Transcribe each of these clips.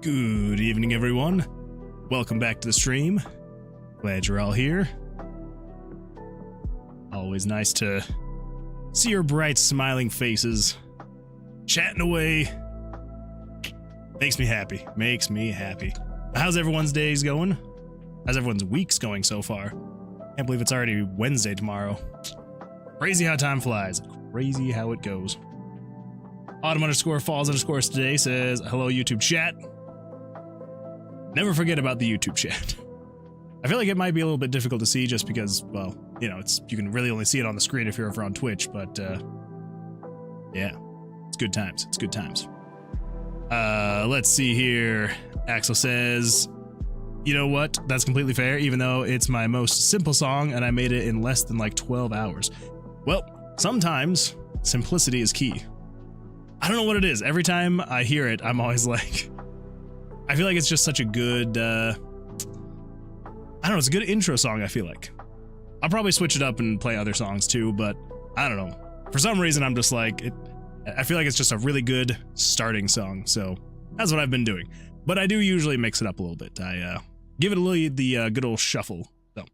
Good evening, everyone. Welcome back to the stream. Glad you're all here. Always nice to see your bright, smiling faces. Chatting away. Makes me happy. Makes me happy. How's everyone's days going? How's everyone's weeks going so far? Can't believe it's already Wednesday tomorrow. Crazy how time flies. Crazy how it goes. Autumn_falls_ today says, hello, YouTube chat. Never forget about the YouTube chat. I feel like it might be a little bit difficult to see just because, well, you know, you can really only see it on the screen if you're over on Twitch, but, yeah, it's good times. It's good times. Let's see here. Axel says, you know what? That's completely fair, even though it's my most simple song and I made it in less than like 12 hours. Well, sometimes simplicity is key. I don't know what it is. Every time I hear it, I'm always like, I feel like it's just such a good, I don't know, it's a good intro song, I feel like. I'll probably switch it up and play other songs too, but I don't know. For some reason, I'm just like, I feel like it's just a really good starting song, so that's what I've been doing. But I do usually mix it up a little bit. I give it a little, the good old shuffle. So,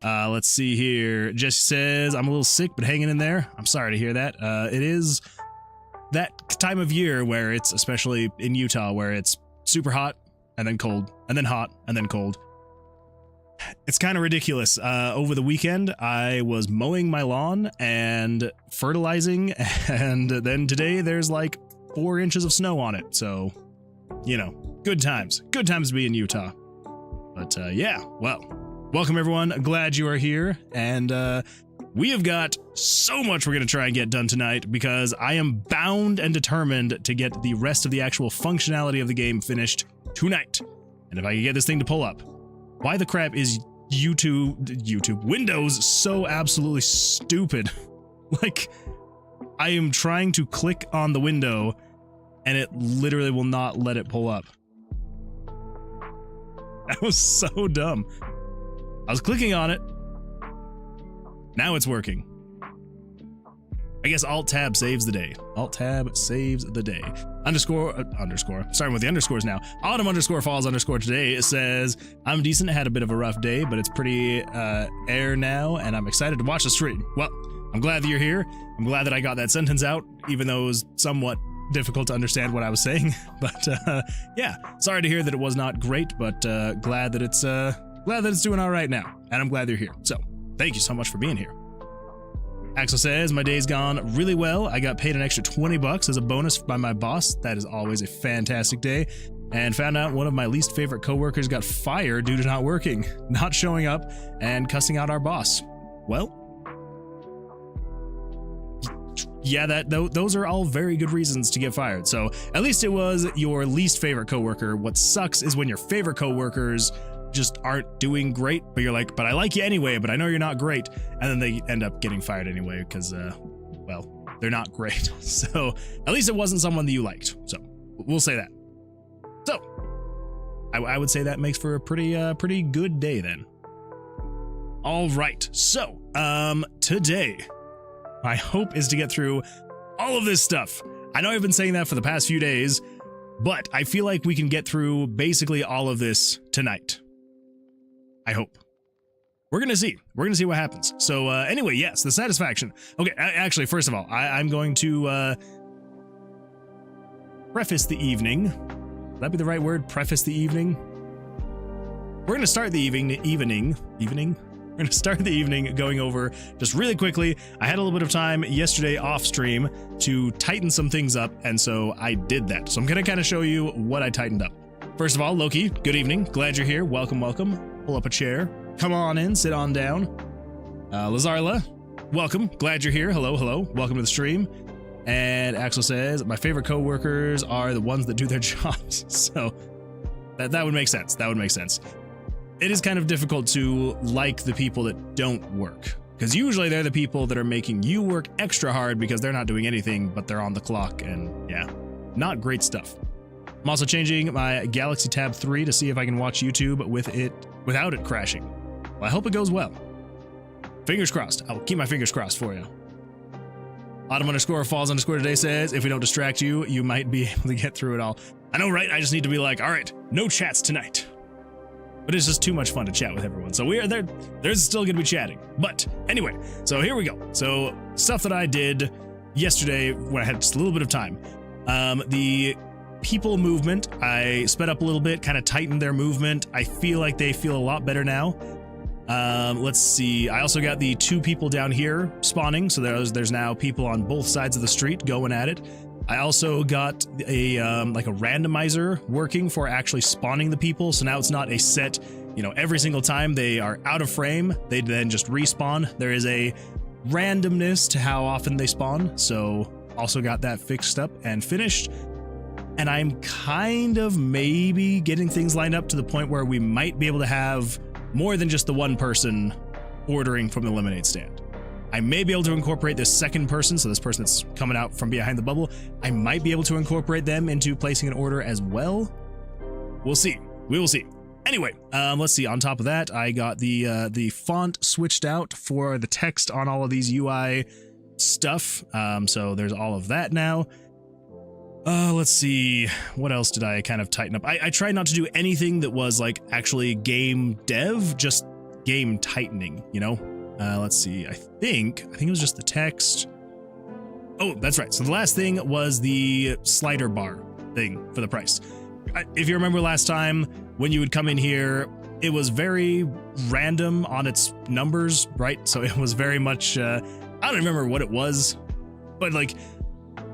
let's see here. Jesse says, I'm a little sick, but hanging in there. I'm sorry to hear that. It is that time of year where it's, especially in Utah, where it's super hot and then cold and then hot and then cold. It's kind of ridiculous. Over the weekend, I was mowing my lawn and fertilizing, and then today there's like 4 inches of snow on it. So, you know, good times. Good times to be in Utah. But yeah, well, welcome everyone. Glad you are here. And we have got so much we're going to try and get done tonight because I am bound and determined to get the rest of the actual functionality of the game finished tonight. And if I can get this thing to pull up. Why the crap is Windows so absolutely stupid? Like, I am trying to click on the window and it literally will not let it pull up. That was so dumb. I was clicking on it. Now it's working. I guess Alt-Tab saves the day. Alt-Tab saves the day. Underscore. Starting with the underscores now. Autumn_falls_ today says, I'm decent, had a bit of a rough day, but it's pretty air now, and I'm excited to watch the stream. Well, I'm glad that you're here. I'm glad that I got that sentence out, even though it was somewhat difficult to understand what I was saying. But yeah, sorry to hear that it was not great, but glad that it's doing all right now, and I'm glad you're here. So, thank you so much for being here. Axel says, my day's gone really well. I got paid an extra $20 as a bonus by my boss. That is always a fantastic day. And found out one of my least favorite coworkers got fired due to not working, not showing up, and cussing out our boss. Well, yeah, those are all very good reasons to get fired. So at least it was your least favorite coworker. What sucks is when your favorite coworkers just aren't doing great, but you're like, but I like you anyway, but I know you're not great. And then they end up getting fired anyway because, well, they're not great. So at least it wasn't someone that you liked. So we'll say that. So I would say that makes for a pretty good day then. All right. So, today my hope is to get through all of this stuff. I know I've been saying that for the past few days, but I feel like we can get through basically all of this tonight. I hope. We're going to see. We're going to see what happens. So anyway, yes, the satisfaction. Okay, actually, first of all, I'm going to preface the evening. Would that be the right word? Preface the evening? We're going to start the evening? We're going to start the evening going over, just really quickly, I had a little bit of time yesterday off stream to tighten some things up, and so I did that. So I'm going to kind of show you what I tightened up. First of all, Loki, good evening. Glad you're here. Welcome, welcome. Pull up a chair. Come on in. Sit on down. Lazarla, welcome. Glad you're here. Hello, hello. Welcome to the stream. And Axel says, my favorite coworkers are the ones that do their jobs. So that would make sense. That would make sense. It is kind of difficult to like the people that don't work, because usually they're the people that are making you work extra hard because they're not doing anything, but they're on the clock, and yeah, not great stuff. I'm also changing my Galaxy Tab 3 to see if I can watch YouTube without it crashing. Well, I hope it goes well. Fingers crossed. I'll keep my fingers crossed for you. Autumn_falls_ today says, if we don't distract you, you might be able to get through it all. I know, right? I just need to be like, all right, no chats tonight. But it's just too much fun to chat with everyone. So we are there. There's still going to be chatting. But anyway, so here we go. So stuff that I did yesterday when I had just a little bit of time. The people movement, I sped up a little bit, kind of tightened their movement. I feel like they feel a lot better now. Let's see. I also got the 2 people down here spawning. So there's now people on both sides of the street going at it. I also got a like a randomizer working for actually spawning the people. So now it's not a set, you know, every single time they are out of frame, they then just respawn. There is a randomness to how often they spawn. So also got that fixed up and finished. And I'm kind of maybe getting things lined up to the point where we might be able to have more than just the one person ordering from the lemonade stand. I may be able to incorporate this second person, so this person that's coming out from behind the bubble, I might be able to incorporate them into placing an order as well. We'll see. We will see. Anyway, let's see. On top of that, I got the font switched out for the text on all of these UI stuff. So there's all of that now. Let's see. What else did I kind of tighten up? I tried not to do anything that was like actually game dev, just game tightening, you know? Let's see. I think it was just the text. Oh, that's right. So the last thing was the slider bar thing for the price. If you remember last time when you would come in here, it was very random on its numbers, right? So it was very much, I don't remember what it was, but like,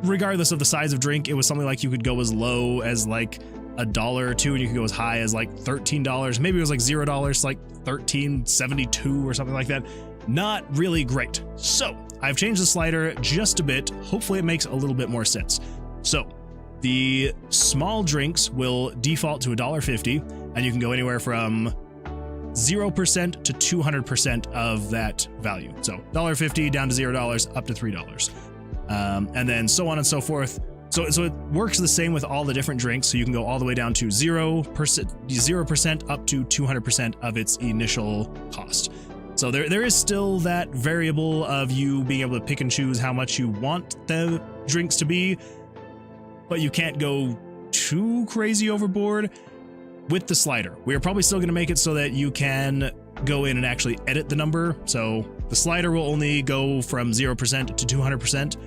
regardless of the size of drink, it was something like you could go as low as like $1 or $2, and you could go as high as like $13. Maybe it was like $0, like $13.72 or something like that. Not really great. So I've changed the slider just a bit. Hopefully it makes a little bit more sense. So the small drinks will default to $1.50, and you can go anywhere from 0% to 200% of that value. So $1.50 down to $0, up to $3. And then so on and so forth. So it works the same with all the different drinks. So you can go all the way down to 0% up to 200% of its initial cost. So there is still that variable of you being able to pick and choose how much you want the drinks to be, but you can't go too crazy overboard with the slider. We are probably still going to make it so that you can go in and actually edit the number. So the slider will only go from 0% to 200%.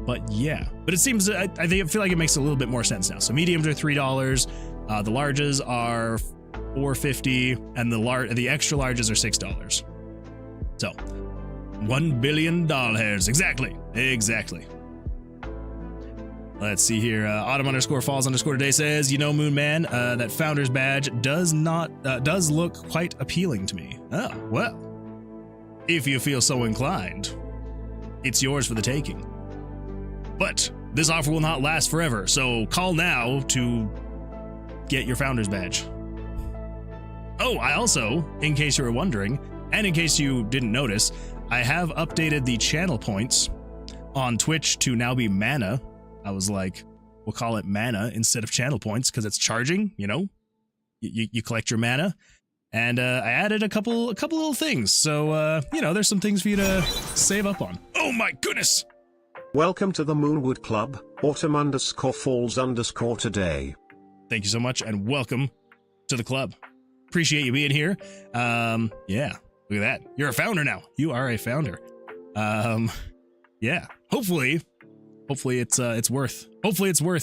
But yeah, but it seems, I feel like it makes a little bit more sense now. So mediums are $3, the larges are $4.50, and the extra larges are $6. So $1 billion hairs. Exactly. Let's see here. Autumn_falls_today says, you know, Moon Man, that founder's badge does look quite appealing to me. Oh, well, if you feel so inclined, it's yours for the taking. But this offer will not last forever, so call now to get your founder's badge. Oh, I also, in case you were wondering, and in case you didn't notice, I have updated the channel points on Twitch to now be mana. I was like, we'll call it mana instead of channel points because it's charging, you know? You collect your mana. And I added a couple little things. So, you know, there's some things for you to save up on. Oh my goodness! Welcome to the Moonwood Club, Autumn_falls_today. Thank you so much, and welcome to the club. Appreciate you being here. Yeah, look at that. You're a founder now. You are a founder. Yeah. Hopefully it's worth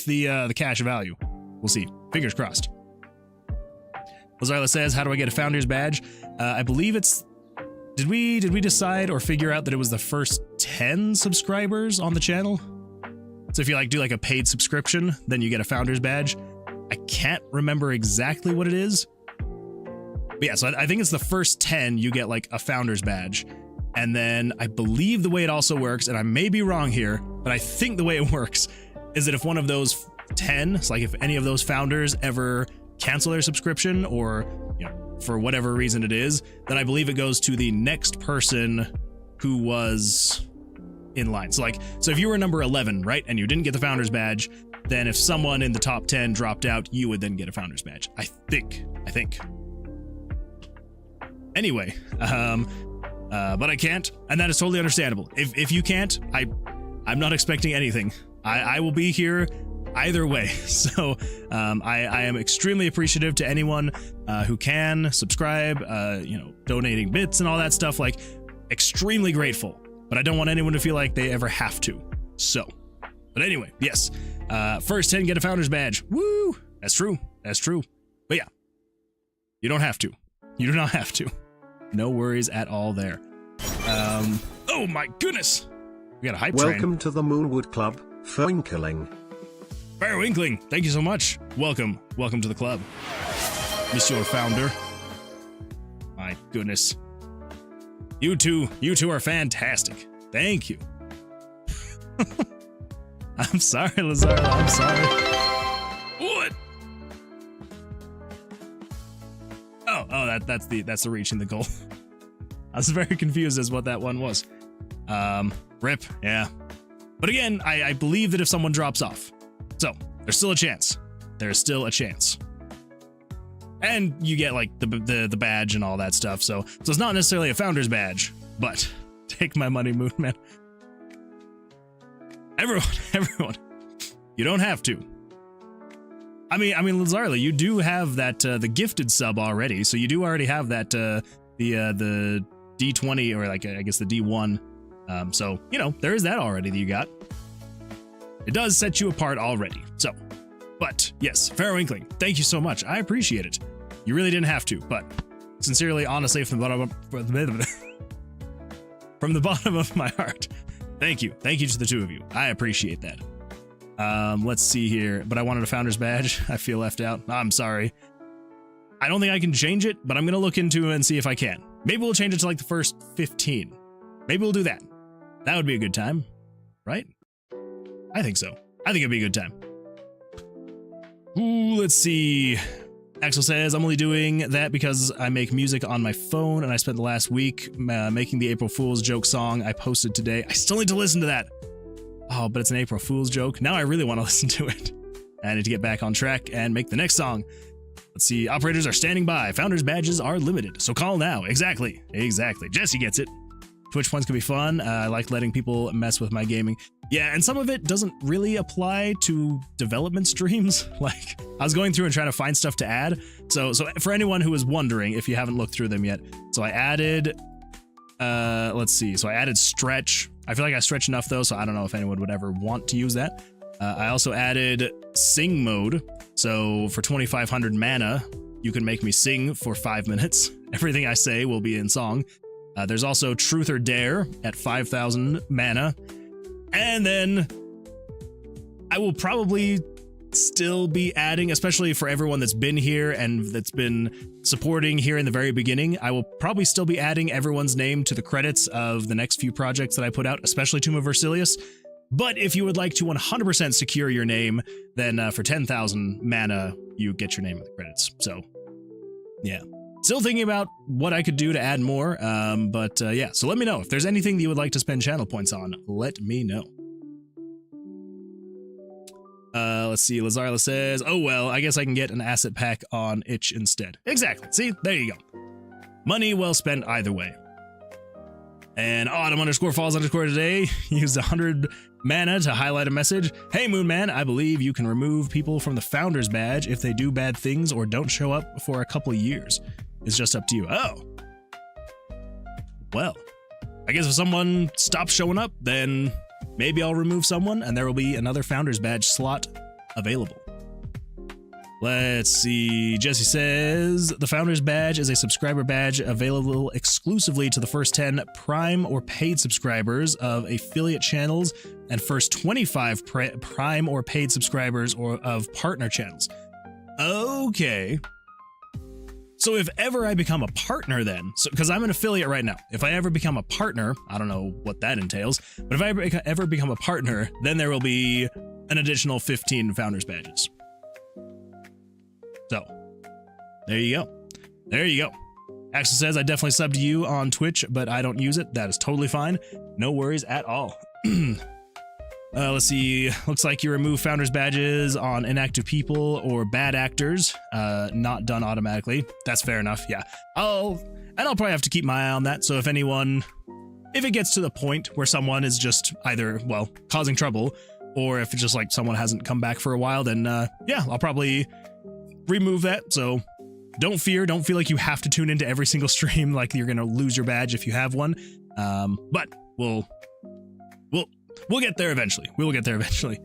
the cash value. We'll see. Fingers crossed. Lazarla says, how do I get a founder's badge? I believe it's, did we decide or figure out that it was the first 10 subscribers on the channel? So if you do a paid subscription, then you get a founder's badge. I can't remember exactly what it is. But yeah, so I think it's the first 10 you get a founder's badge. And then I believe the way it also works, and I may be wrong here, but I think the way it works is that if one of those 10, so if any of those founders ever cancel their subscription or, for whatever reason it is, then I believe it goes to the next person who was in line. So if you were number 11, right, and you didn't get the founder's badge, then if someone in the top 10 dropped out, you would then get a founder's badge. I think. Anyway, but I can't, and that is totally understandable. If you can't, I'm not expecting anything. I will be here either way. So I am extremely appreciative to anyone who can subscribe, donating bits and all that stuff, like extremely grateful, but I don't want anyone to feel like they ever have to. So, but anyway, yes, first 10 get a founder's badge. Woo! That's true. But yeah, you don't have to. You do not have to. No worries at all there. Oh my goodness. We got a hype train. Welcome to the Moonwood Club, Fairwinkling. Fairwinkling, thank you so much. Welcome to the club, Monsieur Founder. My goodness. You two are fantastic. Thank you. I'm sorry, Lazaro, I'm sorry. What? Oh, that's the reaching the goal. I was very confused as what that one was. Rip, yeah. But again, I believe that if someone drops off, so there's still a chance. There's still a chance. And you get like the badge and all that stuff. So it's not necessarily a founder's badge, but take my money, Moon Man. Everyone, you don't have to. I mean, Lazarla, you do have that the gifted sub already, so you do already have that the D20 or like I guess the D1. So there is that already that you got. It does set you apart already. So, but yes, Fairwinkling, thank you so much. I appreciate it. You really didn't have to, but sincerely, honestly, from the bottom of my heart, thank you to the two of you. I appreciate that. Let's see here, but I wanted a founder's badge. I feel left out. I'm sorry. I don't think I can change it, but I'm gonna look into it and see if I can. Maybe we'll change it to like the first 15. Maybe we'll do that. That would be a good time, right? I think so. I think it'd be a good time. Ooh, let's see. Axel says, I'm only doing that because I make music on my phone and I spent the last week making the April Fool's joke song I posted today. I still need to listen to that. Oh, but it's an April Fool's joke. Now I really want to listen to it. I need to get back on track and make the next song. Let's see. Operators are standing by. Founders badges are limited, so call now. Exactly. Jesse gets it. Twitch points can be fun. I like letting people mess with my gaming. Yeah, and some of it doesn't really apply to development streams. Like, I was going through and trying to find stuff to add. So for anyone who is wondering, if you haven't looked through them yet, so I added, let's see. So I added stretch. I feel like I stretch enough though, so I don't know if anyone would ever want to use that. I also added sing mode. So for 2,500 mana, you can make me sing for 5 minutes. Everything I say will be in song. There's also Truth or Dare at 5,000 mana. And then I will probably still be adding, especially for everyone that's been here and that's been supporting here in the very beginning, I will probably still be adding everyone's name to the credits of the next few projects that I put out, especially Tomb of Versilius. But if you would like to 100% secure your name, then for 10,000 mana, you get your name in the credits. So, yeah. Still thinking about what I could do to add more, but yeah, so let me know. If there's anything that you would like to spend channel points on, let me know. Let's see, Lazarla says, oh well, I guess I can get an asset pack on itch instead. Exactly, see, there you go. Money well spent either way. And Autumn_falls_ today used 100 mana to highlight a message. Hey Moonman, I believe you can remove people from the Founders Badge if they do bad things or don't show up for a couple of years. It's just up to you. Oh. Well, I guess if someone stops showing up, then maybe I'll remove someone and there will be another Founders Badge slot available. Let's see. Jesse says, the Founders Badge is a subscriber badge available exclusively to the first 10 Prime or paid subscribers of affiliate channels and first 25 Prime or paid subscribers or of partner channels. Okay. So if ever I become a partner then, because I'm an affiliate right now, if I ever become a partner, I don't know what that entails, but if I ever become a partner, then there will be an additional 15 Founders Badges. So, there you go. There you go. Axel says, I definitely subbed to you on Twitch, but I don't use it. That is totally fine. No worries at all. Let's see. Looks like you remove Founders Badges on inactive people or bad actors. Not done automatically. That's fair enough. Yeah. I'll probably have to keep my eye on that. So if it gets to the point where someone is just either, well, causing trouble or if it's just like someone hasn't come back for a while, then yeah, I'll probably remove that. So don't feel like you have to tune into every single stream, like you're gonna lose your badge if you have one. But we'll get there eventually. We will get there eventually.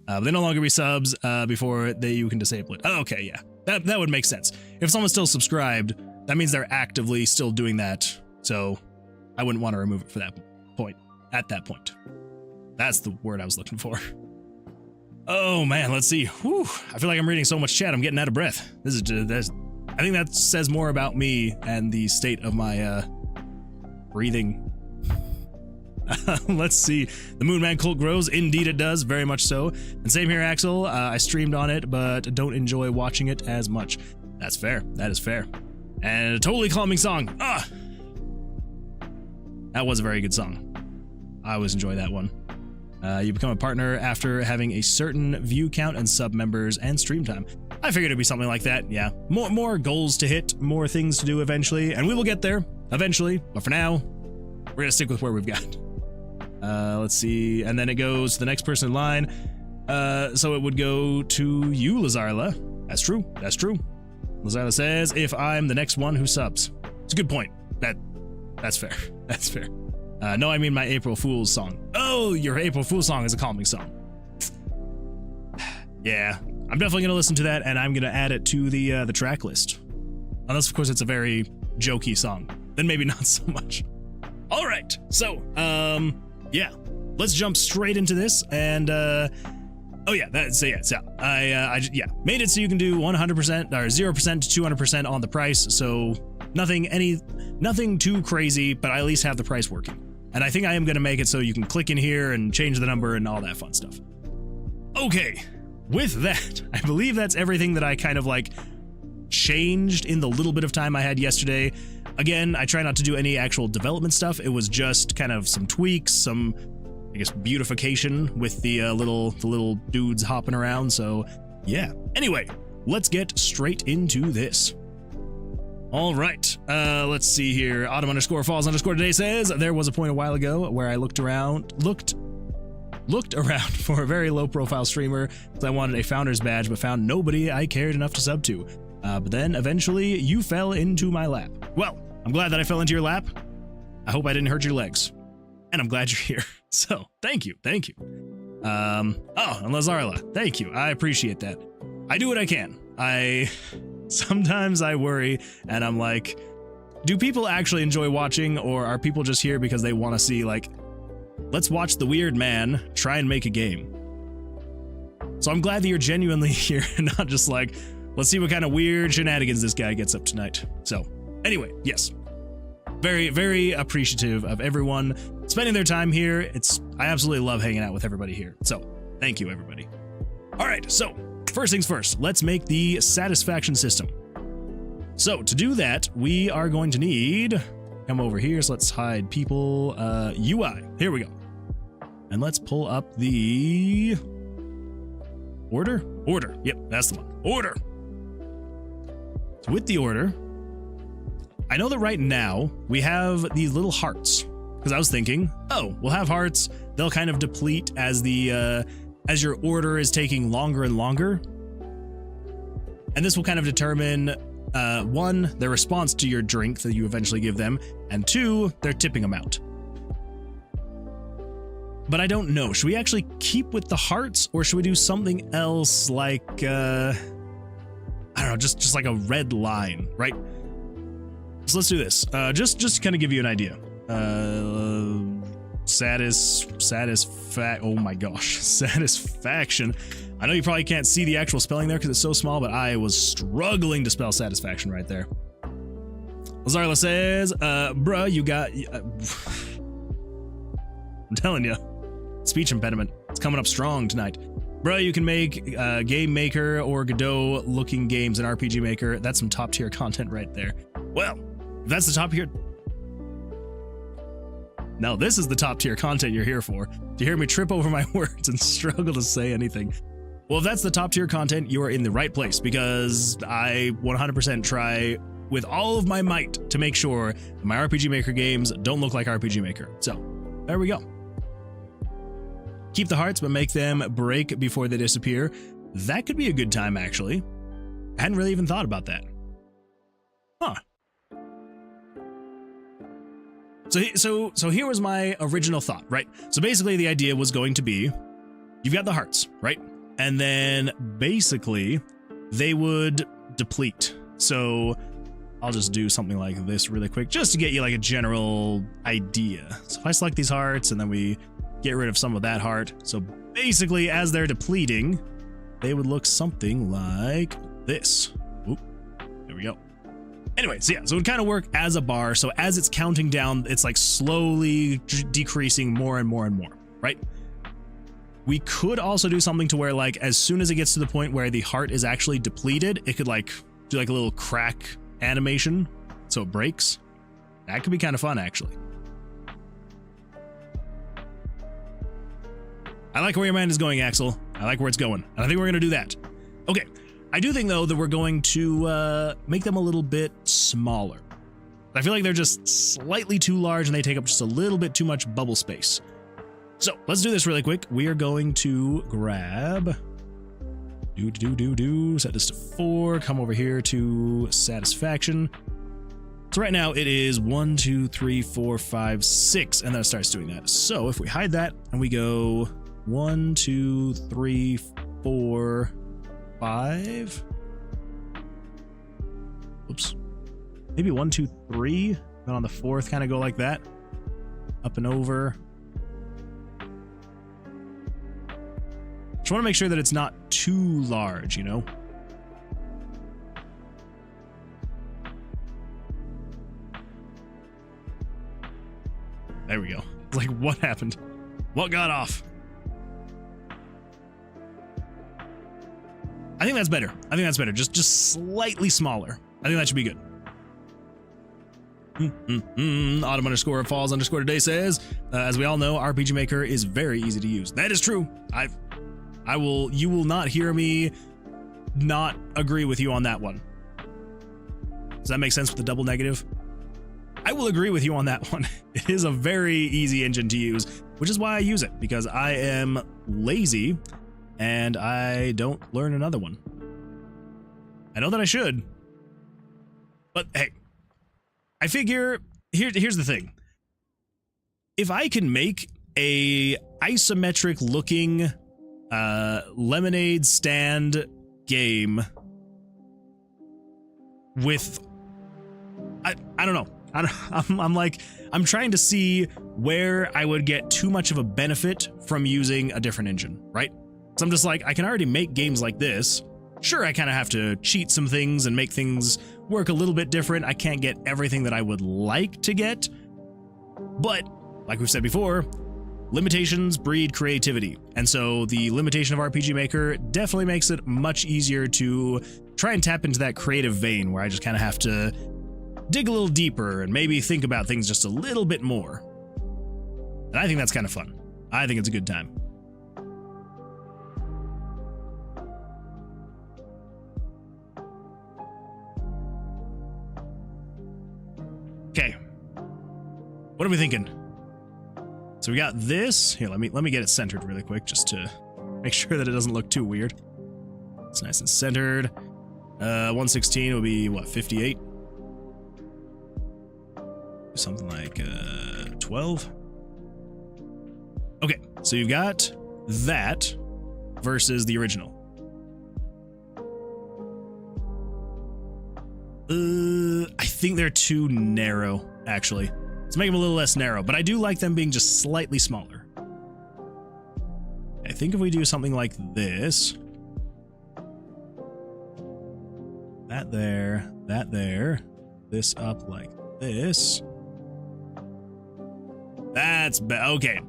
They no longer be subs before you can disable it. Oh, okay, yeah, that would make sense. If someone's still subscribed, that means they're actively still doing that. So I wouldn't want to remove it for that point. At that point, that's the word I was looking for. Oh man, let's see. Whew, I feel like I'm reading so much chat. I'm getting out of breath. I think that says more about me and the state of my breathing. Let's see. The Moonman cult grows. Indeed it does. Very much so. And same here, Axel. I streamed on it, but don't enjoy watching it as much. That's fair. That is fair. And a totally calming song. Ah! That was a very good song. I always enjoy that one. You become a partner after having a certain view count and sub members and stream time. I figured it'd be something like that. Yeah. More goals to hit, more things to do eventually, and we will get there eventually. But for now, we're going to stick with where we've got. Let's see. And then it goes to the next person in line. So it would go to you, Lazarla. That's true. That's true. Lazarla says, if I'm the next one who subs. It's a good point. That's fair. That's fair. No, I mean my April Fool's song. Oh, your April Fool's song is a calming song. Yeah, I'm definitely going to listen to that, and I'm going to add it to the track list. Unless, of course, it's a very jokey song. Then maybe not so much. All right, so, yeah, let's jump straight into this, and, oh yeah, I made it so you can do 100% or 0% to 200% on the price, so nothing too crazy, but I at least have the price working. And I think I am going to make it so you can click in here and change the number and all that fun stuff. Okay, with that, I believe that's everything that I kind of like changed in the little bit of time I had yesterday. Again, I try not to do any actual development stuff. It was just kind of some tweaks, some, I guess, beautification with the little dudes hopping around. So yeah. Anyway, let's get straight into this. All right, let's see here. Autumn_falls_ today says, there was a point a while ago where I looked around for a very low profile streamer because I wanted a founder's badge, but found nobody I cared enough to sub to. But then eventually you fell into my lap. Well, I'm glad that I fell into your lap. I hope I didn't hurt your legs. And I'm glad you're here. So thank you. Thank you. Oh, and Lazarla, thank you. I appreciate that. I do what I can. Sometimes I worry and I'm like, do people actually enjoy watching, or are people just here because they want to see, like, let's watch the weird man try and make a game? So I'm glad that you're genuinely here and not just like, let's see what kind of weird shenanigans this guy gets up tonight. So anyway, yes, very, very appreciative of everyone spending their time here. I absolutely love hanging out with everybody here. So thank you, everybody. All right, so first things first, let's make the satisfaction system. So to do that, we are going to need, come over here, so let's hide people, UI, here we go. And let's pull up the order, yep, that's the one, order. So with the order, I know that right now we have these little hearts, because I was thinking, oh, we'll have hearts, they'll kind of deplete as as your order is taking longer and longer. And this will kind of determine, one, their response to your drink that you eventually give them, and two, their tipping amount. But I don't know. Should we actually keep with the hearts, or should we do something else like, I don't know, just like a red line, right? So let's do this. Just to kind of give you an idea. Oh my gosh, satisfaction. I know you probably can't see the actual spelling there because it's so small, but I was struggling to spell satisfaction right there. Lazarla says, bruh, you got, I'm telling you, speech impediment. It's coming up strong tonight. Bruh, you can make Game Maker or Godot looking games in RPG Maker. That's some top tier content right there. Well, if that's the top tier. Now, this is the top tier content you're here for. To hear me trip over my words and struggle to say anything. Well, if that's the top tier content, you are in the right place, because I 100% try with all of my might to make sure that my RPG Maker games don't look like RPG Maker. So, there we go. Keep the hearts, but make them break before they disappear. That could be a good time, actually. I hadn't really even thought about that. Huh. So here was my original thought, right? So basically the idea was going to be, you've got the hearts, right? And then basically they would deplete. So I'll just do something like this really quick, just to get you like a general idea. So if I select these hearts and then we get rid of some of that heart. So basically as they're depleting, they would look something like this. Oop, there we go. Anyway, so yeah, so it would kind of work as a bar. So as it's counting down, it's like slowly decreasing more and more and more, right? We could also do something to where like, as soon as it gets to the point where the heart is actually depleted, it could like do like a little crack animation. So it breaks. That could be kind of fun, actually. I like where your mind is going, Axel. I like where it's going. And I think we're going to do that. Okay. I do think, though, that we're going to make them a little bit smaller. I feel like they're just slightly too large and they take up just a little bit too much bubble space. So let's do this really quick. We are going to grab, set this to 4, come over here to satisfaction. So right now it is 1, 2, 3, 4, 5, 6, and then it starts doing that. So if we hide that and we go 1, 2, 3, 4, 5. Oops. Maybe 1, 2, 3. Then on the 4th, kind of go like that. Up and over. Just want to make sure that it's not too large, you know? There we go. Like, what happened? What got off? I think that's better. I think that's better. Just slightly smaller. I think that should be good. Autumn underscore falls underscore today says, as we all know, RPG Maker is very easy to use. That is true. You will not hear me not agree with you on that one. Does that make sense with the double negative? I will agree with you on that one. It is a very easy engine to use, which is why I use it, because I am lazy and I don't learn another one. I know that I should, but hey, I figure here's the thing. If I can make a isometric looking lemonade stand game with, I don't know. I'm trying to see where I would get too much of a benefit from using a different engine, right? So I'm just like, I can already make games like this. Sure, I kind of have to cheat some things and make things work a little bit different. I can't get everything that I would like to get, but like we've said before, limitations breed creativity. And so the limitation of RPG Maker definitely makes it much easier to try and tap into that creative vein where I just kind of have to dig a little deeper and maybe think about things just a little bit more. And I think that's kind of fun. I think it's a good time. Okay. What are we thinking? So we got this. Here, let me get it centered really quick just to make sure that it doesn't look too weird. It's nice and centered. 116 would be what, 58? Something like 12. Okay, so you've got that versus the original. I think they're too narrow, actually. Let's make them a little less narrow, but I do like them being just slightly smaller. I think if we do something like this, that there, this up like this. That's okay.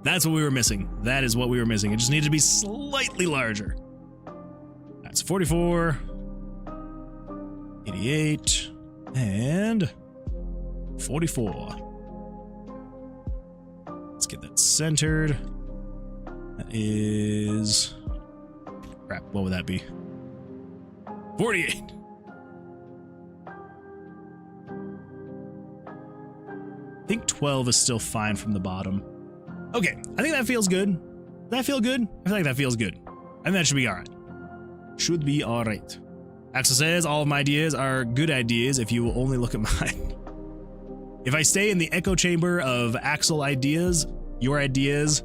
That's what we were missing. That is what we were missing. It just needed to be slightly larger. That's 44, 88, and 44. Let's get that centered. That is... crap, what would that be? 48. I think 12 is still fine from the bottom. Okay, I think that feels good. that feel good? I feel like that feels good. And that should be all right. Should be all right. Axel says, all of my ideas are good ideas if you will only look at mine. If I stay in the echo chamber of Axel ideas, your ideas,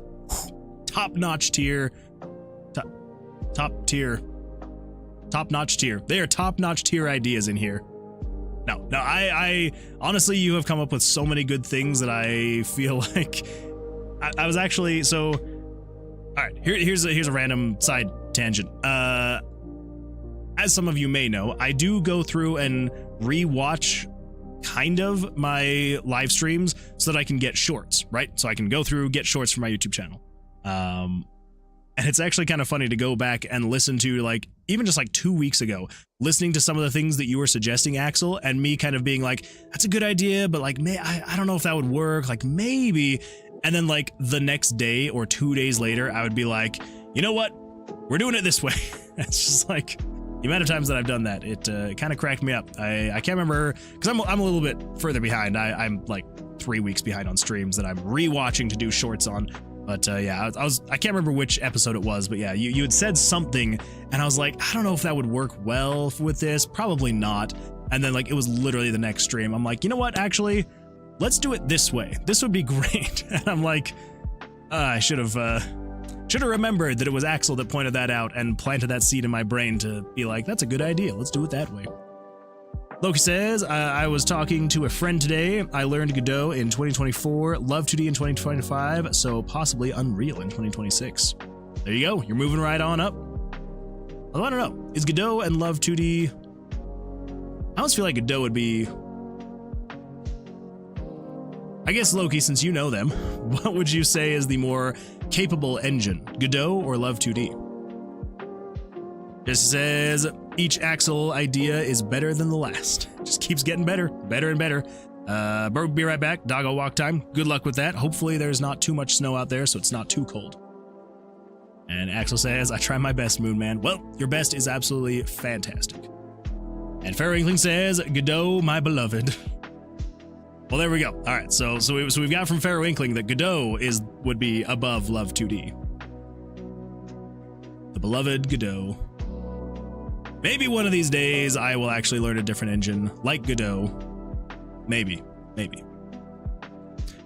top-notch tier, top-notch tier. They are top-notch tier ideas in here. No, I honestly, you have come up with so many good things that I feel like I was actually, so, all right, here's a random side tangent. As some of you may know, I do go through and rewatch kind of my live streams so that I can get shorts, right? So I can go through, get shorts for my YouTube channel. And it's actually kind of funny to go back and listen to, like, even just like 2 weeks ago, listening to some of the things that you were suggesting, Axel, and me kind of being like, that's a good idea, but like, I don't know if that would work, like maybe. And then like the next day or 2 days later, I would be like, you know what? We're doing it this way. It's just like the amount of times that I've done that, it kind of cracked me up. I can't remember, because I'm a little bit further behind. I'm like 3 weeks behind on streams that I'm rewatching to do shorts on. But yeah, I can't remember which episode it was, but yeah, you had said something, and I was like, I don't know if that would work well with this, probably not. And then like it was literally the next stream. I'm like, you know what? Actually, let's do it this way. This would be great. And I'm like, I should have remembered that it was Axel that pointed that out and planted that seed in my brain to be like, that's a good idea. Let's do it that way. Loki says, I was talking to a friend today. I learned Godot in 2024, Love 2D in 2025, so possibly Unreal in 2026. There you go. You're moving right on up. Although I don't know. Is Godot and Love 2D... I almost feel like Godot would be... I guess, Loki, since you know them, what would you say is the more capable engine? Godot or Love 2D? This says, each Axel idea is better than the last. Just keeps getting better and better. Bird, be right back. Doggo walk time. Good luck with that. Hopefully there's not too much snow out there, so it's not too cold. And Axel says, I try my best, Moon Man. Well, your best is absolutely fantastic. And Fair Inkling says, Godot, my beloved. Well, there we go. All right, so we've got from Fair Inkling that Godot would be above Love 2D. The beloved Godot. Maybe one of these days I will actually learn a different engine, like Godot. Maybe.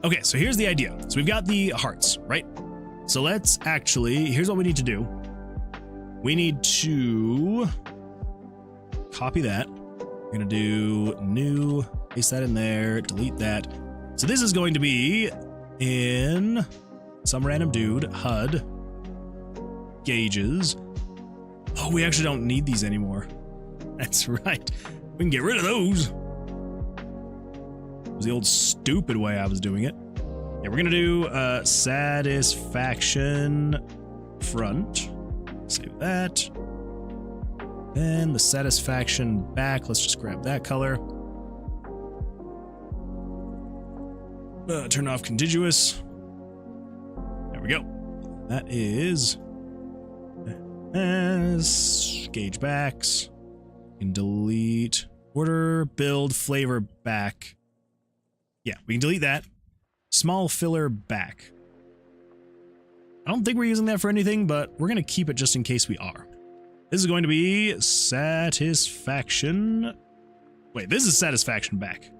Okay, so here's the idea. So we've got the hearts, right? So let's actually, here's what we need to do. We need to copy that. We're gonna do new, paste that in there, delete that. So this is going to be in some random dude, HUD, gauges. Oh, we actually don't need these anymore. That's right. We can get rid of those. It was the old stupid way I was doing it. Yeah, we're gonna do satisfaction front. Save that. Then the satisfaction back. Let's just grab that color. Turn off contiguous. There we go. That is gauge backs. You can delete order, build, flavor back. Yeah, we can delete that. Small filler back. I don't think we're using that for anything, but we're going to keep it just in case we are. This is going to be satisfaction. Wait, this is satisfaction back.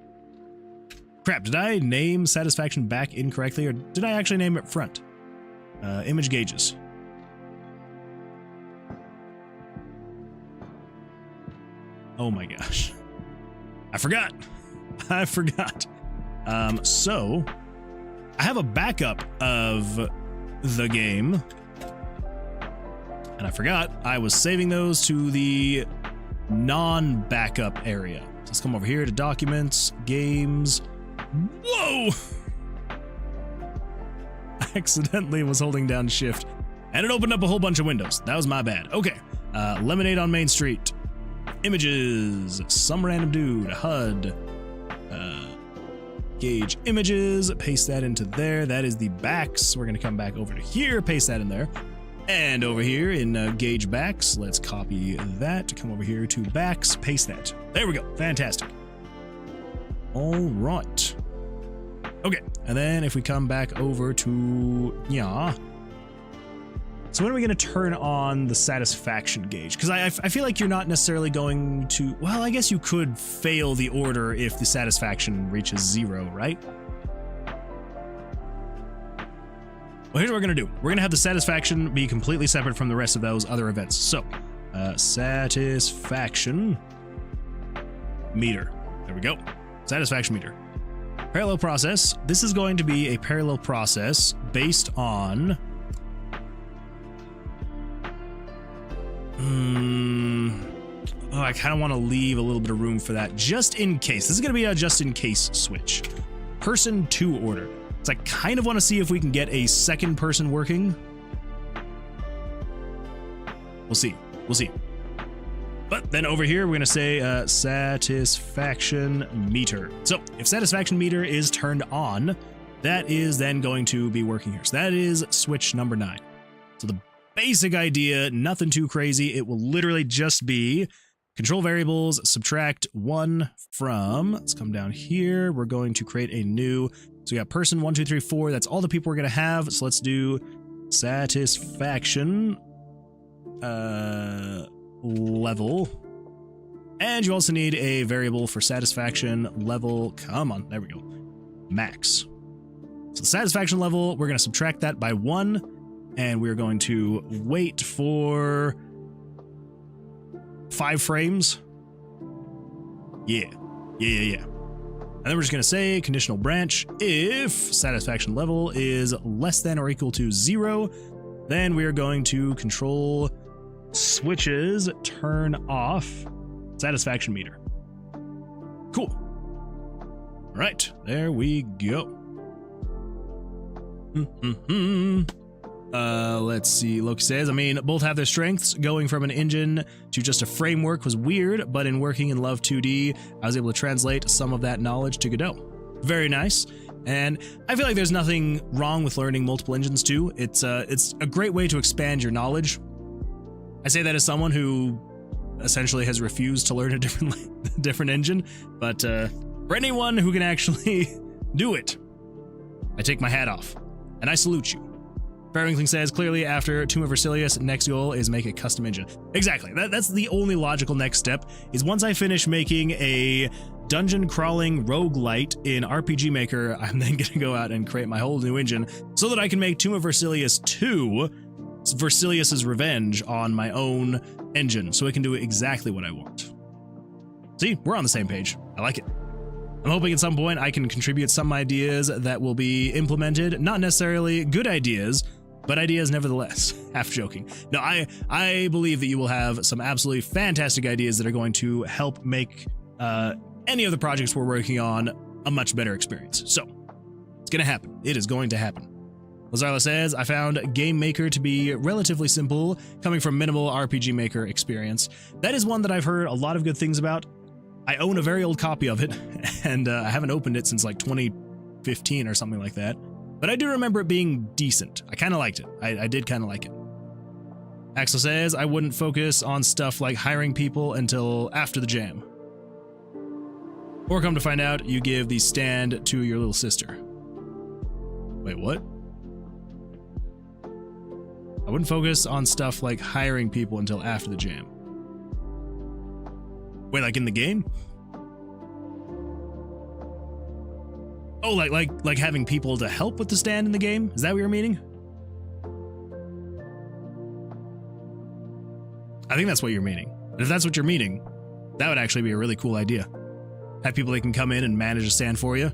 Crap, did I name satisfaction back incorrectly, or did I actually name it front? Image gauges. Oh my gosh. I forgot. So I have a backup of the game, and I forgot I was saving those to the non-backup area. So let's come over here to documents, games. Whoa! I accidentally was holding down shift and it opened up a whole bunch of windows. That was my bad. Okay. Lemonade on Main Street. Images. Some random dude. HUD. Gauge images. Paste that into there. That is the backs. We're going to come back over to here. Paste that in there. And over here in gauge backs, let's copy that. Come over here to backs. Paste that. There we go. Fantastic. All right. Okay. And then if we come back over to, yeah. So when are we going to turn on the satisfaction gauge? Because I feel like you're not necessarily going to... Well, I guess you could fail the order if the satisfaction reaches 0, right? Well, here's what we're going to do. We're going to have the satisfaction be completely separate from the rest of those other events. So, satisfaction meter. There we go. Satisfaction meter. Parallel process. This is going to be a parallel process based on... Oh, I kind of want to leave a little bit of room for that just in case. This is going to be a just in case switch. Person to order. So I kind of want to see if we can get a second person working. We'll see. We'll see. But then over here, we're going to say satisfaction meter. So if satisfaction meter is turned on, that is then going to be working here. So that is switch number 9. So the basic idea, nothing too crazy. It will literally just be control variables, subtract 1 from, let's come down here. We're going to create a new, so we got person 1, 2, 3, 4. That's all the people we're going to have. So let's do satisfaction level. And you also need a variable for satisfaction level. Come on, there we go. Max. So the satisfaction level, we're going to subtract that by 1. And we're going to wait for 5 frames. Yeah. And then we're just going to say conditional branch. If satisfaction level is less than or equal to 0, then we are going to control switches turn off satisfaction meter. Cool. All right, there we go. Let's see. Loki says, I mean, both have their strengths. Going from an engine to just a framework was weird, but in working in Love 2D, I was able to translate some of that knowledge to Godot. Very nice. And I feel like there's nothing wrong with learning multiple engines too. It's a great way to expand your knowledge. I say that as someone who essentially has refused to learn a different engine, but for anyone who can actually do it, I take my hat off and I salute you. Fairwinkling says, clearly after Tomb of Versilius, next goal is make a custom engine. Exactly. That's the only logical next step, is once I finish making a dungeon crawling roguelite in RPG Maker, I'm then going to go out and create my whole new engine so that I can make Tomb of Versilius 2, Versilius's Revenge, on my own engine, so it can do exactly what I want. See, we're on the same page. I like it. I'm hoping at some point I can contribute some ideas that will be implemented, not necessarily good ideas, but ideas nevertheless. Half joking. No, I believe that you will have some absolutely fantastic ideas that are going to help make any of the projects we're working on a much better experience. So, it's going to happen. It is going to happen. Lazarla says, I found Game Maker to be relatively simple, coming from minimal RPG Maker experience. That is one that I've heard a lot of good things about. I own a very old copy of it, and I haven't opened it since like 2015 or something like that. But I do remember it being decent. I kind of liked it. I did kind of like it. Axel says, I wouldn't focus on stuff like hiring people until after the jam. Or come to find out, you give the stand to your little sister. Wait, what? I wouldn't focus on stuff like hiring people until after the jam. Wait, like in the game? Oh, like having people to help with the stand in the game? Is that what you're meaning? I think that's what you're meaning. And if that's what you're meaning, that would actually be a really cool idea. Have people that can come in and manage a stand for you.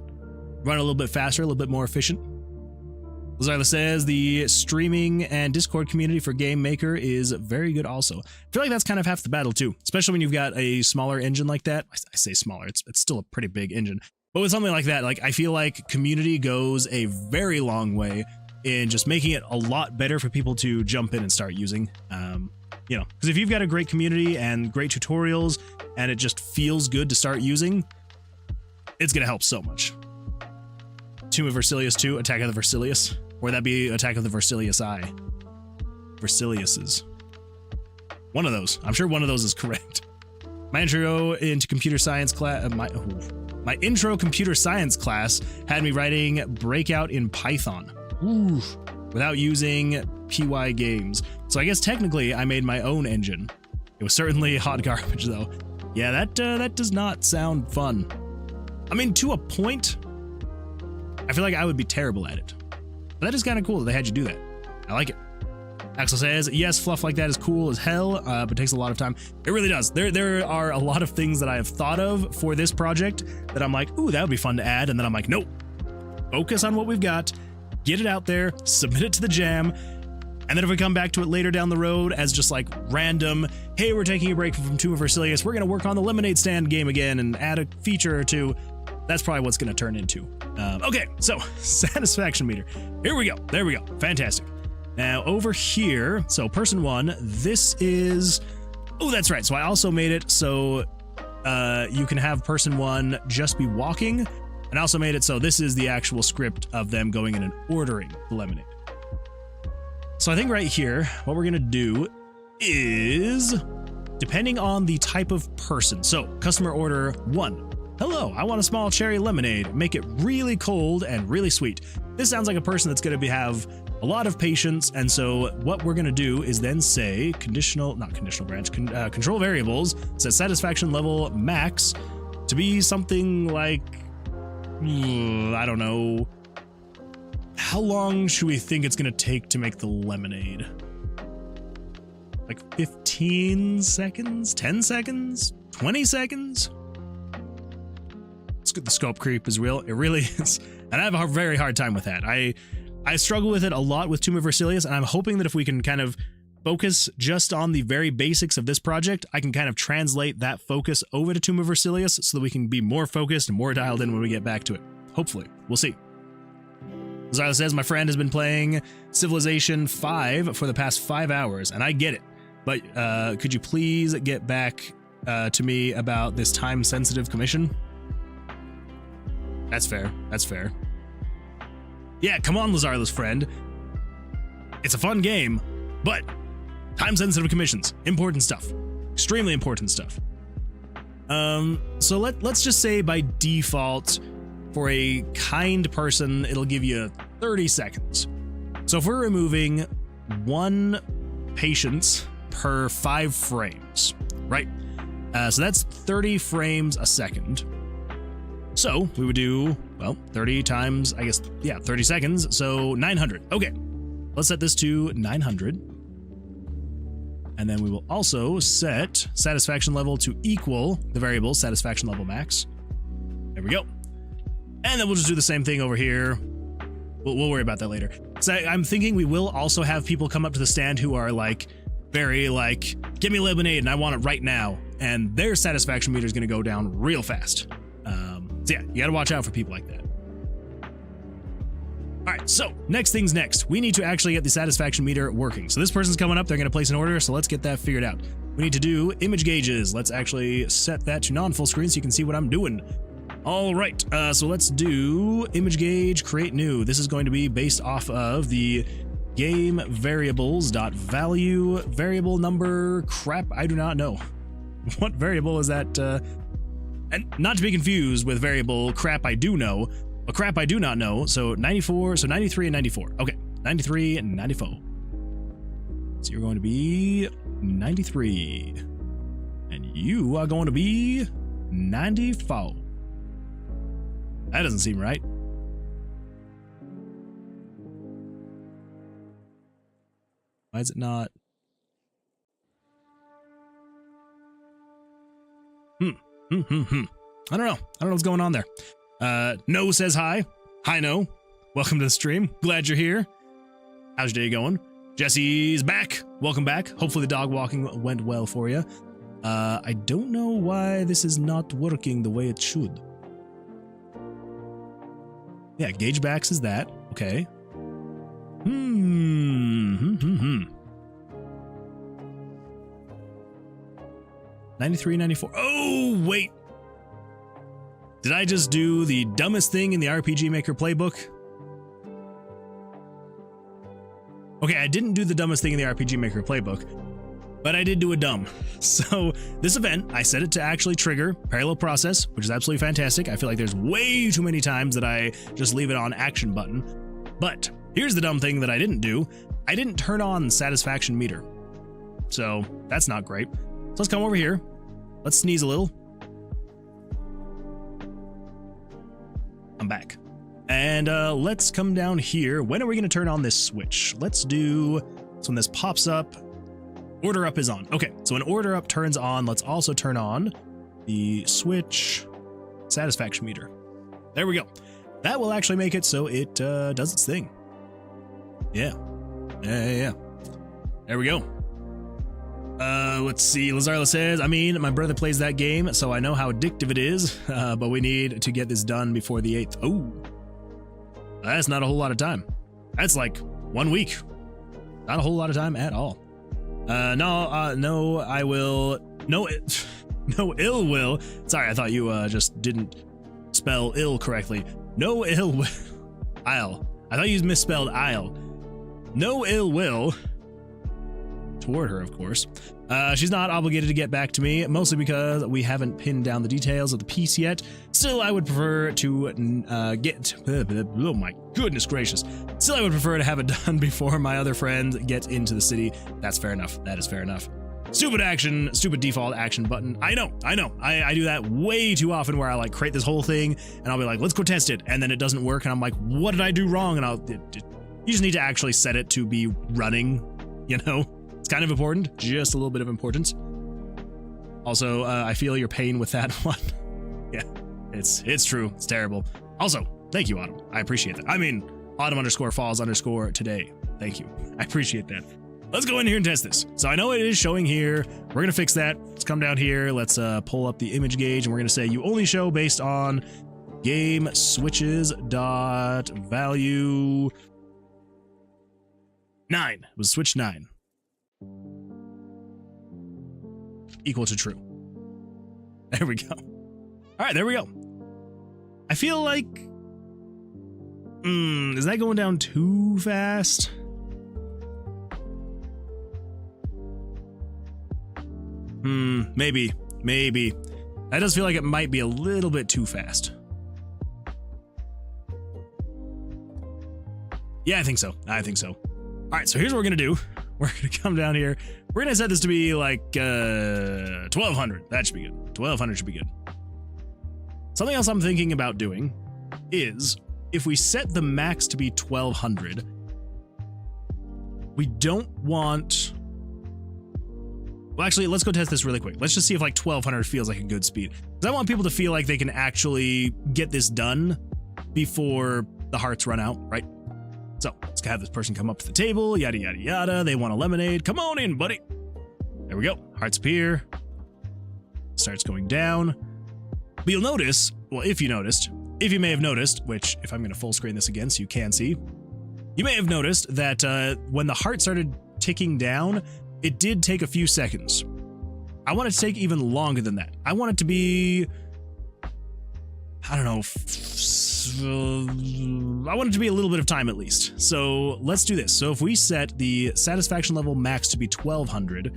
Run a little bit faster, a little bit more efficient. Lazarla says the streaming and Discord community for Game Maker is very good also. I feel like that's kind of half the battle too, especially when you've got a smaller engine like that. I say smaller, it's still a pretty big engine. But with something like that, like I feel like community goes a very long way in just making it a lot better for people to jump in and start using. You know, because if you've got a great community and great tutorials and it just feels good to start using, it's going to help so much. Tomb of Versilius 2, Attack of the Versilius. Or that'd be Attack of the Versilius Eye. Versiliuses. One of those. I'm sure one of those is correct. My intro into computer science class... my intro computer science class had me writing Breakout in Python. Ooh, without using PY games. So I guess technically I made my own engine. It was certainly hot garbage though. Yeah, that does not sound fun. I mean, to a point, I feel like I would be terrible at it. But that is kind of cool that they had you do that. I like it. Axel says, yes, fluff like that is cool as hell, but takes a lot of time. It really does. There are a lot of things that I have thought of for this project that I'm like, ooh, that would be fun to add. And then I'm like, nope, focus on what we've got, get it out there, submit it to the jam. And then if we come back to it later down the road as just like random, hey, we're taking a break from Tomb of Versilius, we're going to work on the lemonade stand game again and add a feature or two. That's probably what's going to turn into. Okay, so satisfaction meter. Here we go. There we go. Fantastic. Now over here, so person one, this is, oh, that's right. So I also made it so you can have person one just be walking. And I also made it so this is the actual script of them going in and ordering the lemonade. So I think right here, what we're going to do is, depending on the type of person. So customer order one. Hello, I want a small cherry lemonade. Make it really cold and really sweet. This sounds like a person that's going to have a lot of patience. And so what we're going to do is then say control variables, set satisfaction level max to be something like, I don't know. How long should we think it's going to take to make the lemonade? Like 15 seconds, 10 seconds, 20 seconds? The scope creep is real. It really is. And I have a very hard time with that. I struggle with it a lot with Tomb of Versilius, and I'm hoping that if we can kind of focus just on the very basics of this project, I can kind of translate that focus over to Tomb of Versilius so that we can be more focused and more dialed in when we get back to it. Hopefully. We'll see. Zyla says, my friend has been playing Civilization 5 for the past 5 hours, and I get it. But could you please get back to me about this time-sensitive commission? That's fair. That's fair. Yeah, come on, Lazarla's friend. It's a fun game, but time-sensitive commissions. Important stuff. Extremely important stuff. So let's just say by default, for a kind person, it'll give you 30 seconds. So if we're removing 1 patience per 5 frames, right? So that's 30 frames a second. So we would do, well, 30 times, I guess, yeah, 30 seconds. So 900. Okay, let's set this to 900. And then we will also set satisfaction level to equal the variable satisfaction level max. There we go. And then we'll just do the same thing over here. We'll worry about that later. So I'm thinking we will also have people come up to the stand who are like, very like, give me lemonade and I want it right now. And their satisfaction meter is going to go down real fast. So yeah, you got to watch out for people like that. All right, so next things next. We need to actually get the satisfaction meter working. So this person's coming up. They're going to place an order. So let's get that figured out. We need to do image gauges. Let's actually set that to non-full screen so you can see what I'm doing. All right, so let's do image gauge, create new. This is going to be based off of the game variables.value variable number crap. I do not know. What variable is that? And not to be confused with variable crap I do know, but crap I do not know. So 94, so 93 and 94. Okay, 93 and 94. So you're going to be 93. And you are going to be 94. That doesn't seem right. Why is it not? I don't know. I don't know what's going on there. No says hi. Hi, No. Welcome to the stream. Glad you're here. How's your day going? Jesse's back. Welcome back. Hopefully the dog walking went well for you. I don't know why this is not working the way it should. Yeah, gauge backs is that. Okay. 93, 94. Oh, wait. Did I just do the dumbest thing in the RPG Maker playbook? Okay, I didn't do the dumbest thing in the RPG Maker playbook, but I did do a dumb. So this event, I set it to actually trigger parallel process, which is absolutely fantastic. I feel like there's way too many times that I just leave it on action button. But Here's the dumb thing that I didn't do. I didn't turn on the satisfaction meter. So that's not great. So let's come over here. Let's sneeze a little. I'm back. And let's come down here. When are we going to turn on this switch? Let's do, so when this pops up, order up is on. Okay, so when order up turns on, let's also turn on the switch satisfaction meter. There we go. That will actually make it so it does its thing. Yeah. Yeah. There we go. Let's see. Lazarla says, I mean, my brother plays that game, so I know how addictive it is, but we need to get this done before the 8th. Oh, that's not a whole lot of time. That's like 1 week. Not a whole lot of time at all. No, I will. No ill will. Sorry, I thought you just didn't spell ill correctly. No ill will. I'll. I thought you misspelled I'll. No ill will toward her, of course. She's not obligated to get back to me, mostly because we haven't pinned down the details of the piece yet. Still, I would prefer to oh my goodness gracious. Still, I would prefer to have it done before my other friends get into the city. That's fair enough. That is fair enough. Stupid default action button. I know. I do that way too often where I like create this whole thing and I'll be like, let's go test it. And then it doesn't work. And I'm like, what did I do wrong? And you just need to actually set it to be running, you know? It's kind of important, just a little bit of importance. Also, I feel your pain with that one. Yeah, it's true. It's terrible. Also, thank you, Autumn. I appreciate that. I mean, Autumn_falls_today. Thank you. I appreciate that. Let's go in here and test this. So I know it is showing here. We're going to fix that. Let's come down here. Let's pull up the image gauge, and we're going to say you only show based on game switches dot value 9. It was switch 9. Equal to true. There we go. All right, there we go. I feel like, is that going down too fast? Maybe. That does feel like it might be a little bit too fast. Yeah, I think so. All right, so here's what we're gonna do. We're going to come down here. We're going to set this to be like 1200. That should be good. 1200 should be good. Something else I'm thinking about doing is if we set the max to be 1200, we don't want... Well, actually, let's go test this really quick. Let's just see if like 1200 feels like a good speed. Because I want people to feel like they can actually get this done before the hearts run out, right? So let's have this person come up to the table, yada, yada, yada. They want a lemonade. Come on in, buddy. There we go. Hearts appear. Starts going down. But you'll notice, well, if you may have noticed, which if I'm going to full screen this again so you can see, you may have noticed that when the heart started ticking down, it did take a few seconds. I want it to take even longer than that. I want it to be, I don't know, I want it to be a little bit of time at least. So let's do this. So if we set the satisfaction level max to be 1200,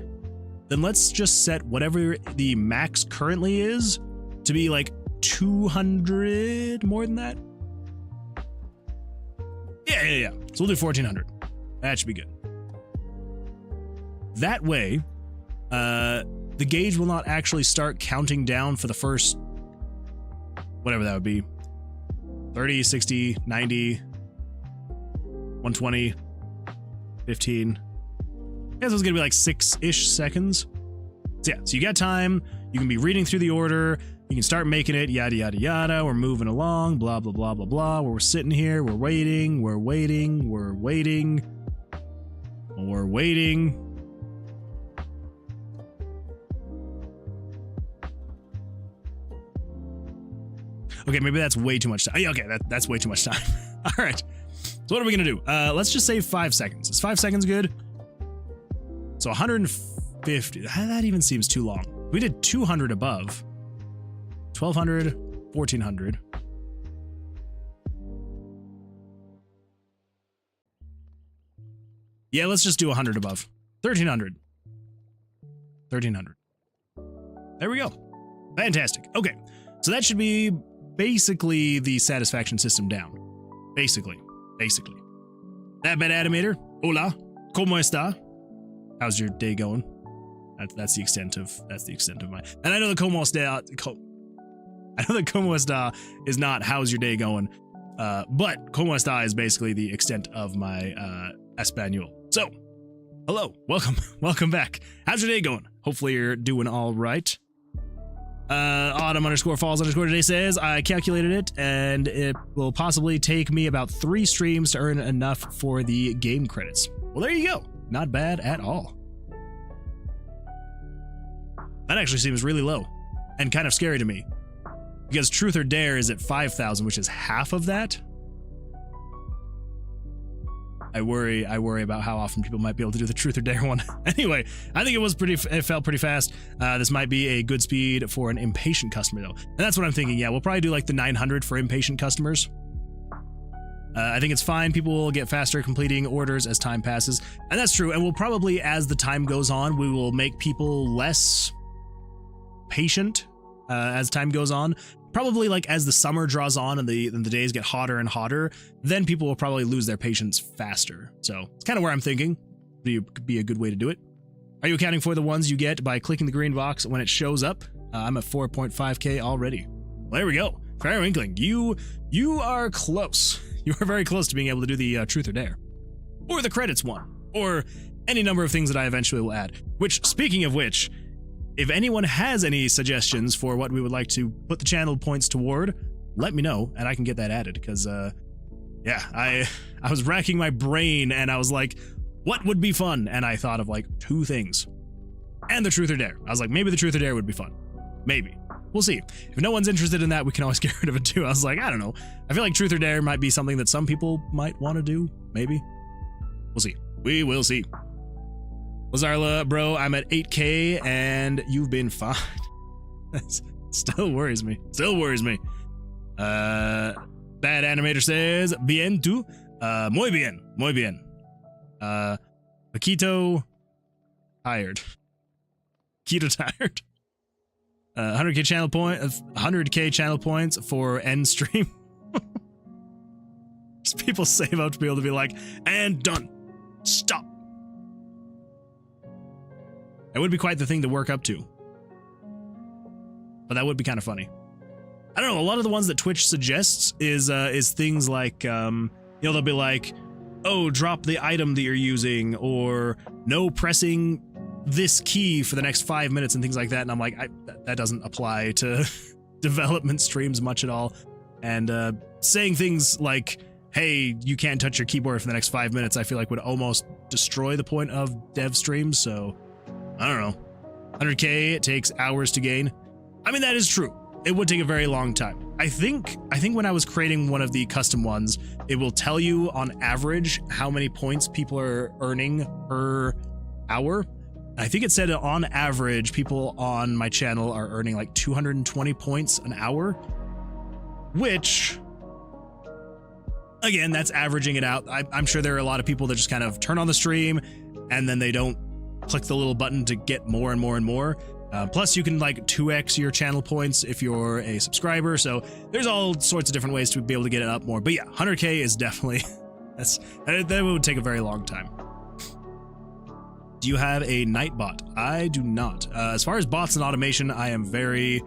then let's just set whatever the max currently is to be like 200 more than that. Yeah. So we'll do 1400. That should be good. That way, the gauge will not actually start counting down for the first, whatever that would be, 30, 60, 90, 120, 15. I guess it's gonna be like 6-ish seconds. So yeah, so you got time, you can be reading through the order, you can start making it, yada, yada, yada, we're moving along, blah, blah, blah, blah, blah, where we're sitting here, we're waiting. Okay, maybe that's way too much time. Yeah, okay, that's way too much time. All right, so what are we gonna do? Let's just say 5 seconds. Is 5 seconds good? So 150, that even seems too long. We did 200 above. 1200, 1400. Yeah, let's just do 100 above. 1300. 1300. There we go. Fantastic. Okay, so that should be basically the satisfaction system down. Basically. That bad animator. Hola. ¿Cómo está? How's your day going? That's the extent of my. And I know the ¿Cómo está? I know the ¿Cómo está? Is not how's your day going, but ¿Cómo está? Is basically the extent of my Espanol. So, hello, welcome back. How's your day going? Hopefully you're doing all right. Autumn_falls_ today says, I calculated it and it will possibly take me about 3 streams to earn enough for the game credits. Well, there you go. Not bad at all. That actually seems really low and kind of scary to me because Truth or Dare is at 5,000, which is half of that. I worry about how often people might be able to do the Truth or Dare one. Anyway, I think it felt pretty fast. This might be a good speed for an impatient customer though. And that's what I'm thinking. Yeah, we'll probably do like the 900 for impatient customers. I think it's fine. People will get faster completing orders as time passes. And that's true. And we'll probably, as the time goes on, we will make people less patient as time goes on. Probably like as the summer draws on and the days get hotter and hotter, then people will probably lose their patience faster. So it's kind of where I'm thinking. Could be a good way to do it. Are you accounting for the ones you get by clicking the green box when it shows up? I'm at 4.5k already. Well, there we go. Fair Inkling, you are close. You are very close to being able to do the Truth or Dare. Or the credits one. Or any number of things that I eventually will add. Which, speaking of which, if anyone has any suggestions for what we would like to put the channel points toward, let me know and I can get that added. Because, yeah, I was racking my brain and I was like, what would be fun? And I thought of like 2 things. And the Truth or Dare. I was like, maybe the Truth or Dare would be fun. Maybe. We'll see. If no one's interested in that, we can always get rid of it too. I was like, I don't know. I feel like Truth or Dare might be something that some people might want to do. Maybe. We'll see. We will see. Lazarla, bro, I'm at 8k and you've been fine. That still worries me. Still worries me. Bad Animator says, bien tú? Muy bien. Muy bien. Paquito tired. Keto tired. 100k channel points for end stream. Just people save up to be able to be like, and done. Stop. It would be quite the thing to work up to. But that would be kind of funny. I don't know, a lot of the ones that Twitch suggests is things like, they'll be like, oh, drop the item that you're using, or no pressing this key for the next 5 minutes and things like that. And I'm like, that doesn't apply to development streams much at all. And saying things like, hey, you can't touch your keyboard for the next 5 minutes, I feel like would almost destroy the point of dev streams. So I don't know. 100k, it takes hours to gain. I mean, that is true. It would take a very long time. I think when I was creating one of the custom ones, it will tell you on average how many points people are earning per hour. I think it said on average, people on my channel are earning like 220 points an hour, which, again, that's averaging it out. I'm sure there are a lot of people that just kind of turn on the stream and then they don't click the little button to get more and more and more. Plus, you can like 2x your channel points if you're a subscriber. So there's all sorts of different ways to be able to get it up more. But yeah, 100k is definitely, that would take a very long time. Do you have a night bot? I do not. As far as bots and automation, I am very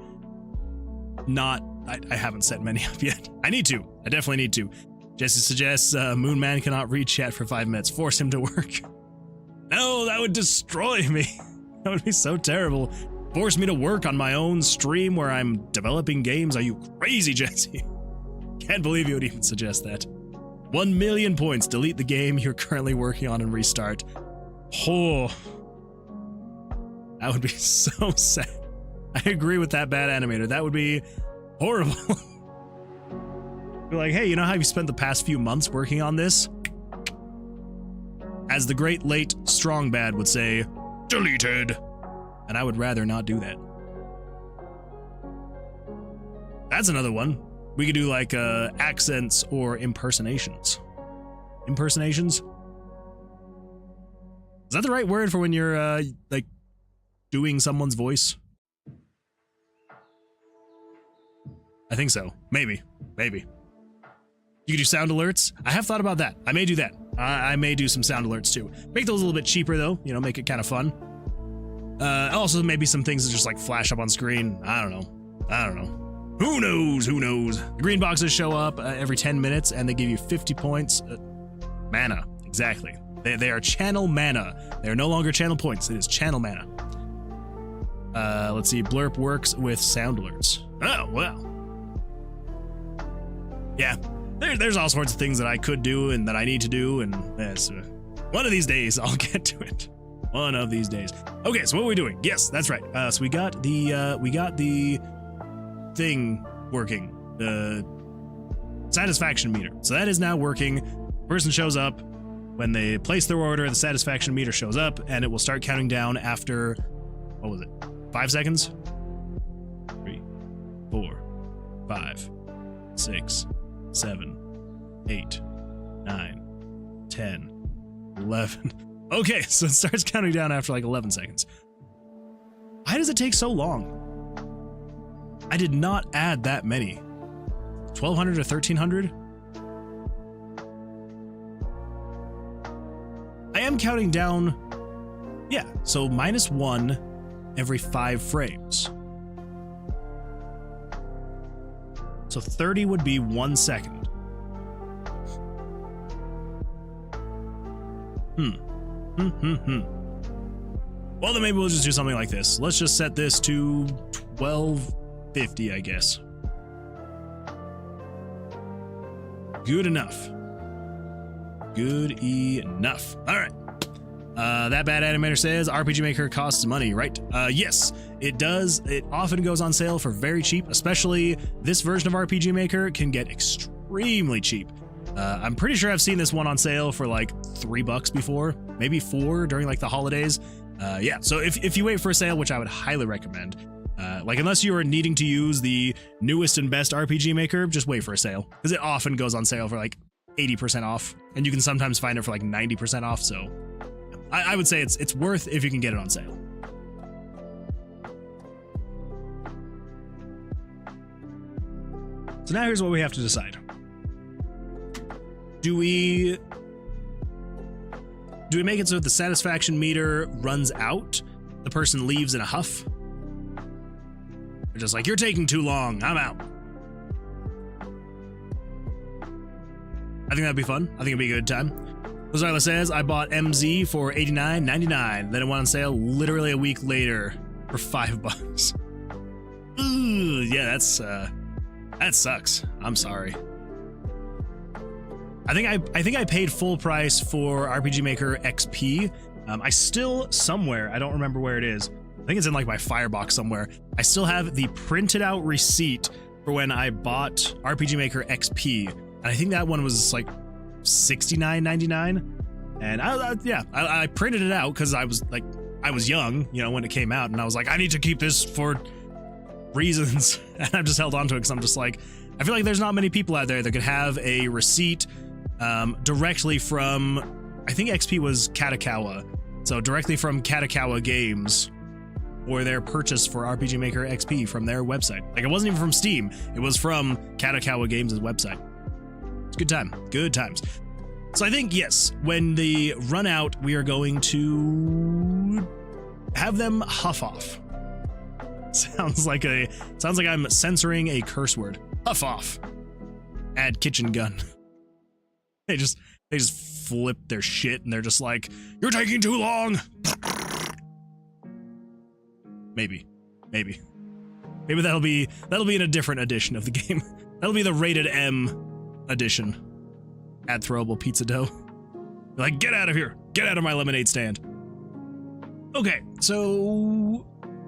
not, I haven't set many up yet. I need to. I definitely need to. Jesse suggests Moonman cannot read chat for 5 minutes. Force him to work. No, that would destroy me. That would be so terrible. Force me to work on my own stream where I'm developing games. Are you crazy, Jesse? Can't believe you would even suggest that. 1 million points. Delete the game you're currently working on and restart. Oh, that would be so sad. I agree with that bad animator. That would be horrible. Be like, hey, you know how you spent the past few months working on this? As the great late Strong Bad would say, deleted. And I would rather not do that. That's another one. We could do like accents or impersonations. Impersonations? Is that the right word for when you're like doing someone's voice? I think so. Maybe. You could do sound alerts. I have thought about that. I may do that. I may do some sound alerts too. Make those a little bit cheaper though, you know, make it kind of fun. Also maybe some things that just like flash up on screen. I don't know. Who knows? The green boxes show up every 10 minutes and they give you 50 points. Mana, exactly. They are channel mana. They are no longer channel points. It is channel mana. Let's see. Blurp works with sound alerts. Oh, well. Yeah, there's all sorts of things that I could do and that I need to do, and one of these days I'll get to it. One of these days. Okay, so what are we doing? Yes, that's right. So we got the thing working, the satisfaction meter. So that is now working. Person shows up. When they place their order, the satisfaction meter shows up, and it will start counting down after, what was it, 5 seconds? 3, 4, 5, 6, 7, 8, 9, 10, 11. Okay, so it starts counting down after like 11 seconds. Why does it take so long? I did not add that many. 1,200 or 1,300? I am counting down, yeah, so -1 every 5 frames. So 30 would be 1 second. Well, then maybe we'll just do something like this. Let's just set this to 1250, I guess. Good enough. Good enough. All right. That bad animator says RPG Maker costs money, right? Yes, it does. It often goes on sale for very cheap, especially this version of RPG Maker can get extremely cheap. I'm pretty sure I've seen this one on sale for like $3 before, maybe 4 during like the holidays. Yeah, so if you wait for a sale, which I would highly recommend, like unless you are needing to use the newest and best RPG Maker, just wait for a sale because it often goes on sale for like 80% off, and you can sometimes find it for like 90% off. So I would say it's worth if you can get it on sale. So now here's what we have to decide. Do we make it so that the satisfaction meter runs out, the person leaves in a huff? They're just like, you're taking too long, I'm out. I think that'd be fun. I think it'd be a good time. Lozarla says, I bought MZ for $89.99. Then it went on sale literally a week later for $5. Ooh, yeah, that sucks. I'm sorry. I think I paid full price for RPG Maker XP. I still somewhere, I don't remember where it is. I think it's in like my Firebox somewhere. I still have the printed out receipt for when I bought RPG Maker XP. And I think that one was like $69.99. And I printed it out because I was young, you know, when it came out, and I was like, I need to keep this for reasons. And I've just held on to it because I'm just like, I feel like there's not many people out there that could have a receipt directly from, I think XP was Katakawa. So directly from Katakawa Games or their purchase for RPG Maker XP from their website. Like it wasn't even from Steam. It was from Katakawa Games' website. It's a good time. Good times. So I think, yes, when they run out, we are going to have them huff off. Sounds like I'm censoring a curse word. Huff off. Add kitchen gun. They just flip their shit and they're just like, you're taking too long. Maybe that'll be in a different edition of the game. That'll be the rated M edition. Add throwable pizza dough. Like, get out of here. Get out of my lemonade stand. Okay, so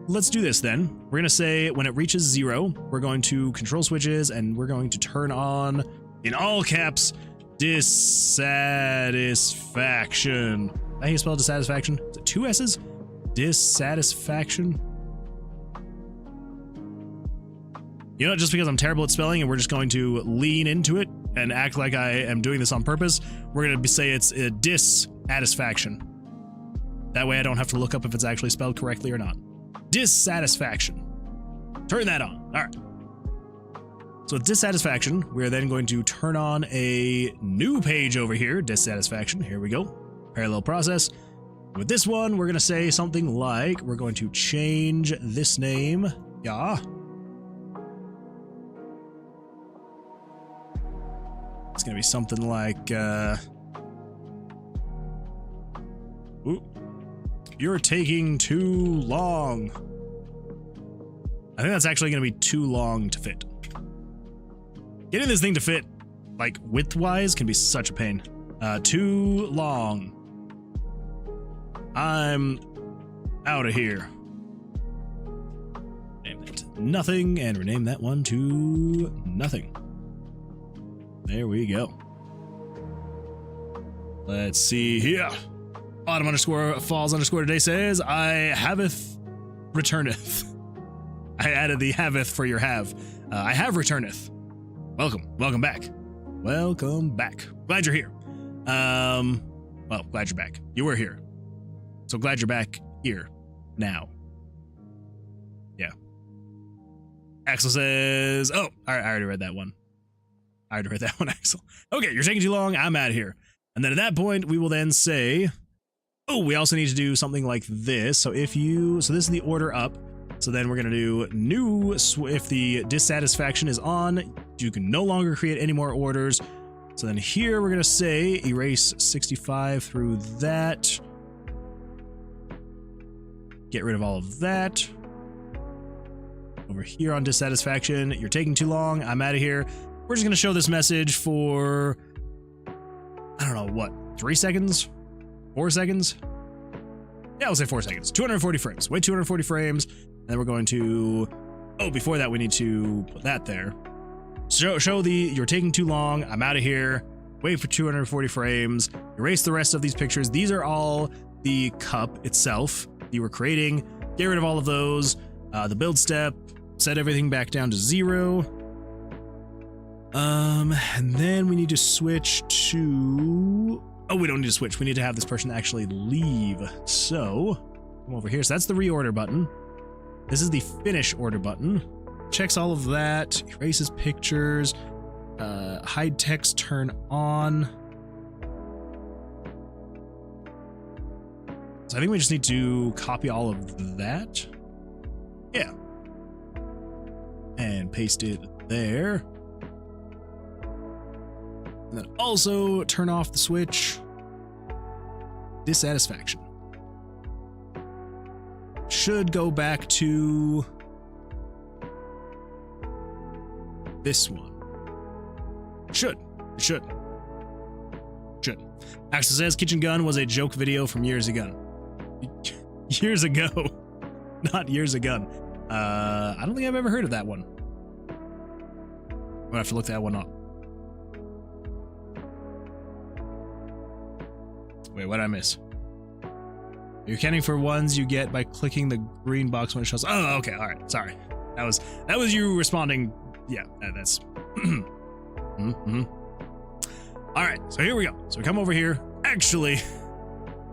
let's do this then. We're gonna say when it reaches 0, we're going to control switches and we're going to turn on, in all caps, dissatisfaction. How do you spell dissatisfaction? Is it 2 S's? Dissatisfaction? You know, just because I'm terrible at spelling and we're just going to lean into it and act like I am doing this on purpose, we're going to say it's a dissatisfaction. That way I don't have to look up if it's actually spelled correctly or not. Dissatisfaction. Turn that on. All right. So with dissatisfaction, we're then going to turn on a new page over here, dissatisfaction. Here we go. Parallel process. With this one, we're going to say something like, we're going to change this name. Yeah. It's going to be something like, ooh, you're taking too long. I think that's actually going to be too long to fit. Getting this thing to fit, like, width-wise can be such a pain. Too long. I'm out of here. Name that nothing, and rename that one to nothing. There we go. Let's see here. Autumn underscore falls underscore today says, I haveth returneth. I added the haveth for your have. I have returneth. Welcome back. Welcome back. Glad you're here. Well, glad you're back. You were here. So glad you're back here now. Yeah. Axel says, oh, I already read that one. Axel. Okay, you're taking too long. I'm out of here. And then at that point, we will then say, oh, we also need to do something like this. So this is the order up. So then we're going to do new, if the dissatisfaction is on, you can no longer create any more orders. So then here we're going to say erase 65 through that. Get rid of all of that. Over here on dissatisfaction, you're taking too long. I'm out of here. We're just going to show this message for, I don't know, what, 3 seconds? 4 seconds? Yeah, we'll say 4 seconds. 240 frames. Wait 240 frames. And then we're going to, oh, before that, we need to put that there. Show the, you're taking too long. I'm out of here. Wait for 240 frames. Erase the rest of these pictures. These are all the cup itself you were creating. Get rid of all of those. The build step, set everything back down to 0. And then we need to switch to, oh, we don't need to switch. We need to have this person actually leave. So come over here. So that's the reorder button. This is the finish order button. Checks all of that, erases pictures, hide text, turn on. So I think we just need to copy all of that. Yeah. And paste it there. And then also turn off the switch. Dissatisfaction. Should go back to this one. Should. Axel says Kitchen Gun was a joke video from years ago. Years ago. Not years ago. I don't think I've ever heard of that one. I'm gonna have to look that one up. Wait, what did I miss? You're counting for ones you get by clicking the green box when it shows. Oh, okay, all right, sorry. That was you responding. Yeah, that's. All right, so here we go. So we come over here. Actually,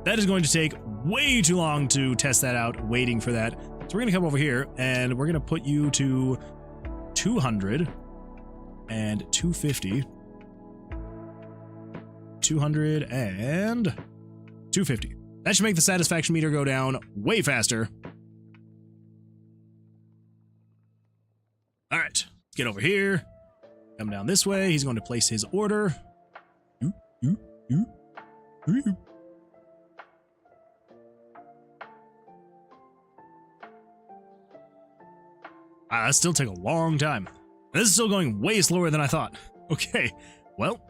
that is going to take way too long to test that out, waiting for that. So we're gonna come over here and we're gonna put you to 200 and 250. 200 and 250. That should make the satisfaction meter go down way faster. All right, let's get over here. Come down this way. He's going to place his order. That still take a long time. This is still going way slower than I thought. Okay, well,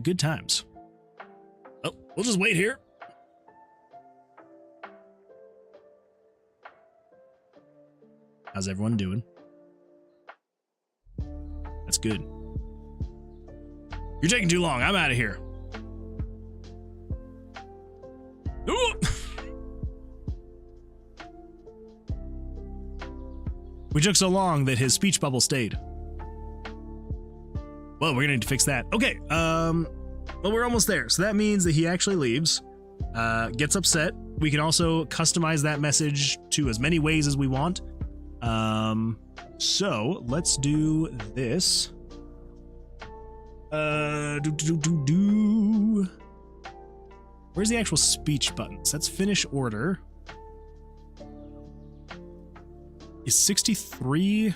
good times. Oh, we'll just wait here. How's everyone doing? That's good. You're taking too long. I'm out of here. Ooh. We took so long that his speech bubble stayed. Well, we're gonna need to fix that. Okay, well, we're almost there. So that means that he actually leaves, gets upset. We can also customize that message to as many ways as we want. So let's do this. Where's the actual speech buttons? That's finish order. Is 63?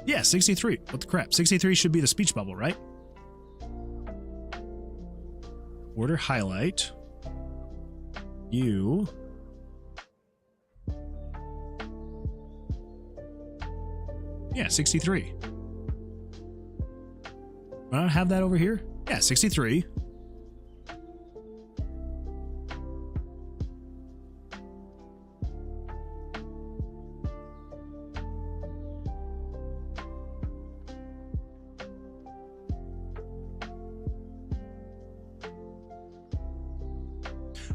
Yeah, 63. What the crap? 63 should be the speech bubble, right? Order highlight. You. Yeah, 63. Do I not have that over here? Yeah, 63.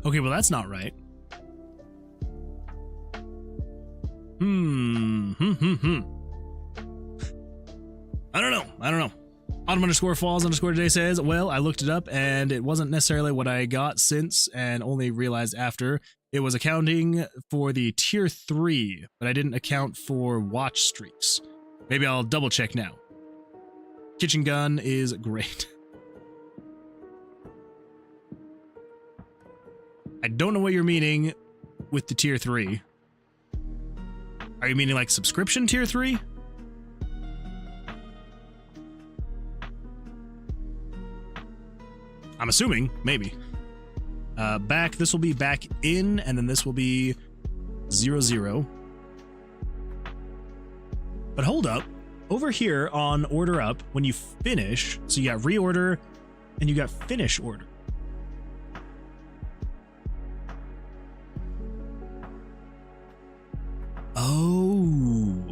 Okay, well that's not right. I don't know. Autumn_falls_ today says, well, I looked it up and it wasn't necessarily what I got since and only realized after. It was accounting for the tier 3, but I didn't account for watch streaks. Maybe I'll double check now. Kitchen gun is great. I don't know what you're meaning with the tier 3. Are you meaning like subscription tier 3? I'm assuming, maybe. Back, this will be back in, and then this will be 00. But hold up. Over here on order up, when you finish, so you got reorder and you got finish order. Oh.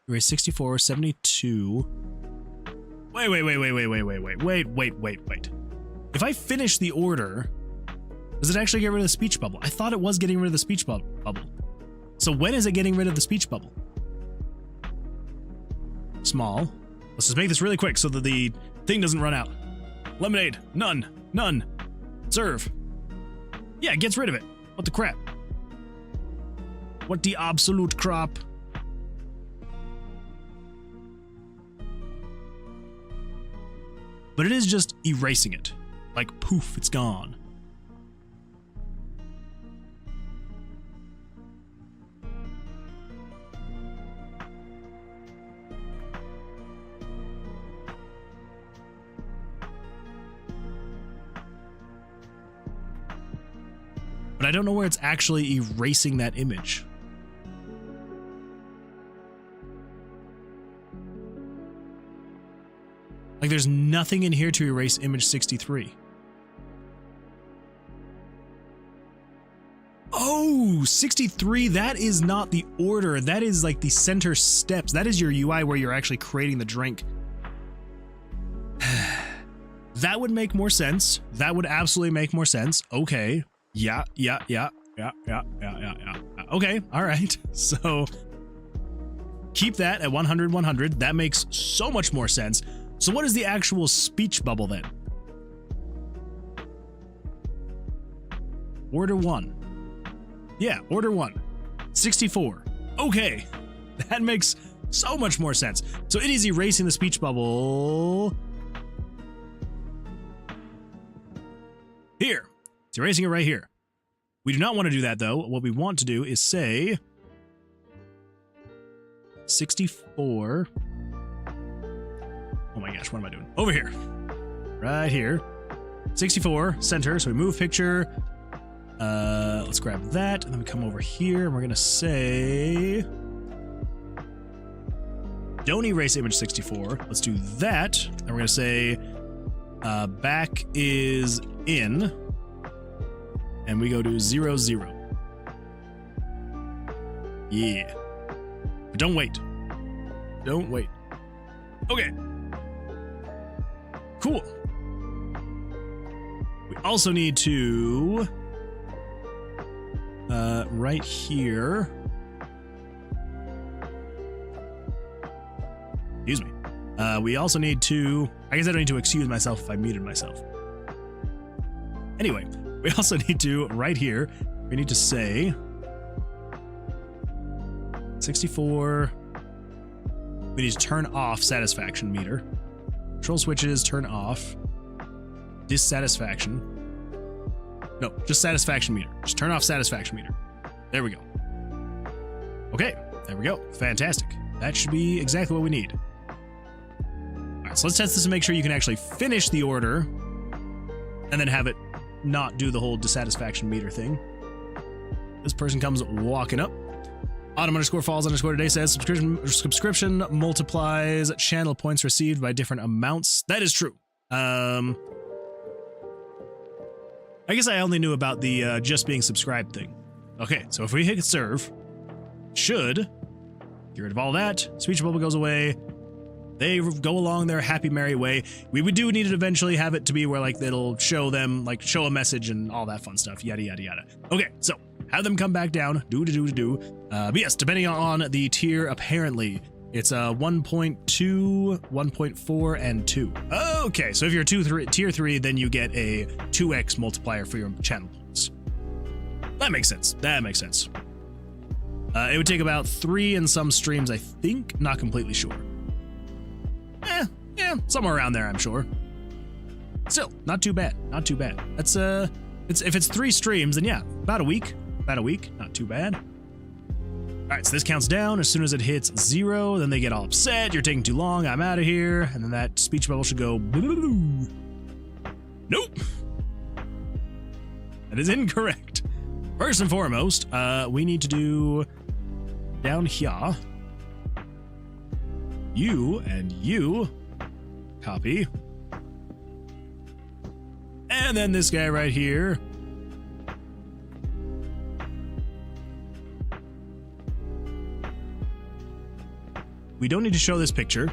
Erase 64, 72. Wait. If I finish the order, does it actually get rid of the speech bubble? I thought it was getting rid of the speech bubble. So when is it getting rid of the speech bubble? Small. Let's just make this really quick so that the thing doesn't run out. Lemonade. None. Serve. Yeah, it gets rid of it. What the crap? What the absolute crap? But it is just erasing it. Like, poof, it's gone. But I don't know where it's actually erasing that image. Like, there's nothing in here to erase image 63. Oh, 63, that is not the order. That is like the center steps. That is your UI where you're actually creating the drink. That would make more sense. That would absolutely make more sense. Okay. Yeah. Okay, all right. So keep that at 100, 100. That makes so much more sense. So what is the actual speech bubble then? Order 1. Yeah, order 1. 64. Okay. That makes so much more sense. So it is erasing the speech bubble. Here. It's erasing it right here. We do not want to do that though. What we want to do is say 64. Oh my gosh, what am I doing? Over here. Right here. 64, center. So we move picture. Let's grab that. And then we come over here and we're going to say, don't erase image 64. Let's do that. And we're going to say, back is in. And we go to 00. Yeah. But don't wait. Don't wait. Okay. Cool. We also need to right here. Excuse me. We also need to I guess I don't need to excuse myself if I muted myself. Anyway, we also need to, right here, we need to say 64. We need to turn off satisfaction meter. Control switches, turn off. Dissatisfaction. No, just satisfaction meter. Just turn off satisfaction meter. There we go. Okay, there we go. Fantastic. That should be exactly what we need. All right, so let's test this and make sure you can actually finish the order and then have it not do the whole dissatisfaction meter thing. This person comes walking up. Autumn_falls_ today says subscription multiplies channel points received by different amounts. That is true. I guess I only knew about the just being subscribed thing. Okay, so if we hit serve, should get rid of all that. Speech bubble goes away. They go along their happy merry way. We would do need to eventually have it to be where like it'll show them, like show a message and all that fun stuff. Yada yada yada. Okay, so have them come back down. But yes, depending on the tier, apparently it's 1.2, 1.4, and 2. Okay, so if you're tier 3, then you get a 2x multiplier for your channel points. That makes sense. That makes sense. It would take about 3 in some streams, I think. Not completely sure. Yeah, somewhere around there, I'm sure. Still, not too bad. Not too bad. That's if it's 3 streams, then yeah, about a week. About a week, not too bad. All right, so this counts down. As soon as it hits 0, then they get all upset. You're taking too long. I'm out of here. And then that speech bubble should go. Nope. That is incorrect. First and foremost, we need to do down here. You and you copy. And then this guy right here. We don't need to show this picture.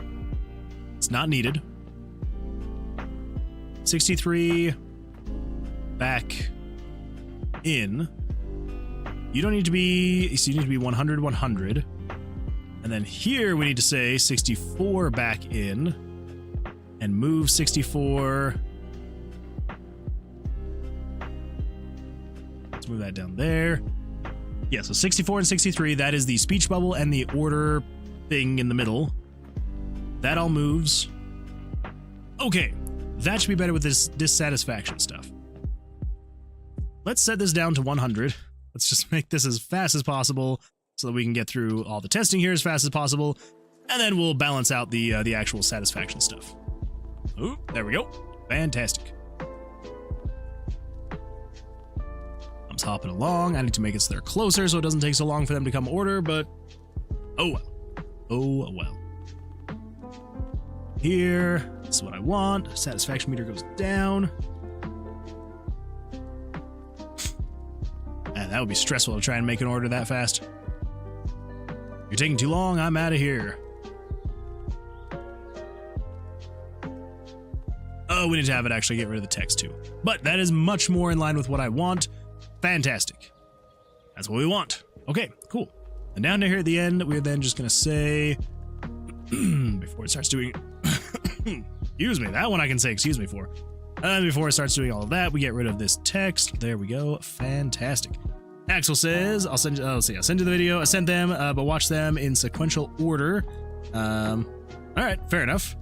It's not needed. 63 back in. You don't need to be, so you need to be 100, 100. And then here we need to say 64 back in and move 64. Let's move that down there. Yeah, so 64 and 63, that is the speech bubble and the order thing in the middle. That all moves. Okay, that should be better with this dissatisfaction stuff. Let's set this down to 100. Let's just make this as fast as possible so that we can get through all the testing here as fast as possible, and then we'll balance out the actual satisfaction stuff. Oh, there we go. Fantastic. I'm hopping along. I need to make it so they're closer so it doesn't take so long for them to come order, but oh well. Oh well. Here, this is what I want. Satisfaction meter goes down. Man, that would be stressful to try and make an order that fast. You're taking too long. I'm out of here. Oh, we need to have it actually get rid of the text too. But that is much more in line with what I want. Fantastic. That's what we want. Okay, cool. And down to here at the end, we're then just going to say, before it starts doing, excuse me, that one I can say excuse me for. Before it starts doing all of that, we get rid of this text. There we go. Fantastic. Axel says, I'll send you the video. I sent them, but watch them in sequential order. All right, fair enough.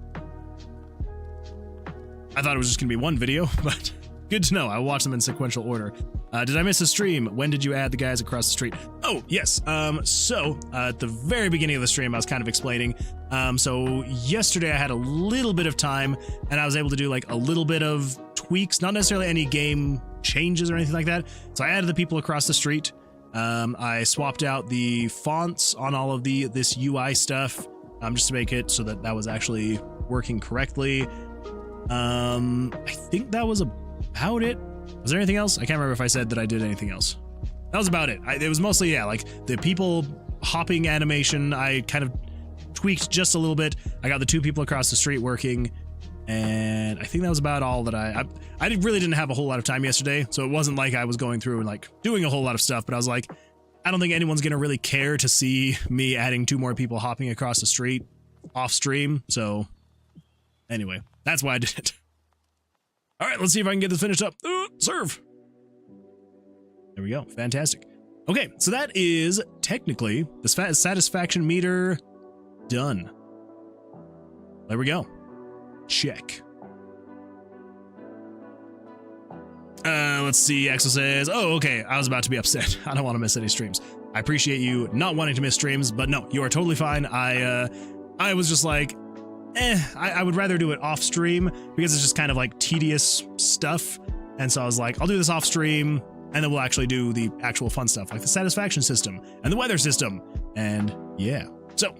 I thought it was just going to be one video, but good to know. I'll watch them in sequential order. Did I miss a stream? When did you add the guys across the street? Oh, yes. So at the very beginning of the stream, I was kind of explaining. So yesterday I had a little bit of time and I was able to do like a little bit of tweaks, not necessarily any game changes or anything like that. So I added the people across the street. I swapped out the fonts on all of this UI stuff, just to make it so that that was actually working correctly. I think that was about it. Was there anything else? I can't remember if I said that I did anything else. That was about it. It was mostly, yeah, like the people hopping animation, I kind of tweaked just a little bit. I got the 2 people across the street working, and I think that was about all that I really didn't have a whole lot of time yesterday, so it wasn't like I was going through and like doing a whole lot of stuff, but I was like, I don't think anyone's gonna really care to see me adding 2 more people hopping across the street off stream, so anyway. That's why I did it. All right, let's see if I can get this finished up. Serve. There we go. Fantastic. Okay, so that is technically the satisfaction meter done. There we go. Check. Let's see. Axel says, oh, okay. I was about to be upset. I don't want to miss any streams. I appreciate you not wanting to miss streams, but no, you are totally fine. I was just like, I would rather do it off stream because it's just kind of like tedious stuff. And so I was like, I'll do this off stream and then we'll actually do the actual fun stuff like the satisfaction system and the weather system. And yeah, so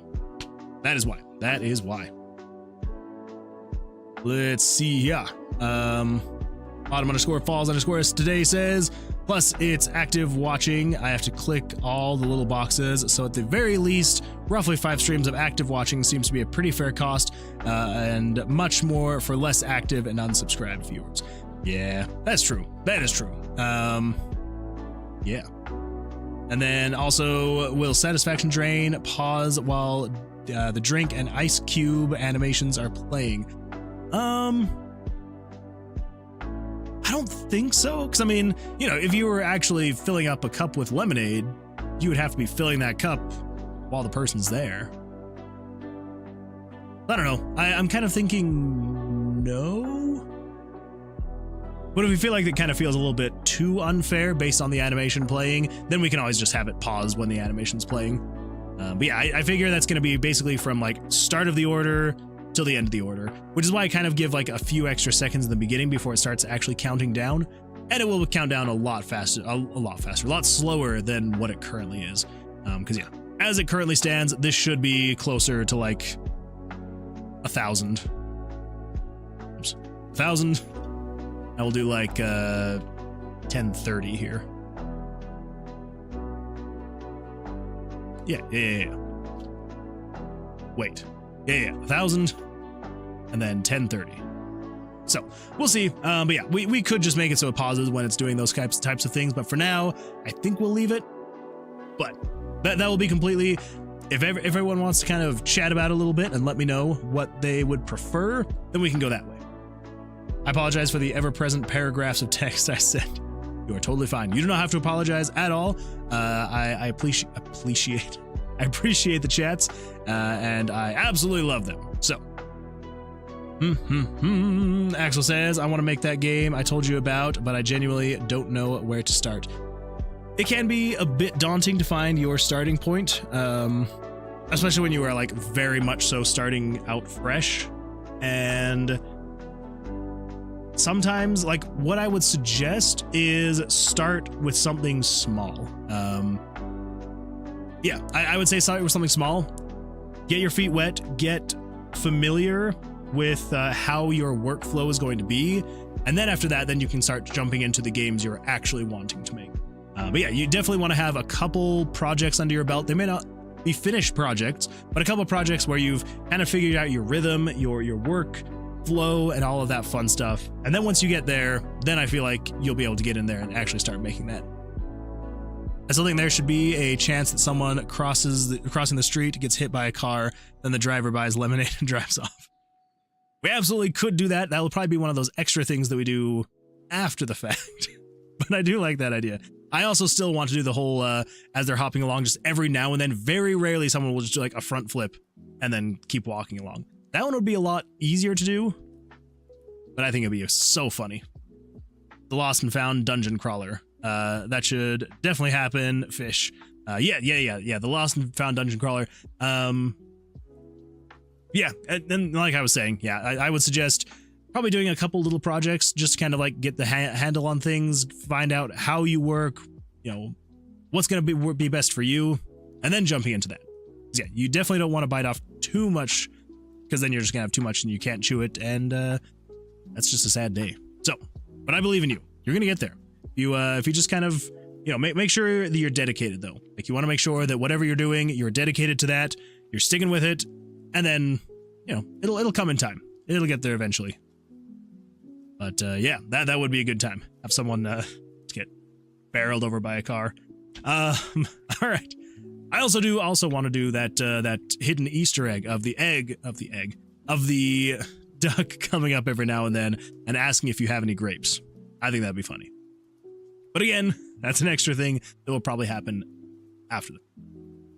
that is why. That is why. Let's see here. Autumn_falls_ today says, plus it's active watching. I have to click all the little boxes. So at the very least, roughly 5 streams of active watching seems to be a pretty fair cost, and much more for less active and unsubscribed viewers. Yeah, that's true. That is true. Yeah. And then also, will satisfaction drain pause while the drink and ice cube animations are playing? I don't think so, because I mean, you know, if you were actually filling up a cup with lemonade, you would have to be filling that cup while the person's there. I don't know. I'm kind of thinking no. But if we feel like it kind of feels a little bit too unfair based on the animation playing, then we can always just have it pause when the animation's playing. But yeah, I figure that's going to be basically from like start of the order till the end of the order, which is why I kind of give like a few extra seconds in the beginning before it starts actually counting down, and it will count down a lot faster, a lot slower than what it currently is. Because yeah, as it currently stands, this should be closer to like 1,000. Oops, 1,000. I will do like 1030 here. Yeah. Wait. Yeah, 1,000. And then 1030. So we'll see. But yeah, we could just make it so it pauses when it's doing those types of things. But for now, I think we'll leave it. But that will be completely. If everyone wants to kind of chat about it a little bit and let me know what they would prefer, then we can go that way. I apologize for the ever-present paragraphs of text I said. You are totally fine. You do not have to apologize at all. I appreciate the chats, and I absolutely love them. So. Axel says, I want to make that game I told you about, but I genuinely don't know where to start. It can be a bit daunting to find your starting point, especially when you are like very much so starting out fresh. And sometimes like what I would suggest is start with something small. Yeah, I would say start with something small, get your feet wet, get familiar with how your workflow is going to be, and then after that, then you can start jumping into the games you're actually wanting to make. But yeah, you definitely want to have a couple projects under your belt. They may not be finished projects, but a couple projects where you've kind of figured out your rhythm, your work flow, and all of that fun stuff. And then once you get there, then I feel like you'll be able to get in there and actually start making that. I still think there should be a chance that someone crossing the street, gets hit by a car, then the driver buys lemonade and drives off. We absolutely could do that. That will probably be one of those extra things that we do after the fact. But I do like that idea. I also still want to do the whole, as they're hopping along, just every now and then, very rarely someone will just do like a front flip and then keep walking along. That one would be a lot easier to do, but I think it'd be so funny. The Lost and Found Dungeon Crawler. That should definitely happen. Fish. Yeah. The Lost and Found Dungeon Crawler. Yeah, and then like I was saying, yeah, I would suggest probably doing a couple little projects just to kind of like get the handle on things, find out how you work, you know, what's going to be best for you, and then jumping into that. Yeah, you definitely don't want to bite off too much, because then you're just going to have too much and you can't chew it, and that's just a sad day. So, but I believe in you. You're going to get there. If you just kind of, you know, make sure that you're dedicated, though. Like, you want to make sure that whatever you're doing, you're dedicated to that, you're sticking with it, and then, you know, it'll come in time. It'll get there eventually. But yeah, that would be a good time. Have someone get barreled over by a car. All right. I also want to do that hidden Easter egg of the duck coming up every now and then and asking if you have any grapes. I think that'd be funny. But again, that's an extra thing that will probably happen after that.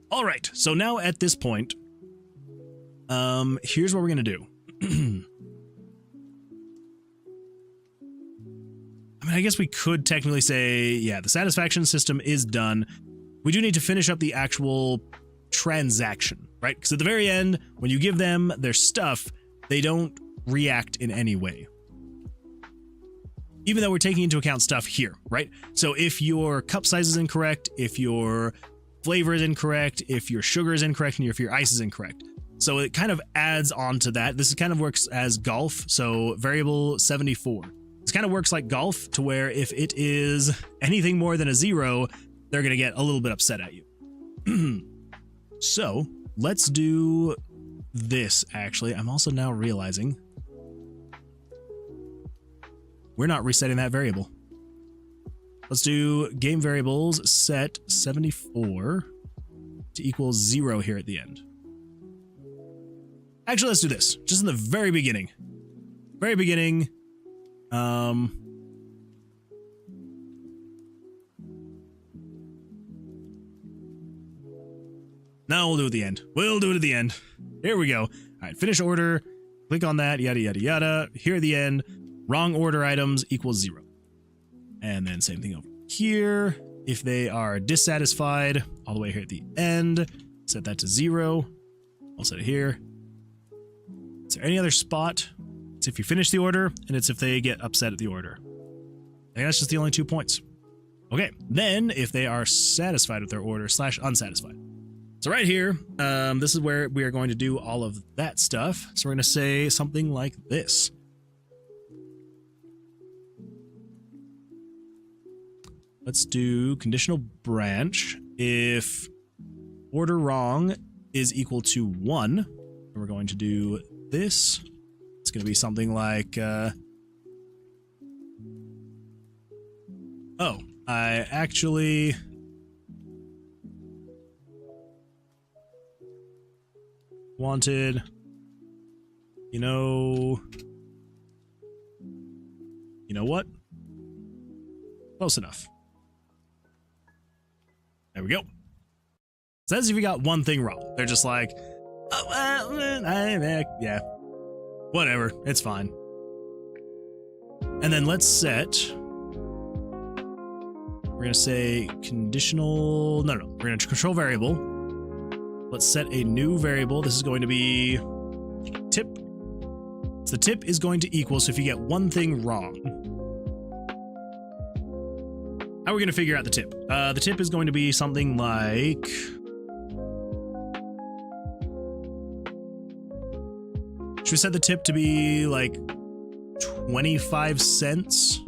All right, so now at this point, here's what we're going to do. I mean, I guess we could technically say, yeah, the satisfaction system is done. We do need to finish up the actual transaction, right? Because at the very end, when you give them their stuff, they don't react in any way. Even though we're taking into account stuff here, right? So if your cup size is incorrect, if your flavor is incorrect, if your sugar is incorrect, and if your ice is incorrect. So it kind of adds on to that. This kind of works as golf. So variable 74. This kind of works like golf to where if it is anything more than a 0, they're going to get a little bit upset at you. So let's do this, actually. I'm also now realizing we're not resetting that variable. Let's do game variables set 74 to equal 0 here at the end. Actually, let's do this just in the very beginning. Very beginning. No, we'll do it at the end. We'll do it at the end. Here we go. All right, finish order. Click on that, yada, yada, yada. Here at the end, wrong order items equals 0. And then same thing over here. If they are dissatisfied, all the way here at the end, set that to 0. I'll set it here. Is there any other spot? It's if you finish the order, and it's if they get upset at the order. I think that's just the only 2 points. Okay, then if they are satisfied with their order / unsatisfied. So right here, this is where we are going to do all of that stuff. So we're going to say something like this. Let's do conditional branch. If order wrong is equal to 1, and we're going to do this. It's going to be something like, oh, I actually wanted, you know what? Close enough. There we go. Says if you got one thing wrong. They're just like, oh, yeah, whatever, it's fine. And then let's set, we're going to say conditional, no, we're going to control variable. Let's set a new variable. This is going to be tip. So the tip is going to equal, so if you get one thing wrong, how are we going to figure out the tip? The tip is going to be something like, should we set the tip to be like 25 cents?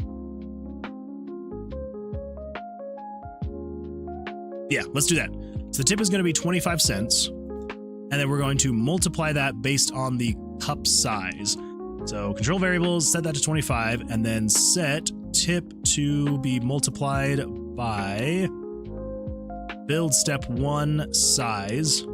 Yeah, let's do that. So the tip is going to be 25 cents, and then we're going to multiply that based on the cup size. So control variables, set that to 25, and then set tip to be multiplied by build step 1 size.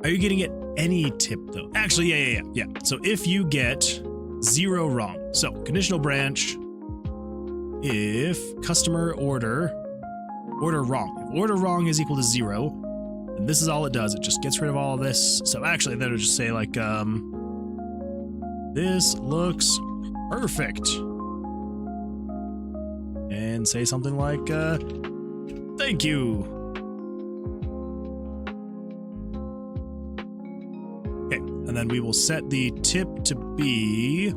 Are you getting it any tip though? Actually, yeah. So if you get 0 wrong, so conditional branch, if customer order wrong, if order wrong is equal to 0, and this is all it does, it just gets rid of all of this. So actually, then it'll just say like, this looks perfect, and say something like, thank you. And then we will set the tip to be the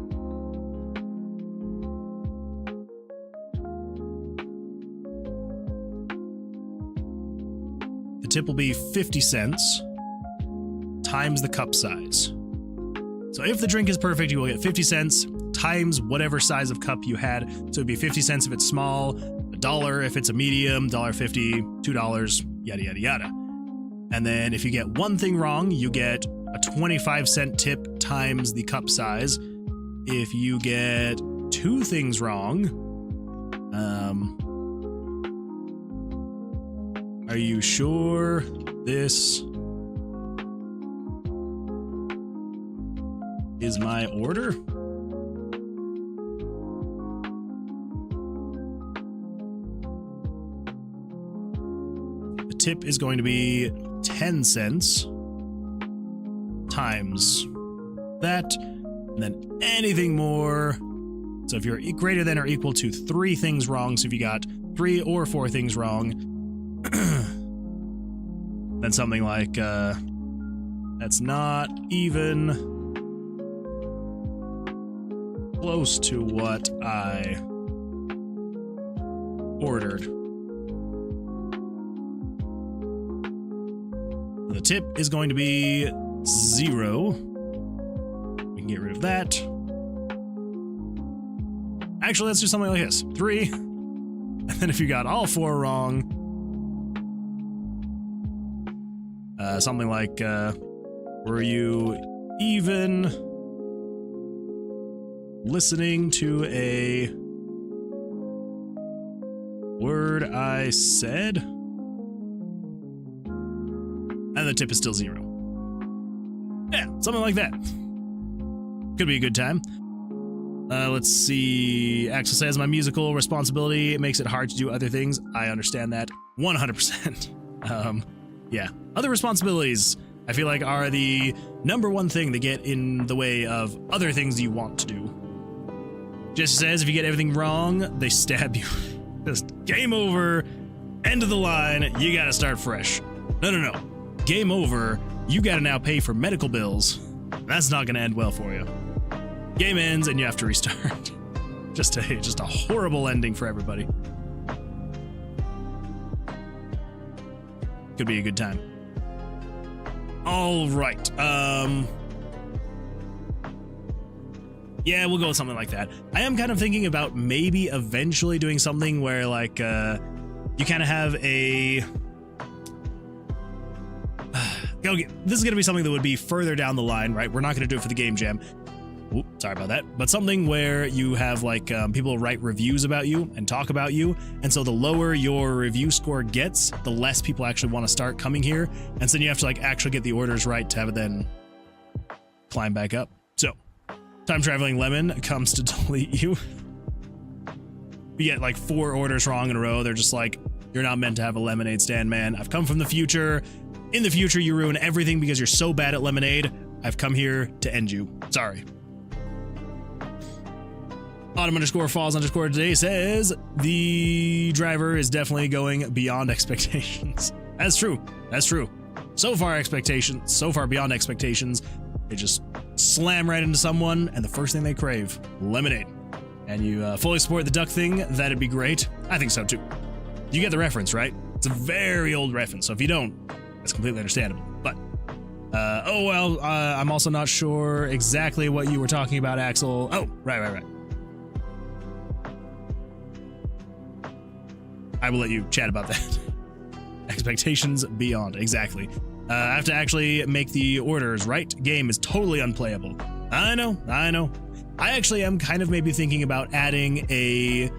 tip will be 50 cents times the cup size. So if the drink is perfect, you will get 50 cents times whatever size of cup you had. So it'd be 50 cents if it's small, $1 if it's a medium, $1.50, $2, yada, yada, yada. And then if you get one thing wrong, you get a 25-cent tip times the cup size. If you get 2 things wrong, are you sure this is my order? The tip is going to be 10 cents times that, and then anything more. So if you're greater than or equal to 3 things wrong, so if you got 3 or 4 things wrong, then something like, that's not even close to what I ordered. The tip is going to be 0. We can get rid of that. Actually, let's do something like this. 3. And then if you got all 4 wrong, something like, were you even listening to a word I said? And the tip is still 0. Yeah, something like that. Could be a good time. Let's see. Axel says, my musical responsibility makes it hard to do other things. I understand that 100%. Yeah. Other responsibilities, I feel like, are the #1 thing that get in the way of other things you want to do. Jesse says, if you get everything wrong, they stab you. Just game over. End of the line. You gotta start fresh. No. Game over. You gotta now pay for medical bills. That's not gonna end well for you. Game ends and you have to restart. Just a horrible ending for everybody. Could be a good time. All right. Yeah, we'll go with something like that. I am kind of thinking about maybe eventually doing something where, like, you kind of have a... this is going to be something that would be further down the line, right? We're not going to do it for the game jam. Ooh, sorry about that. But something where you have, like, people write reviews about you and talk about you. And so the lower your review score gets, the less people actually want to start coming here. And so then you have to, like, actually get the orders right to have it then climb back up. So, time traveling lemon comes to delete you. You get, like, 4 orders wrong in a row. They're just like, you're not meant to have a lemonade stand, man. I've come from the future. In the future, you ruin everything because you're so bad at lemonade. I've come here to end you. Sorry. Autumn_falls_ today says the driver is definitely going beyond expectations. That's true. That's true. So far beyond expectations. They just slam right into someone and the first thing they crave, lemonade. And you fully support the duck thing. That'd be great. I think so too. You get the reference, right? It's a very old reference. So if you don't, that's completely understandable. But I'm also not sure exactly what you were talking about, Axel. Oh, right. I will let you chat about that. Expectations beyond, exactly. I have to actually make the orders, right? Game is totally unplayable. I know. I actually am kind of maybe thinking about adding a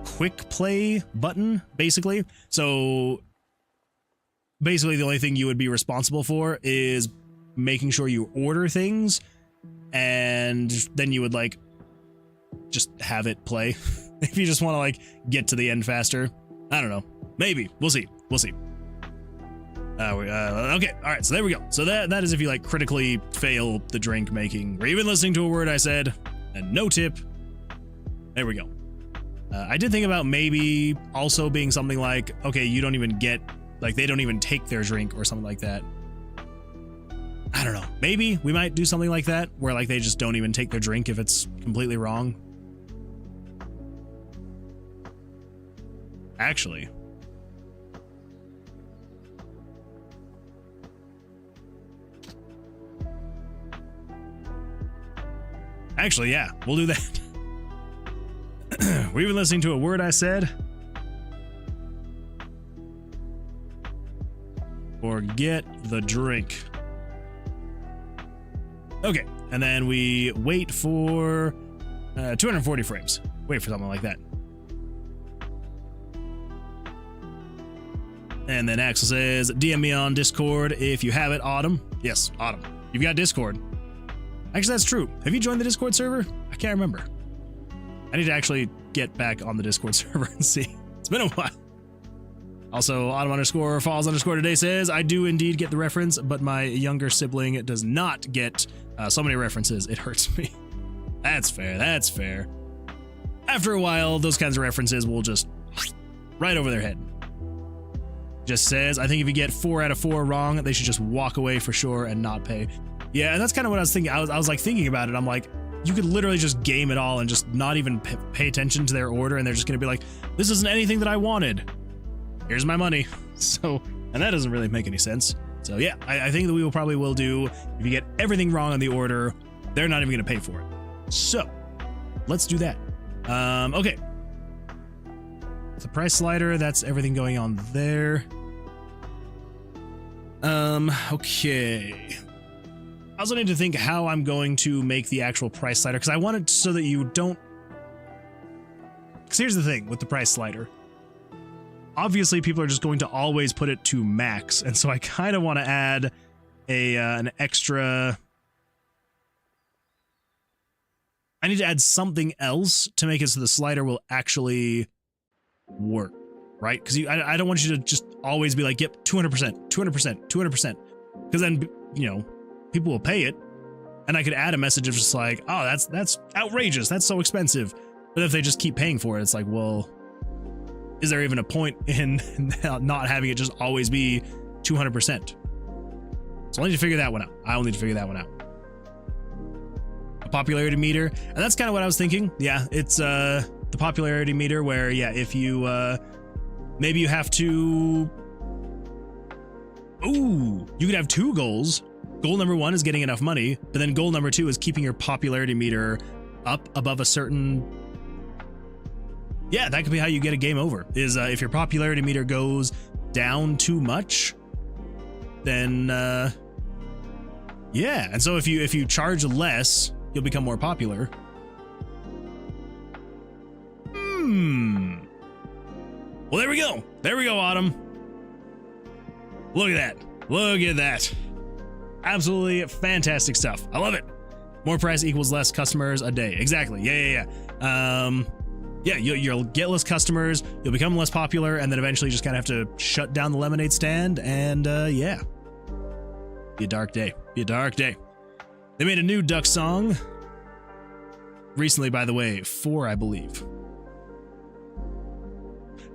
quick play button, basically. So basically the only thing you would be responsible for is making sure you order things, and then you would, like, just have it play. If you just want to, like, get to the end faster. I don't know. Maybe. We'll see. Okay. All right. So there we go. So that is if you, like, critically fail the drink making, or even listening to a word I said, and no tip. There we go. I did think about maybe also being something like, okay, you don't even get, like, they don't even take their drink or something like that. I don't know. Maybe we might do something like that where, like, they just don't even take their drink if it's completely wrong. Actually, yeah, we'll do that. Were you even listening to a word I said? Or get the drink. Okay, and then we wait for 240 frames. Wait for something like that. And then Axel says, DM me on Discord if you have it, Autumn. Yes, Autumn. You've got Discord. Actually, that's true. Have you joined the Discord server? I can't remember. I need to actually get back on the Discord server and see. It's been a while. Also, Autumn_falls_ today says, I do indeed get the reference, but my younger sibling does not get so many references. It hurts me. That's fair. That's fair. After a while, those kinds of references will just right over their head. Just says, I think if you get 4 out of 4 wrong, they should just walk away for sure and not pay. Yeah, and that's kind of what I was thinking. I was like thinking about it. I'm like, you could literally just game it all and just not even pay attention to their order, and they're just going to be like, this isn't anything that I wanted. Here's my money. So, and that doesn't really make any sense. So yeah, I think that we will do, if you get everything wrong on the order, they're not even going to pay for it. So, let's do that. Okay. The price slider, that's everything going on there. Okay. I also need to think how I'm going to make the actual price slider, because I want it so that you don't... Because here's the thing with the price slider. Obviously, people are just going to always put it to max, and so I kind of want to add an extra... I need to add something else to make it so the slider will actually work, right? Because I don't want you to just always be like, yep, 200%, 200%, 200%. Because then, you know, people will pay it, and I could add a message of just like, oh, that's outrageous, that's so expensive. But if they just keep paying for it, it's like, well, is there even a point in not having it just always be 200%? So I need to figure that one out. I will need to figure that one out. A popularity meter, and that's kind of what I was thinking. Yeah, it's the popularity meter where, yeah, if you maybe you have to, ooh, you could have 2 goals. Goal number 1 is getting enough money, but then goal number 2 is keeping your popularity meter up above a certain... Yeah, that could be how you get a game over, is if your popularity meter goes down too much, then yeah, and so if you charge less, you'll become more popular. Well, there we go. There we go, Autumn. Look at that. Look at that. Absolutely fantastic stuff. I love it. More price equals less customers a day. Exactly. Yeah. Yeah, you'll get less customers, you'll become less popular, and then eventually just kind of have to shut down the lemonade stand, and yeah. Be a dark day. Be a dark day. They made a new Duck song recently, by the way, 4, I believe.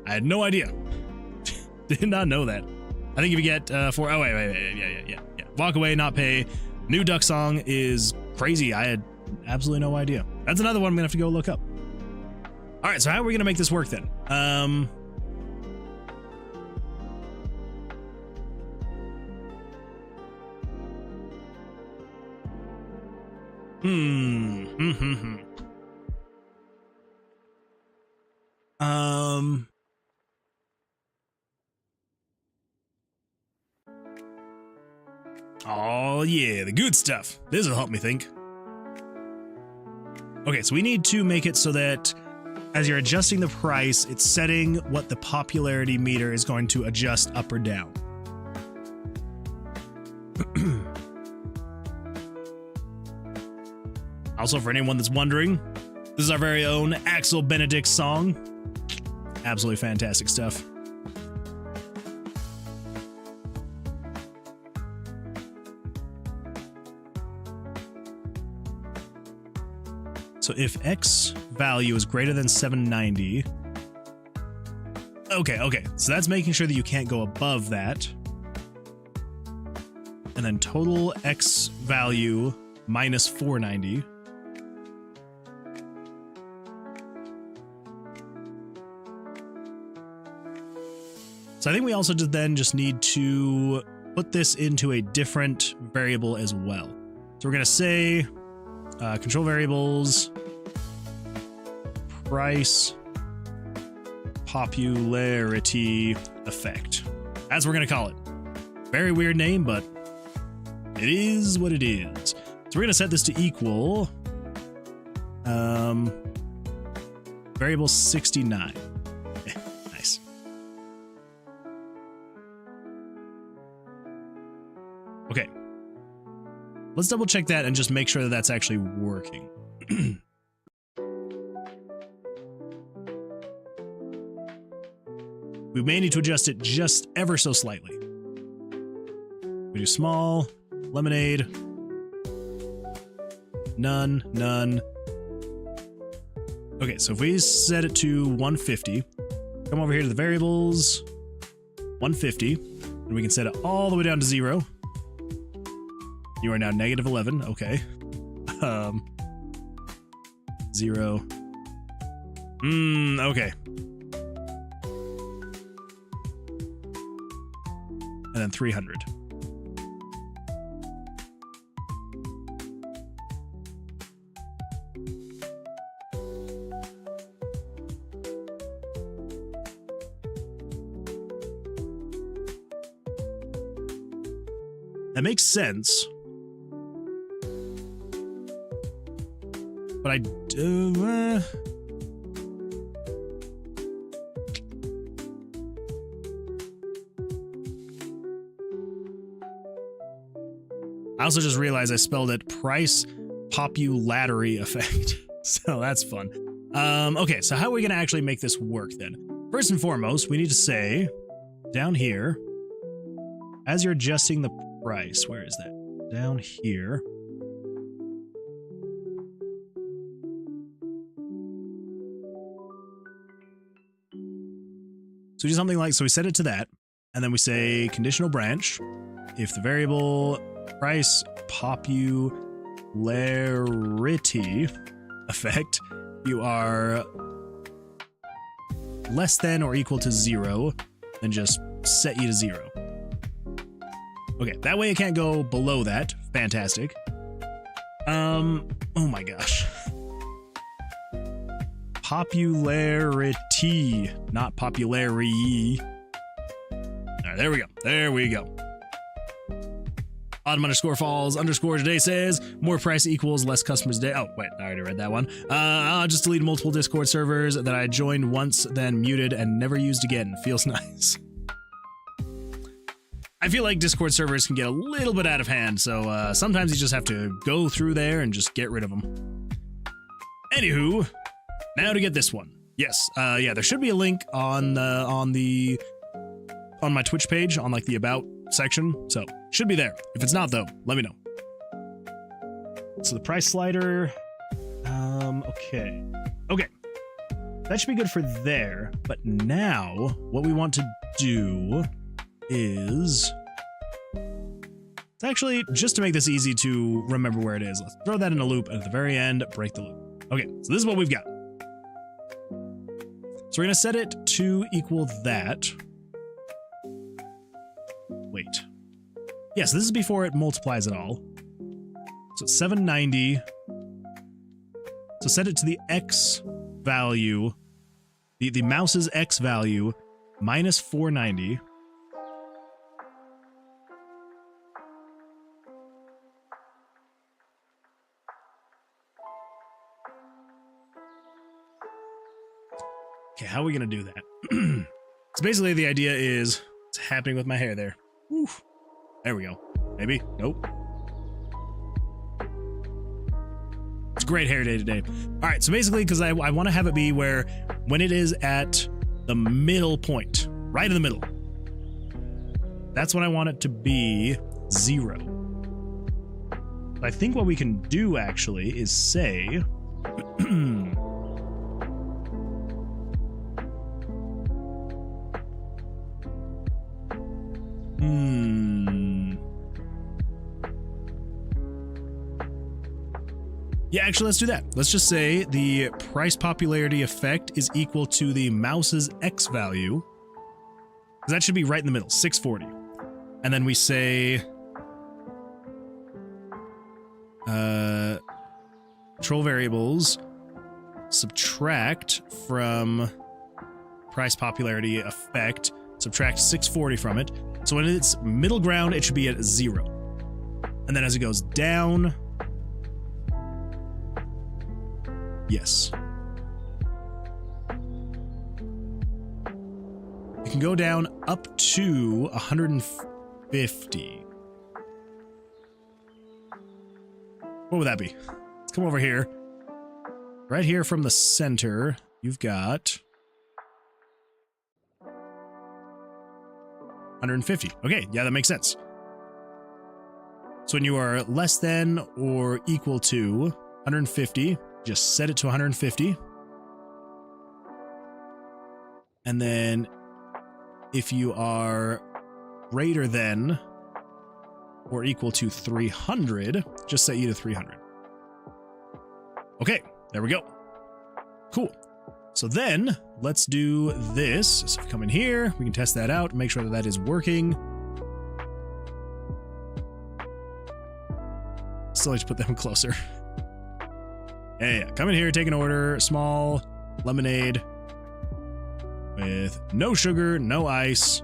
I had no idea. Did not know that. I think if you get 4, oh wait, yeah. Walk away, not pay. New Duck song is crazy. I had absolutely no idea. That's another one I'm gonna have to go look up. All right, so how are we gonna make this work then? Oh yeah, the good stuff. This will help me think. Okay, so we need to make it so that as you're adjusting the price, it's setting what the popularity meter is going to adjust up or down. Also, for anyone that's wondering, this is our very own Axel Benedict song. Absolutely fantastic stuff. So if X value is greater than 790, okay, so that's making sure that you can't go above that. And then total X value minus 490. So I think we also just need to put this into a different variable as well. So we're going to say control variables, price, popularity effect. That's what we're going to call it. Very weird name, but it is what it is. So we're going to set this to equal variable 69. Okay, nice. Okay. Let's double check that and just make sure that that's actually working. We may need to adjust it just ever so slightly. We do small, lemonade, none, none. Okay, so if we set it to 150, come over here to the variables, 150, and we can set it all the way down to 0. You are now negative 11, okay. 0. Okay. And then 300. That makes sense. But I do... I also just realized I spelled it price popularity effect. So that's fun. Okay, so how are we going to actually make this work then? First and foremost, we need to say down here, as you're adjusting the price, where is that? Down here. So we do something like, so we set it to that, and then we say conditional branch. If the variable price popularity effect, you are less than or equal to 0, then just set you to 0. Okay, that way it can't go below that. Fantastic. Oh my gosh. Popularity, not popularity. All right, there we go. There we go. Autumn underscore falls underscore today says more price equals less customers day. Oh, wait, I already read that one. I'll just delete multiple Discord servers that I joined once, then muted and never used again. Feels nice. I feel like Discord servers can get a little bit out of hand, so sometimes you just have to go through there and just get rid of them. Anywho, now to get this one. Yes, yeah, there should be a link on my Twitch page on like the about section, so should be there. If it's not though, let me know. So the price slider, okay, that should be good for there. But now what we want to do is, it's actually just to make this easy to remember where it is. Let's throw that in a loop and at the very end, break the loop. Okay, so this is what we've got. So we're gonna set it to equal that. Wait. Yes, this is before it multiplies it all. So it's 790. So set it to the X value, the mouse's X value minus 490. Okay, how are we gonna do that? So basically the idea is, what's happening with my hair there? Oof. There we go. Maybe? Nope. It's a great hair day today. All right, so basically, because I want to have it be where when it is at the middle point, right in the middle, that's when I want it to be 0. I think what we can do actually is say, yeah, actually, let's do that. Let's just say the price popularity effect is equal to the mouse's X value. Because that should be right in the middle, 640. And then we say, control variables, subtract from price popularity effect, subtract 640 from it. So when it's middle ground, it should be at 0. And then as it goes down, Yes. You can go down up to 150. What would that be? Let's come over here. Right here from the center, you've got 150. Okay, yeah, that makes sense. So when you are less than or equal to 150, just set it to 150. And then if you are greater than or equal to 300, just set you to 300. Okay, there we go. Cool. So then let's do this. So if we come in here, we can test that out, make sure that that is working. Still like to put them closer. Yeah. Come in here, take an order, small lemonade with no sugar, no ice.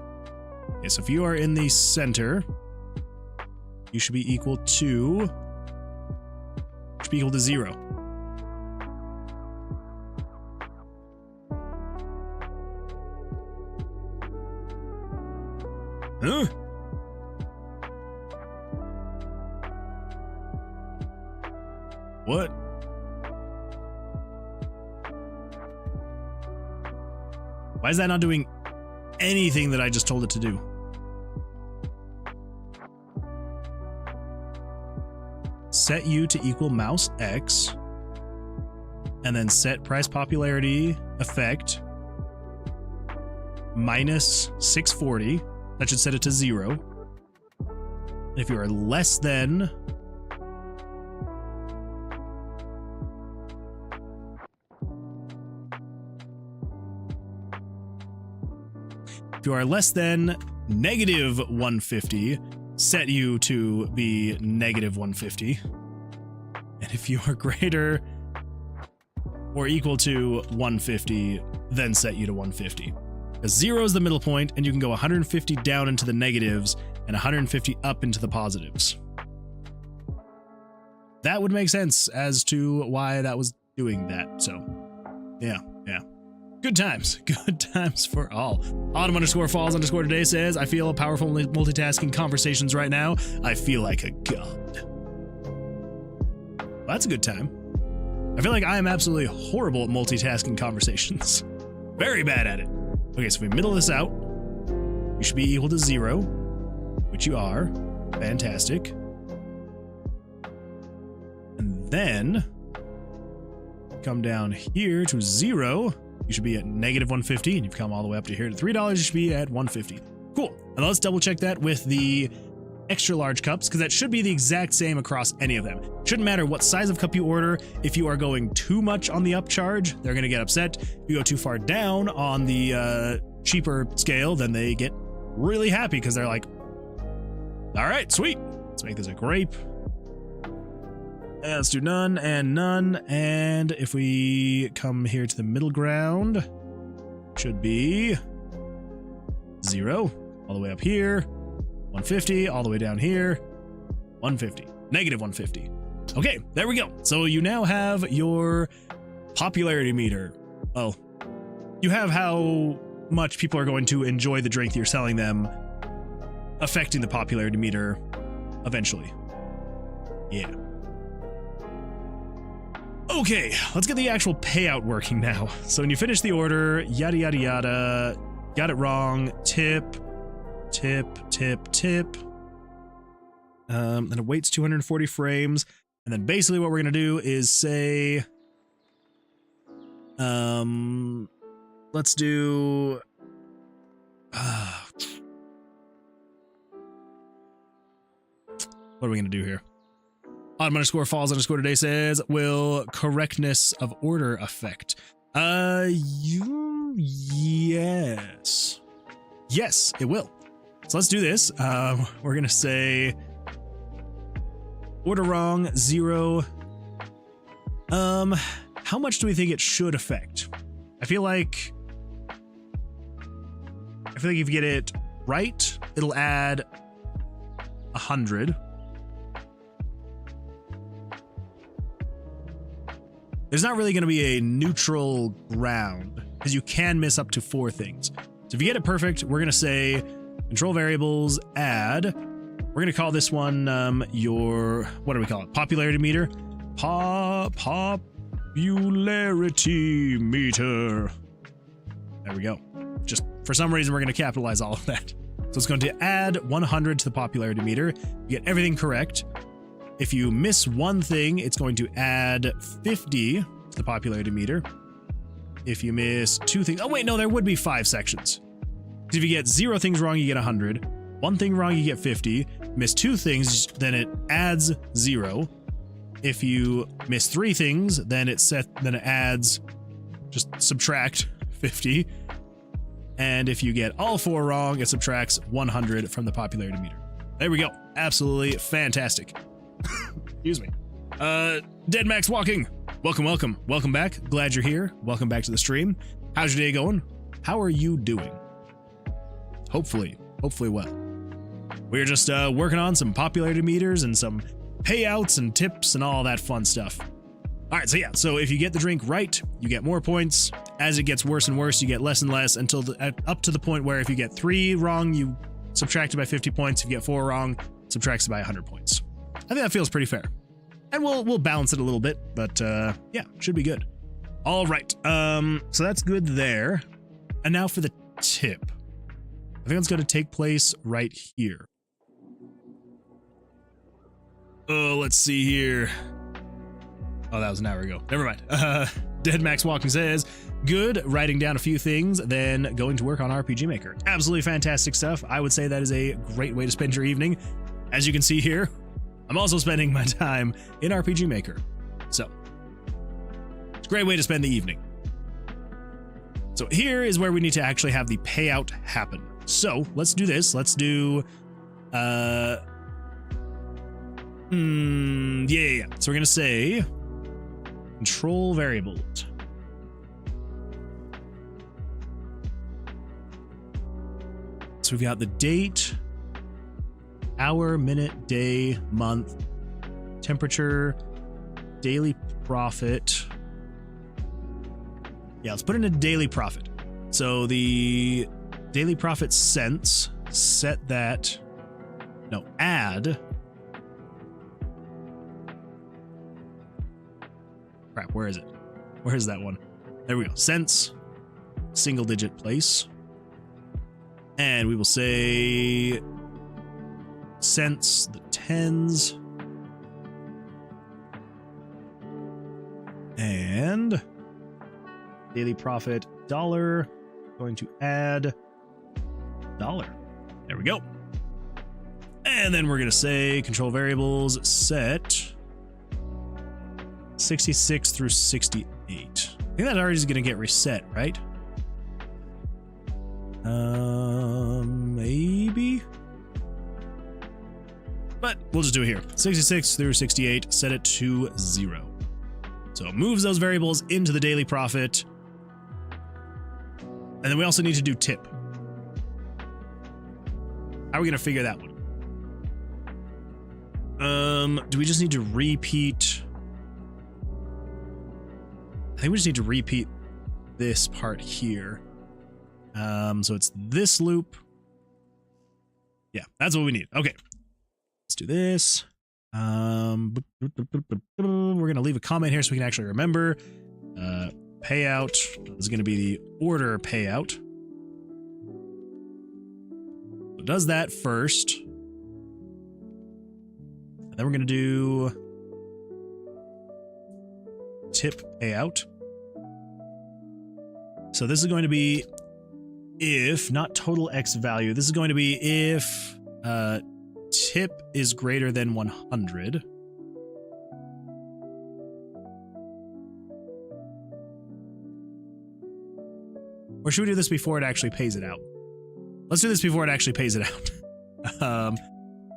Okay, so if you are in the center, you should be equal to 0. Huh? What? Why is that not doing anything that I just told it to do? Set U to equal mouse X, and then set price popularity effect minus 640. That should set it to 0. And if you are less than negative 150, set you to be negative 150. And if you are greater or equal to 150, then set you to 150. Because 0 is the middle point, and you can go 150 down into the negatives and 150 up into the positives. That would make sense as to why that was doing that. So, yeah. Good times. Good times for all. Autumn_falls_ today says, I feel powerful multitasking conversations right now. I feel like a god. Well, that's a good time. I feel like I am absolutely horrible at multitasking conversations. Very bad at it. Okay, so if we middle this out, you should be equal to 0, which you are. Fantastic. And then come down here to 0. You should be at negative 150, and you've come all the way up to here to $3. You should be at 150. Cool. And let's double check that with the extra large cups, because that should be the exact same across any of them. Shouldn't matter what size of cup you order. If you are going too much on the upcharge, they're going to get upset. If you go too far down on the cheaper scale, then they get really happy because they're like, all right, sweet. Let's make this a grape. Let's do none and none. And if we come here to the middle ground, should be 0 all the way up here, 150 all the way down here, 150, negative 150. Okay, there we go. So you now have your popularity meter. Well, you have how much people are going to enjoy the drink that you're selling them, affecting the popularity meter eventually. Yeah. Okay, let's get the actual payout working now. So when you finish the order, yada, yada, yada, got it wrong, tip. Then it waits 240 frames. And then basically what we're going to do is say, let's do, what are we going to do here? Autumn_falls_ today says, will correctness of order affect? Yes. Yes, it will. So let's do this. We're going to say order wrong, 0. How much do we think it should affect? I feel like if you get it right, it'll add 100. there's not really going to be a neutral ground because you can miss up to 4 things. So if you get it perfect, we're going to say control variables add. We're going to call this one your, what do we call it? Popularity meter. Popularity meter. There we go. Just for some reason, we're going to capitalize all of that. So it's going to add 100 to the popularity meter. You get everything correct. If you miss one thing, it's going to add 50 to the popularity meter. If you miss 2 things, oh wait, no, there would be 5 sections. Because if you get 0 things wrong, you get 100. 1 thing wrong, you get 50. Miss 2 things, then it adds 0. If you miss 3 things, then it adds, just subtract 50. And if you get all 4 wrong, it subtracts 100 from the popularity meter. There we go. Absolutely fantastic. Excuse me. Dead Max Walking. Welcome back. Glad you're here. Welcome back to the stream. How's your day going? How are you doing? Hopefully well. We're just working on some popularity meters and some payouts and tips and all that fun stuff. All right, so if you get the drink right, you get more points. As it gets worse and worse, you get less and less until up to the point where if you get 3 wrong, you subtract it by 50 points. If you get 4 wrong, subtracts it by 100 points. I think that feels pretty fair. And we'll balance it a little bit, but yeah, should be good. All right, so that's good there. And now for the tip. I think it's going to take place right here. Oh, let's see here. Oh, that was an hour ago. Never mind. Dead Max Walking says, good, writing down a few things, then going to work on RPG Maker. Absolutely fantastic stuff. I would say that is a great way to spend your evening. As you can see here, I'm also spending my time in RPG Maker. So, it's a great way to spend the evening. So here is where we need to actually have the payout happen. So, let's do this. Let's do, yeah. So we're going to say control variables. So we've got the date, hour, minute, day, month, temperature, daily profit. Yeah, let's put in a daily profit. So the daily profit cents, set that, no, add. Crap, where is it? Where is that one? There we go. Cents, single digit place. And we will say cents, the tens. And daily profit dollar, going to add dollar. There we go. And then we're going to say control variables set 66 through 68. I think that already is going to get reset, right? Maybe. But we'll just do it here. 66 through 68, set it to 0. So it moves those variables into the daily profit. And then we also need to do tip. How are we going to figure that one? Do we just need to repeat? I think we just need to repeat this part here. So it's this loop. Yeah, that's what we need. Okay. Let's do this. We're going to leave a comment here so we can actually remember. Payout is going to be the order payout. So it does that first. And then we're going to do tip payout. So this is going to be if, not total X value. This is going to be if tip is greater than 100. Or should we do this before it actually pays it out? Let's do this before it actually pays it out.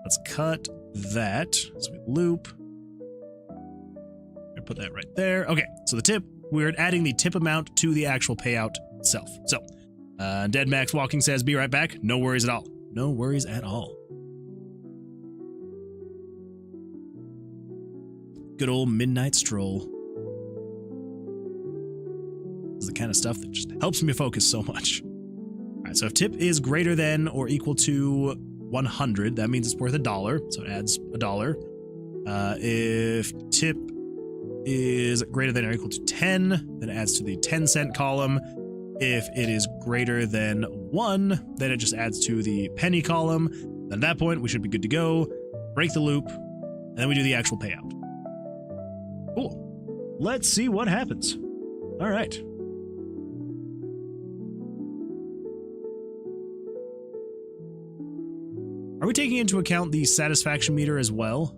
Let's cut that. So we loop. I'm gonna put that right there. Okay, so the tip, we're adding the tip amount to the actual payout itself. So, Dead Max Walking says, be right back. No worries at all. No worries at all. Good old midnight stroll. kind of stuff that just helps me focus so much. All right, so if tip is greater than or equal to 100, that means it's worth $1, so it adds $1. If tip is greater than or equal to 10, then it adds to the 10-cent column. If it is greater than 1, then it just adds to the penny column. Then at that point, we should be good to go. Break the loop, and then we do the actual payout. Cool. Let's see what happens. All right. Are we taking into account the satisfaction meter as well?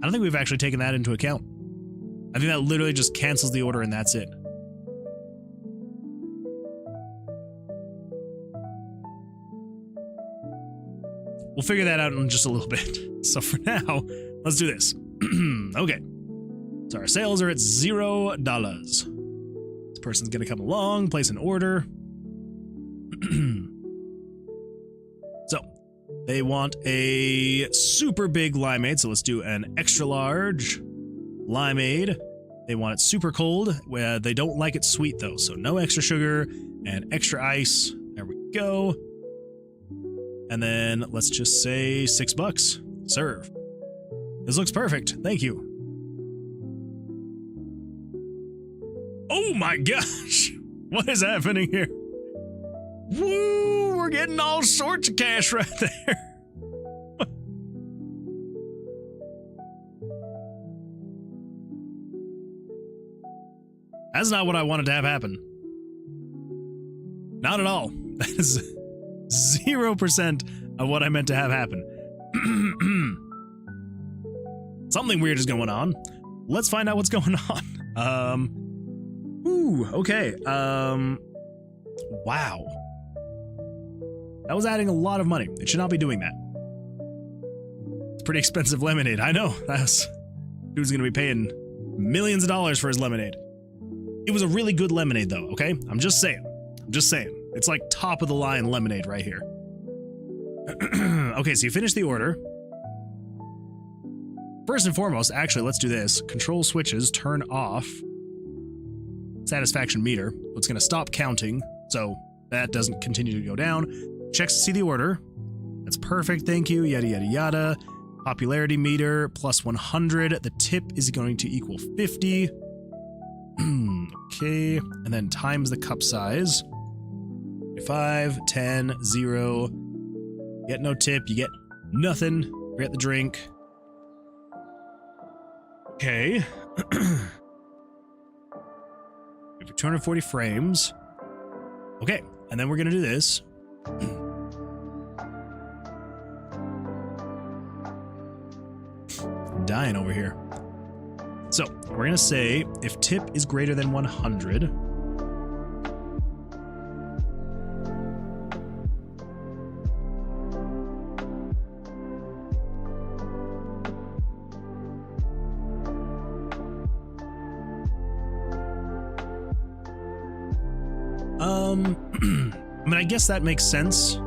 I don't think we've actually taken that into account. I think that literally just cancels the order and that's it. We'll figure that out in just a little bit. So for now, let's do this. Okay. So our sales are at $0. This person's gonna come along, place an order. So they want a super big limeade, so let's do an extra large limeade. They want it super cold. They don't like it sweet though, so no extra sugar and extra ice. There we go. And then let's just say $6. Serve. This looks perfect. Thank you. Oh my gosh! What is happening here? Woo! We're getting all sorts of cash right there. That's not what I wanted to have happen. Not at all. That is 0% of what I meant to have happen. Something weird is going on. Let's find out what's going on. Okay. Wow. That was adding a lot of money. It should not be doing that. It's pretty expensive lemonade. I know. Dude's gonna be paying millions of dollars for his lemonade. It was a really good lemonade though, okay? I'm just saying. It's like top of the line lemonade right here. Okay, so you finish the order. First and foremost, actually, let's do this. Control switches, turn off satisfaction meter. It's gonna stop counting, so that doesn't continue to go down. Checks to see the order. That's perfect, thank you, yada yada yada. Popularity meter, plus 100. The tip is going to equal 50. Okay, and then times the cup size. 5, 10, 0. You get no tip, you get nothing. Forget the drink. Okay. We have 240 frames. Okay, and then we're gonna do this. I'm dying over here. So, we're gonna say if tip is greater than 100, I mean, I guess that makes sense.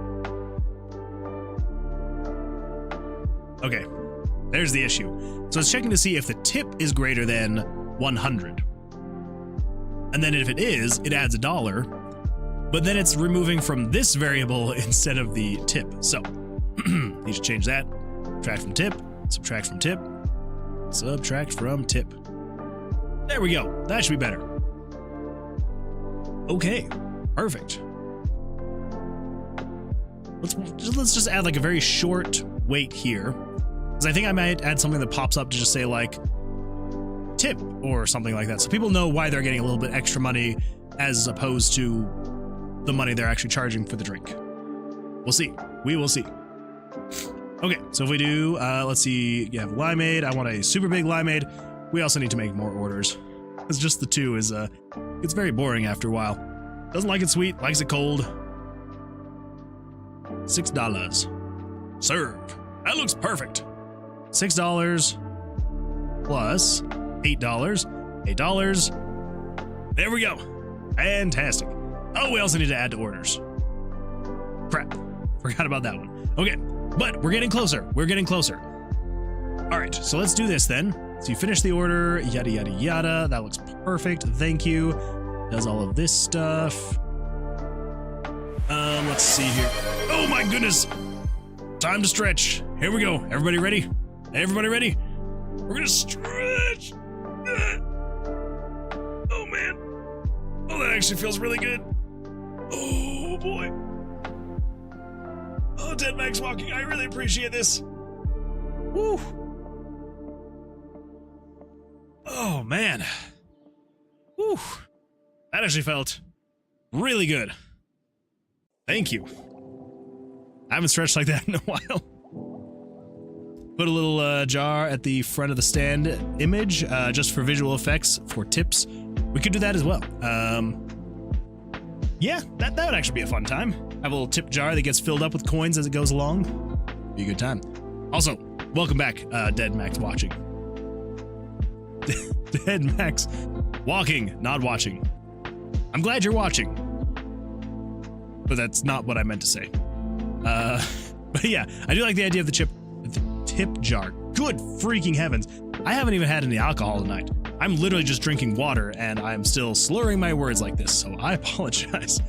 Okay, there's the issue. So it's checking to see if the tip is greater than 100. And then if it is, it adds $1. But then it's removing from this variable instead of the tip. So, need to change that. Subtract from tip, subtract from tip, subtract from tip. There we go. That should be better. Okay, perfect. Let's just add like a very short wait here. Because I think I might add something that pops up to just say like tip or something like that. So people know why they're getting a little bit extra money as opposed to the money they're actually charging for the drink. We'll see. We will see. Okay, so if we do, let's see, you have limeade. I want a super big limeade. We also need to make more orders. Because just the two is, it's very boring after a while. Doesn't like it sweet, likes it cold. $6. Serve. That looks perfect. $6 plus $8. $8. There we go. Fantastic. Oh, we also need to add to orders. Crap. Forgot about that one. Okay, but we're getting closer. We're getting closer. All right, so let's do this then. So you finish the order, yada, yada, yada. That looks perfect. Thank you. Does all of this stuff. Let's see here. Oh my goodness. Time to stretch. Here we go. Everybody ready? Everybody ready? We're gonna stretch. Oh man. Oh, that actually feels really good. Oh boy. Oh, Dead Max walking. I really appreciate this. Woo. Oh man. Woo. That actually felt really good. Thank you. I haven't stretched like that in a while. Put a little jar at the front of the stand image just for visual effects, for tips. We could do that as well. Yeah, that would actually be a fun time. Have a little tip jar that gets filled up with coins as it goes along. Be a good time. Also, welcome back, Dead Max watching. Dead Max walking, not watching. I'm glad you're watching. But that's not what I meant to say. But yeah, I do like the idea of the tip jar. Good freaking heavens. I haven't even had any alcohol tonight. I'm literally just drinking water and I'm still slurring my words like this, so I apologize.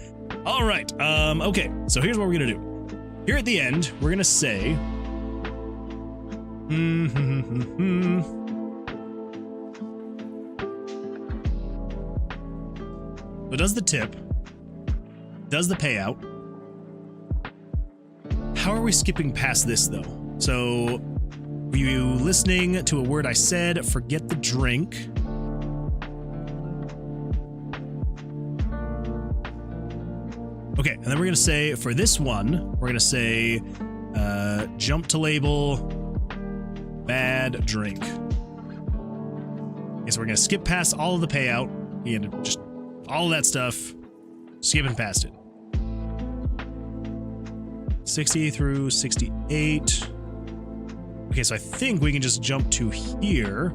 All right, okay, so here's what we're gonna do. Here at the end, we're gonna say, So does the tip, does the payout. How are we skipping past this though? So, were you listening to a word I said? Forget the drink. Okay, and then we're gonna say, for this one, we're gonna say, jump to label, bad drink. Okay, so we're gonna skip past all of the payout, and just all of that stuff, skipping past it. 60 through 68. Okay, so I think we can just jump to here.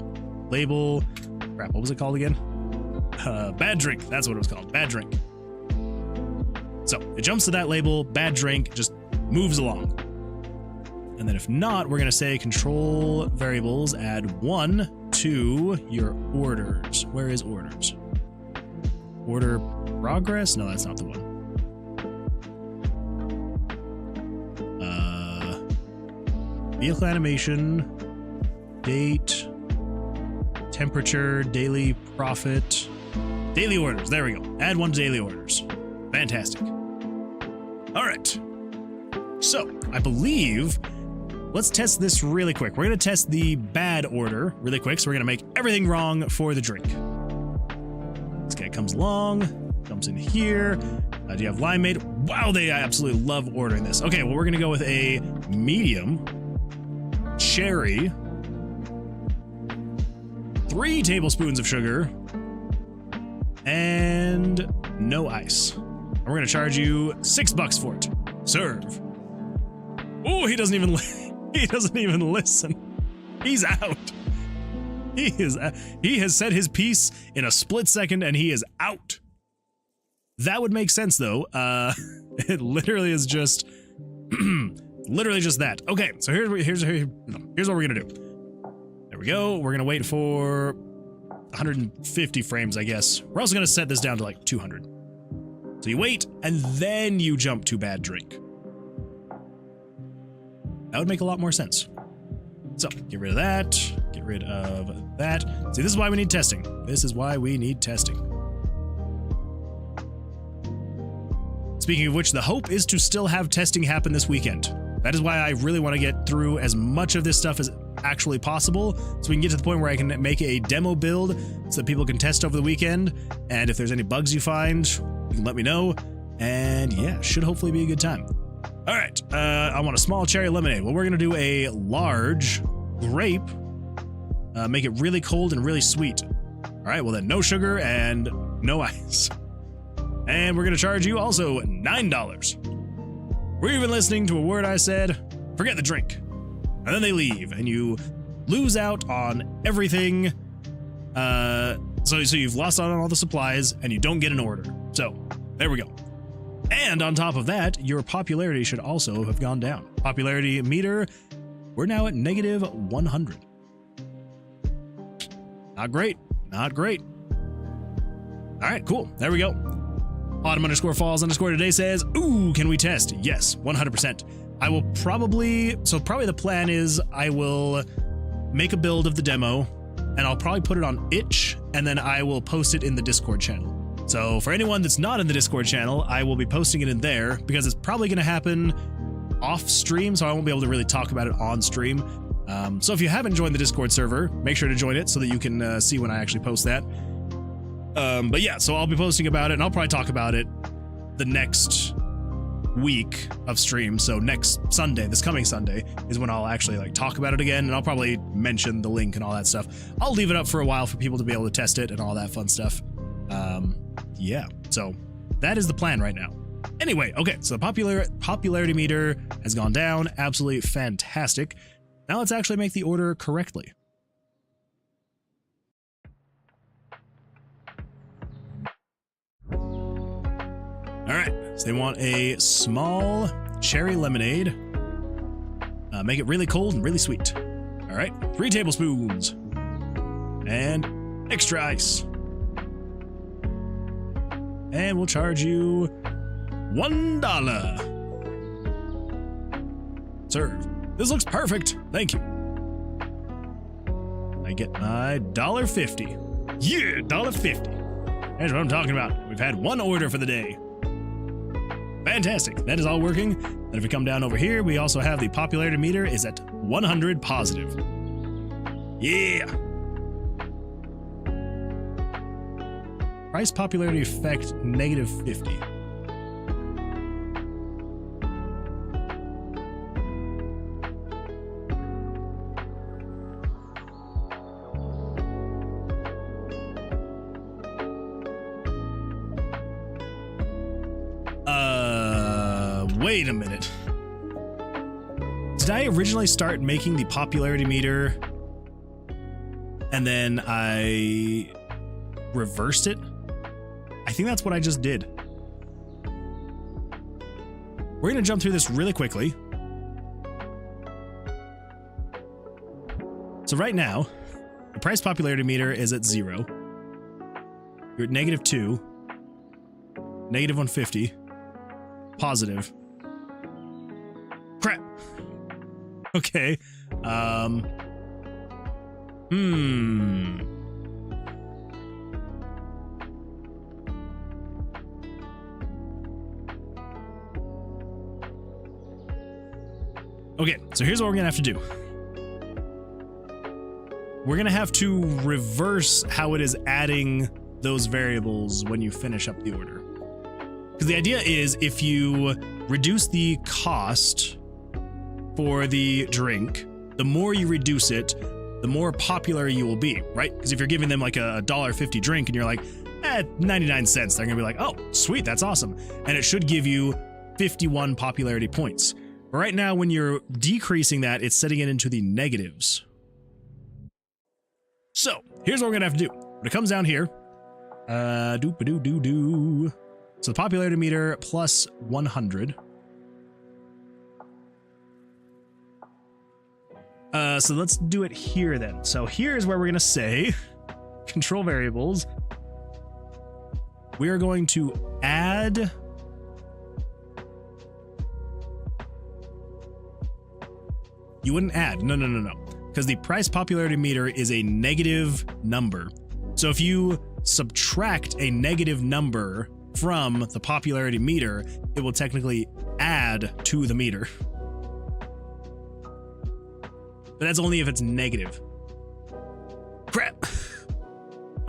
Label, crap, what was it called again? Bad drink, that's what it was called, bad drink. So it jumps to that label, bad drink, just moves along. And then if not, we're gonna say control variables, add 1 to your orders. Where is orders? Order progress? No, that's not the one. Vehicle animation, date, temperature, daily profit, daily orders. There we go. Add 1 to daily orders. Fantastic. All right. So I believe, let's test this really quick. We're going to test the bad order really quick. So we're going to make everything wrong for the drink. This guy comes along, jumps in here. Do you have limeade? Wow, they absolutely love ordering this. Okay, well, we're going to go with a medium. Cherry, 3 tablespoons of sugar, and no ice. And we're gonna charge you $6 for it. Serve. Oh, he doesn't even listen. He's out. He has said his piece in a split second and he is out. That would make sense though. It literally is just literally just that. Okay, so here's what we're gonna do. There we go. We're gonna wait for 150 frames, I guess. We're also gonna set this down to like 200. So you wait, and then you jump to bad drink. That would make a lot more sense. So get rid of that. Get rid of that. See, this is why we need testing. This is why we need testing. Speaking of which, the hope is to still have testing happen this weekend. That is why I really want to get through as much of this stuff as actually possible, so we can get to the point where I can make a demo build so that people can test over the weekend. And if there's any bugs you find, you can let me know. And yeah, should hopefully be a good time. All right, I want a small cherry lemonade. Well, we're gonna do a large grape. Make it really cold and really sweet. All right, well then, no sugar and no ice. And we're gonna charge you also $9. Were you even listening to a word I said? Forget the drink. And then they leave, and you lose out on everything. So you've lost out on all the supplies, and you don't get an order. So, there we go. And on top of that, your popularity should also have gone down. Popularity meter, we're now at -100. Not great. Not great. All right, cool. There we go. Autumn_falls_ today says, ooh, can we test? Yes, 100%. I will probably the plan is I will make a build of the demo and I'll probably put it on itch and then I will post it in the Discord channel. So for anyone that's not in the Discord channel, I will be posting it in there because it's probably going to happen off stream, so I won't be able to really talk about it on stream. So if you haven't joined the Discord server, make sure to join it so that you can see when I actually post that. But yeah, so I'll be posting about it and I'll probably talk about it the next week of stream. So next Sunday, this coming Sunday, is when I'll actually like talk about it again, and I'll probably mention the link and all that stuff. I'll leave it up for a while for people to be able to test it and all that fun stuff. Yeah, so that is the plan right now. Anyway, okay, so the popularity meter has gone down. Absolutely fantastic. Now let's actually make the order correctly. All right, so they want a small cherry lemonade. Make it really cold and really sweet. All right, 3 tablespoons. And extra ice. And we'll charge you $1. Serve. This looks perfect. Thank you. I get my $1.50. Yeah, $1.50. That's what I'm talking about. We've had 1 order for the day. Fantastic. That is all working. And if we come down over here, we also have the popularity meter is at 100 positive. Yeah. Price popularity effect -50. Wait a minute. Did I originally start making the popularity meter and then I reversed it? I think that's what I just did. We're going to jump through this really quickly. So right now, the price popularity meter is at 0. You're at -2, -150, positive. Crap. Okay. Okay, so here's what we're gonna have to do. We're gonna have to reverse how it is adding those variables when you finish up the order. Because the idea is if you reduce the cost for the drink, the more you reduce it, the more popular you will be, right? Because if you're giving them like a $1.50 drink and you're like, 99 cents, they're gonna be like, oh, sweet, that's awesome. And it should give you 51 popularity points. But right now, when you're decreasing that, it's setting it into the negatives. So here's what we're gonna have to do. When it comes down here, doop-a-doo-doo-doo. So the popularity meter plus 100. So let's do it here then. So here's where we're gonna say control variables. We are going to add you wouldn't add, no, because the price popularity meter is a negative number. So if you subtract a negative number from the popularity meter, it will technically add to the meter. But that's only if it's negative. Crap.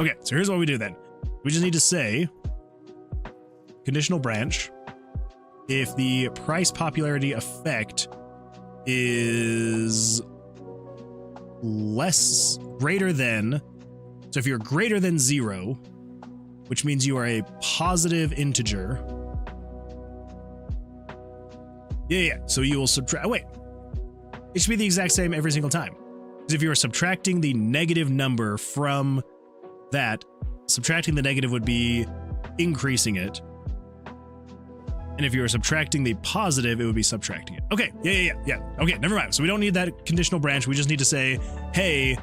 Okay, so here's what we do then. We just need to say conditional branch if the price popularity effect is greater than, so if you're greater than 0, which means you are a positive integer. Yeah. So you will subtract, wait, it should be the exact same every single time. Because if you are subtracting the negative number from that, subtracting the negative would be increasing it. And if you were subtracting the positive, it would be subtracting it. Okay, yeah. Okay, never mind. So we don't need that conditional branch. We just need to say, hey,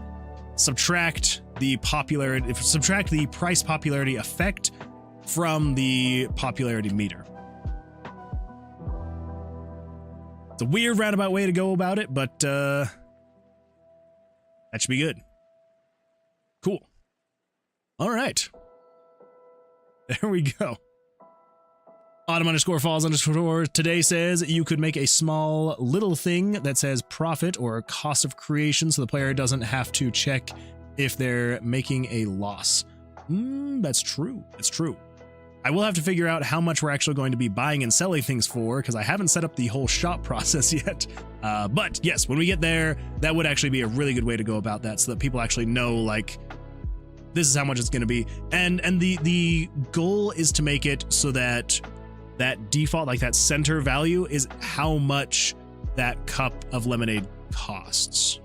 subtract the price popularity effect from the popularity meter. It's a weird roundabout way to go about it, but that should be good. Cool. All right. There we go. Autumn_falls_ today says you could make a small little thing that says profit or cost of creation so the player doesn't have to check if they're making a loss. That's true. That's true. I will have to figure out how much we're actually going to be buying and selling things for because I haven't set up the whole shop process yet. But yes, when we get there, that would actually be a really good way to go about that so that people actually know, like, this is how much it's going to be. And the goal is to make it so that default, like that center value, is how much that cup of lemonade costs.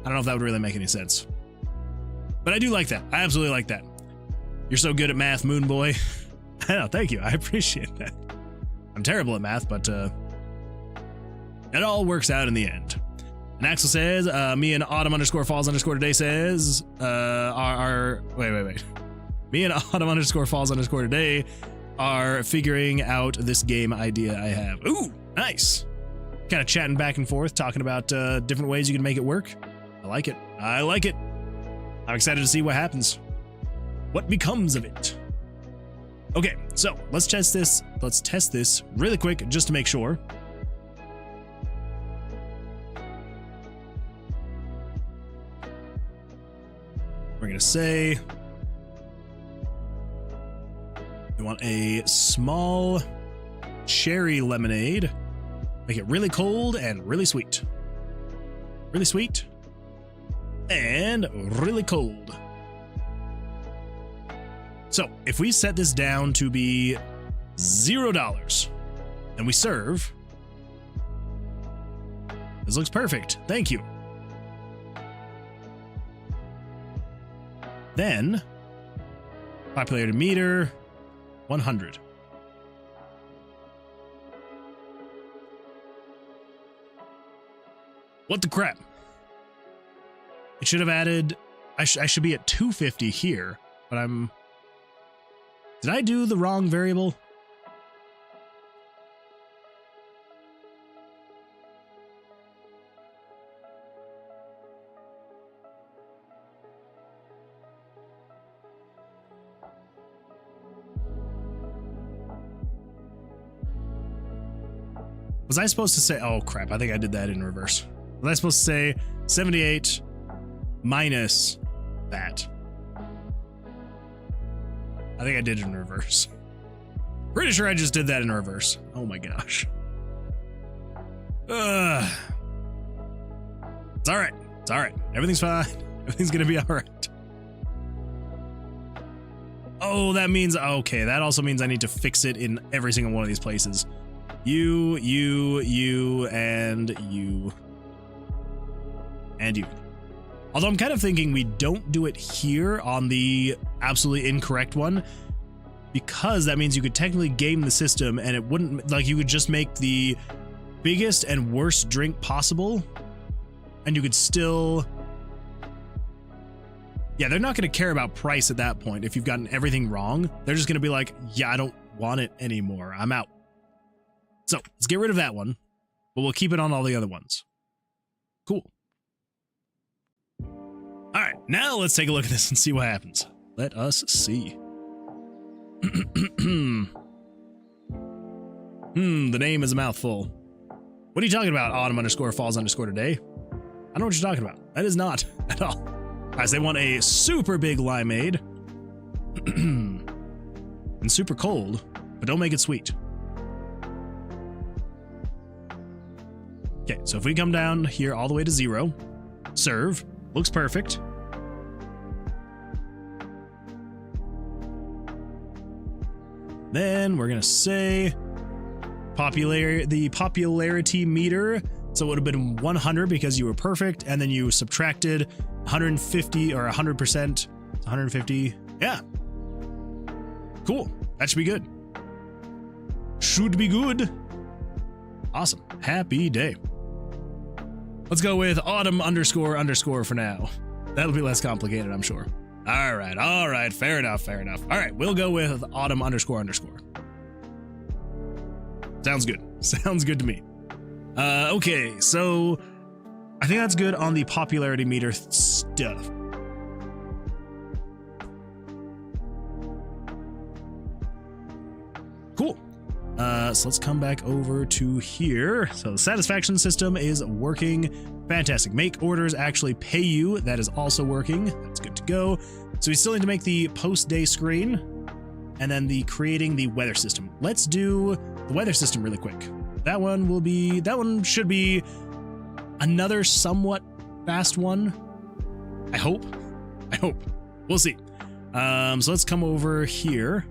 I don't know if that would really make any sense, but I do like that. I absolutely like that. You're so good at math, Moon Boy. I know, thank you. I appreciate that. I'm terrible at math, but it all works out in the end. And Axel says, me and Autumn_falls_ today says, wait. Me and Autumn_falls_ today are figuring out this game idea I have. Ooh, nice. Kind of chatting back and forth, talking about different ways you can make it work. I like it. I like it. I'm excited to see what happens. What becomes of it? Okay, so let's test this. Let's test this really quick just to make sure. We're going to say we want a small cherry lemonade. Make it really cold and really sweet. Really sweet and really cold. So if we set this down to be $0 and we serve, this looks perfect. Thank you. Then popularity meter 100. What the crap? It should have added, I should be at 250 here, but did I do the wrong variable? Was I supposed to say, oh crap, I think I did that in reverse. Was I supposed to say 78 minus that? I think I did it in reverse. Pretty sure I just did that in reverse. Oh my gosh. It's all right. It's all right. Everything's fine. Everything's going to be all right. Oh, that means, okay, that also means I need to fix it in every single one of these places. You, and you. And you. Although I'm kind of thinking we don't do it here on the absolutely incorrect one, because that means you could technically game the system and it wouldn't, like, you could just make the biggest and worst drink possible and you could still, yeah, they're not going to care about price at that point. If you've gotten everything wrong, they're just going to be like, yeah, I don't want it anymore. I'm out. So let's get rid of that one, but we'll keep it on all the other ones. Cool. All right, now let's take a look at this and see what happens. Let us see. The name is a mouthful. What are you talking about, Autumn_falls_ today? I don't know what you're talking about. That is not at all. Guys, they want a super big limeade and super cold, but don't make it sweet. Okay, so if we come down here all the way to 0, serve, looks perfect. Then we're gonna say the popularity meter. So it would have been 100 because you were perfect, and then you subtracted 150 or 100%. 150. Yeah. Cool. That should be good. Should be good. Awesome. Happy day. Let's go with autumn _ for now. That'll be less complicated, I'm sure. All right, fair enough. All right, we'll go with autumn _ Sounds good. Sounds good to me. Okay, so I think that's good on the popularity meter stuff. Cool. So let's come back over to here. So the satisfaction system is working. Fantastic. Make orders actually pay you. That is also working. That's good to go. So we still need to make the post-day screen and then the creating the weather system. Let's do the weather system really quick. That one should be another somewhat fast one. I hope. We'll see. So let's come over here.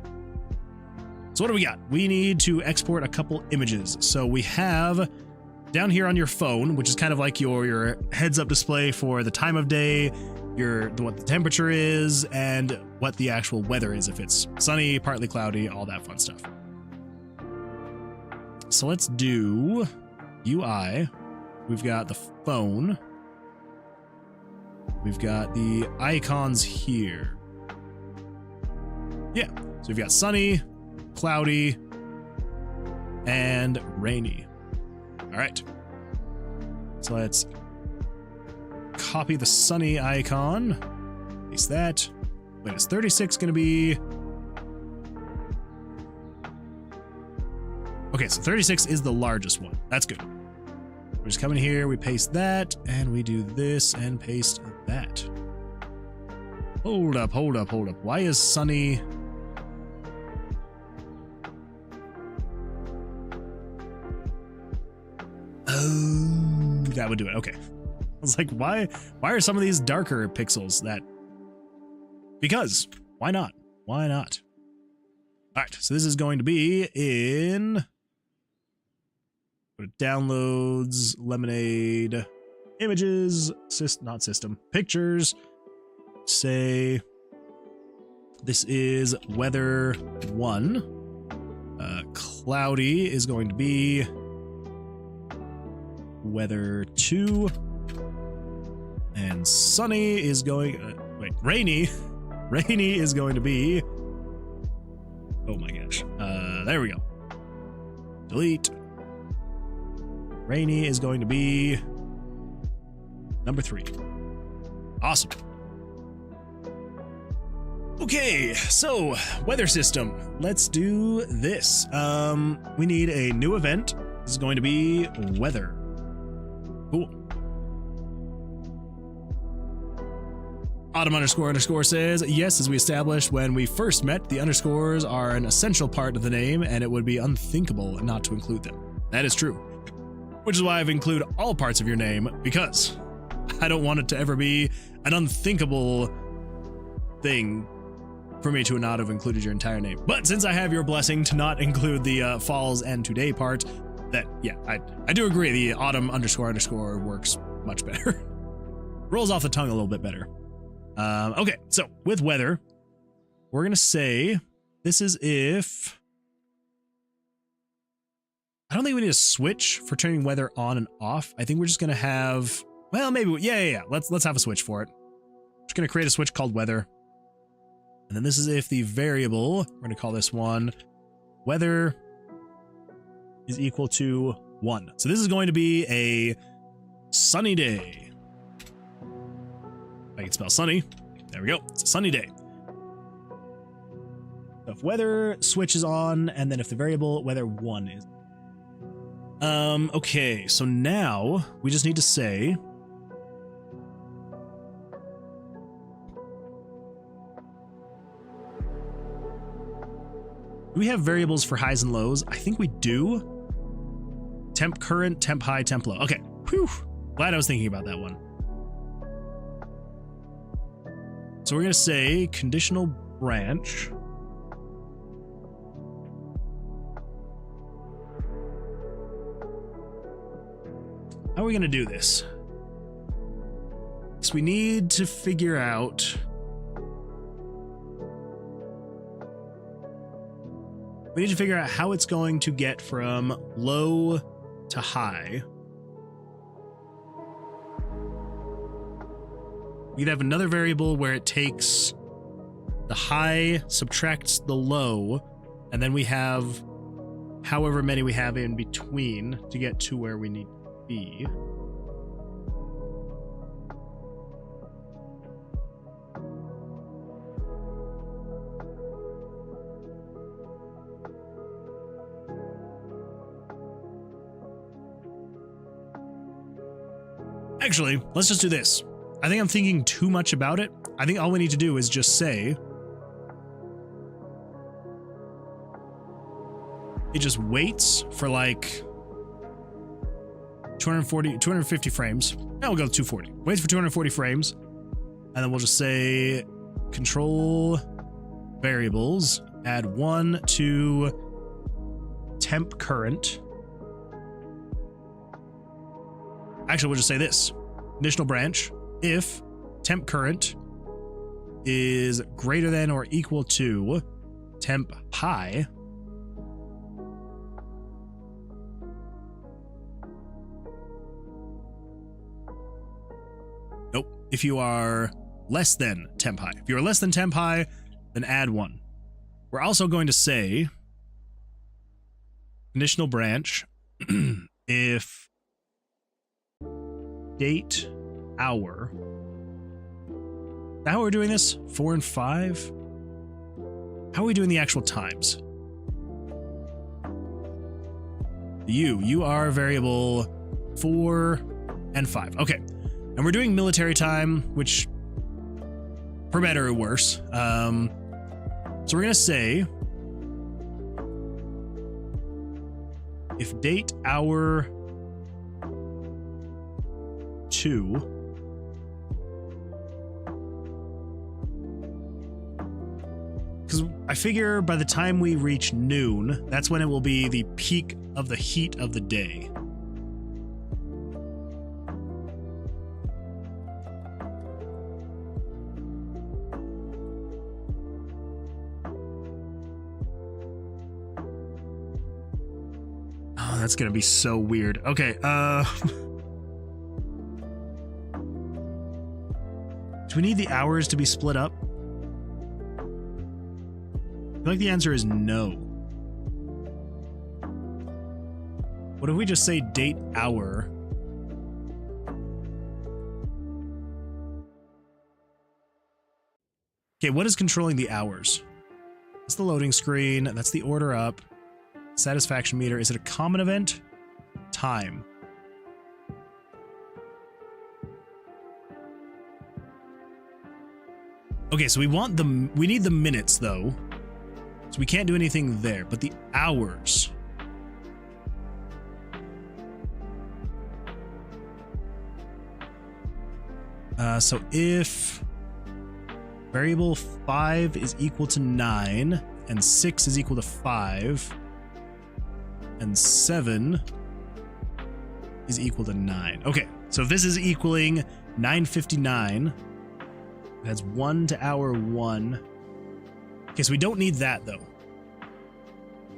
So what do we got? We need to export a couple images. So we have down here on your phone, which is kind of like your heads up display for the time of day, what the temperature is, and what the actual weather is, if it's sunny, partly cloudy, all that fun stuff. So let's do UI. We've got the phone. We've got the icons here. Yeah, so we've got sunny, cloudy, and rainy. All right. So let's copy the sunny icon. Paste that. Wait, is 36 going to be... Okay, so 36 is the largest one. That's good. We just come in here, we paste that, and we do this and paste that. Hold up. Why is sunny... Oh, that would do it. Okay. I was like, why are some of these darker pixels that... Because. Why not? All right, so this is going to be in... Downloads, Lemonade, images, not system, pictures. Say this is weather 1. Cloudy is going to be weather 2. And sunny is going, rainy. Rainy is going to be, oh my gosh. There we go. Delete. Rainy is going to be number 3. Awesome. Okay, so weather system. Let's do this. We need a new event. This is going to be weather. Cool. Autumn _ says, yes, as we established when we first met, the underscores are an essential part of the name, and it would be unthinkable not to include them. That is true. Which is why I've included all parts of your name, because I don't want it to ever be an unthinkable thing for me to not have included your entire name. But since I have your blessing to not include the falls and today part, that, yeah, I do agree the autumn _ works much better. Rolls off the tongue a little bit better. Okay, so with weather, we're going to say this is if... I don't think we need a switch for turning weather on and off. I think we're just going to have, well, maybe, yeah. Let's have a switch for it. Just going to create a switch called weather. And then this is if the variable, we're going to call this one weather is equal to 1. So this is going to be a sunny day. I can spell sunny. There we go. It's a sunny day. So if weather switches on, and then if the variable weather 1 is... Okay, so now we just need to say do we have variables for highs and lows? I think we do. Temp current, temp high, temp low. Okay, whew. Glad I was thinking about that one. So we're gonna say conditional branch. How are we going to do this? So we need to figure out... We need to figure out how it's going to get from low to high. We could have another variable where it takes the high, subtracts the low, and then we have however many we have in between to get to where we need to be. Actually, let's just do this. I think I'm thinking too much about it. I think all we need to do is just say it just waits for like 250 frames. Now we'll go to 240. Waits for 240 frames. And then we'll just say control variables, add 1 to temp current. Actually, we'll just say this. Conditional branch, if temp current is greater than or equal to temp high, nope. If you are less than temp high. If you are less than temp high, then add 1. We're also going to say conditional branch if date hour. How are we doing this? 4 and 5? How are we doing the actual times? You are variable 4 and 5. Okay. And we're doing military time, which for better or worse. So we're going to say if date hour 2 because I figure by the time we reach noon, that's when it will be the peak of the heat of the day. Oh, that's gonna be so weird. Okay, do we need the hours to be split up? I feel like the answer is no. What if we just say date hour? Okay, what is controlling the hours? That's the loading screen. That's the order up. Satisfaction meter. Is it a common event? Time. Okay, so we need the minutes though. So we can't do anything there, but the hours. So if variable 5 is equal to 9 and 6 is equal to 5 and 7 is equal to 9. Okay, so if this is equaling 9:59, that's 1 to hour 1. Okay, so we don't need that though.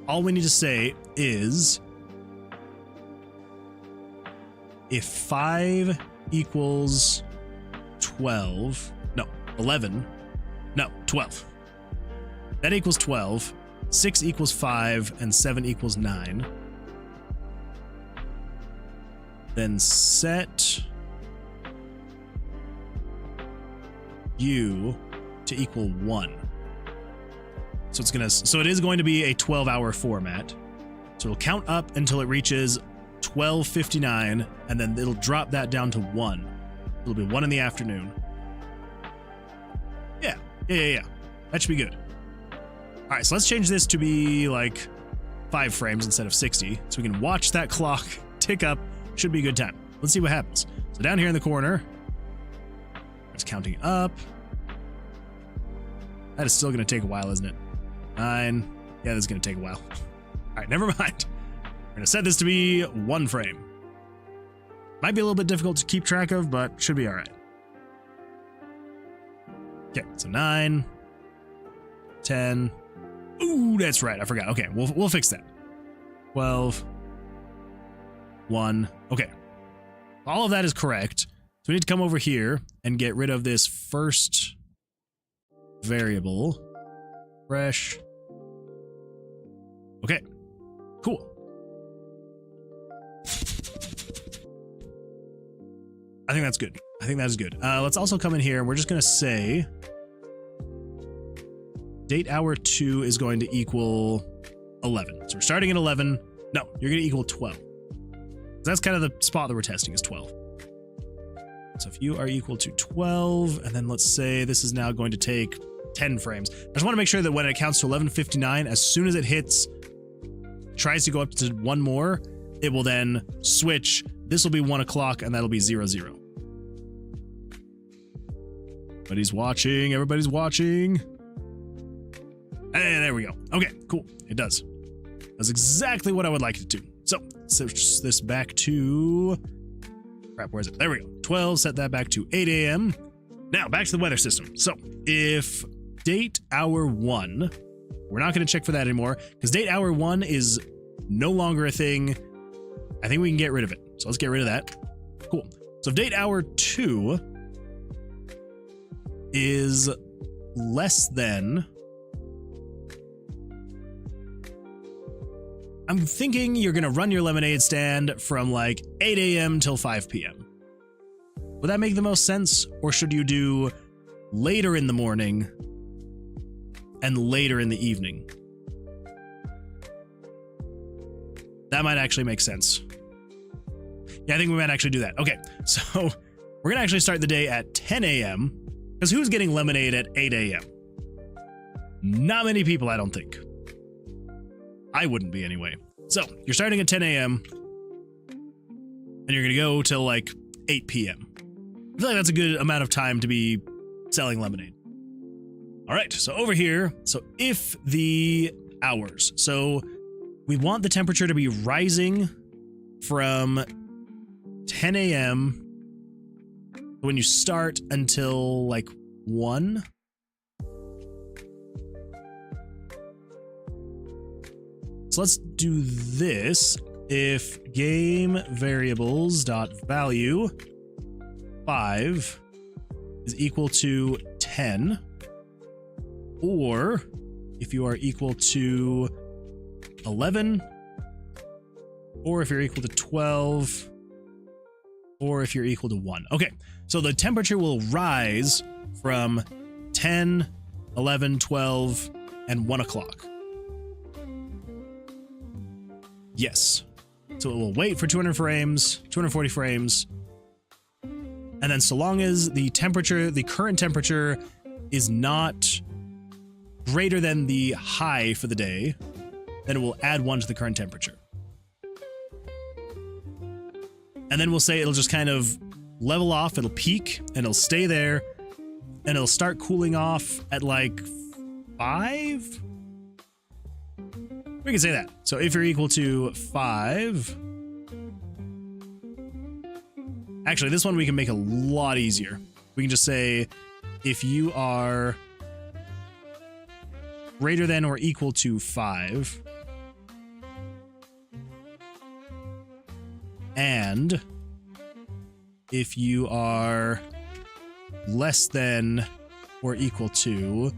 All we need to say is if 5 equals 12, no, 11, no, 12. That equals 12, 6 equals 5, and 7 equals 9. Then set U to equal 1. So it is going to be a 12-hour format. So it'll count up until it reaches 12:59, and then it'll drop that down to 1. It'll be 1 in the afternoon. Yeah. That should be good. All right, so let's change this to be like 5 frames instead of 60, so we can watch that clock tick up. Should be a good time. Let's see what happens. So down here in the corner, it's counting up. That is still going to take a while, isn't it? 9. Yeah, this is going to take a while. All right, never mind. We're going to set this to be 1 frame. Might be a little bit difficult to keep track of, but should be all right. Okay, so 9, 10. Ooh, that's right. I forgot. Okay, we'll fix that. 12, 1. Okay. All of that is correct. So we need to come over here and get rid of this first variable. Fresh. Okay, cool. I think that's good. I think that is good. Let's also come in here and we're just going to say date hour 2 is going to equal 11. So we're starting at 11. No, you're going to equal 12. That's kind of the spot that we're testing is 12. So if you are equal to 12, and then let's say this is now going to take 10 frames. I just want to make sure that when it counts to 11:59, as soon as it hits, tries to go up to one more, it will then switch. This will be 1 o'clock, and that'll be 00. Everybody's watching. Everybody's watching. And there we go. Okay, cool. It does. That's exactly what I would like it to do. So, switch this back to... Crap, where is it? There we go. 12, set that back to 8 a.m. Now, back to the weather system. So, if date hour 1, we're not going to check for that anymore, because date hour 1 is no longer a thing. I think we can get rid of it. So, let's get rid of that. Cool. So, if date hour 2 is less than... I'm thinking you're going to run your lemonade stand from like 8 a.m. till 5 p.m. Would that make the most sense? Or should you do later in the morning and later in the evening? That might actually make sense. Yeah, I think we might actually do that. Okay, so we're going to actually start the day at 10 a.m. Because who's getting lemonade at 8 a.m.? Not many people, I don't think. I wouldn't be anyway. So, you're starting at 10 a.m. and you're going to go till like 8 p.m. I feel like that's a good amount of time to be selling lemonade. All right, so over here, so if the hours, so we want the temperature to be rising from 10 a.m. when you start until like 1. So let's do this. If game variables dot value 5 is equal to 10, or if you are equal to 11, or if you're equal to 12, or if you're equal to 1. Okay, so the temperature will rise from 10, 11, 12, and 1 o'clock. Yes. So it will wait for 200 frames, 240 frames. And then so long as the temperature, the current temperature is not greater than the high for the day, then it will add 1 to the current temperature. And then we'll say it'll just kind of level off, it'll peak, and it'll stay there, and it'll start cooling off at like 5? We can say that. So if you're equal to 5... Actually, this one we can make a lot easier. We can just say if you are greater than or equal to 5, and if you are less than or equal to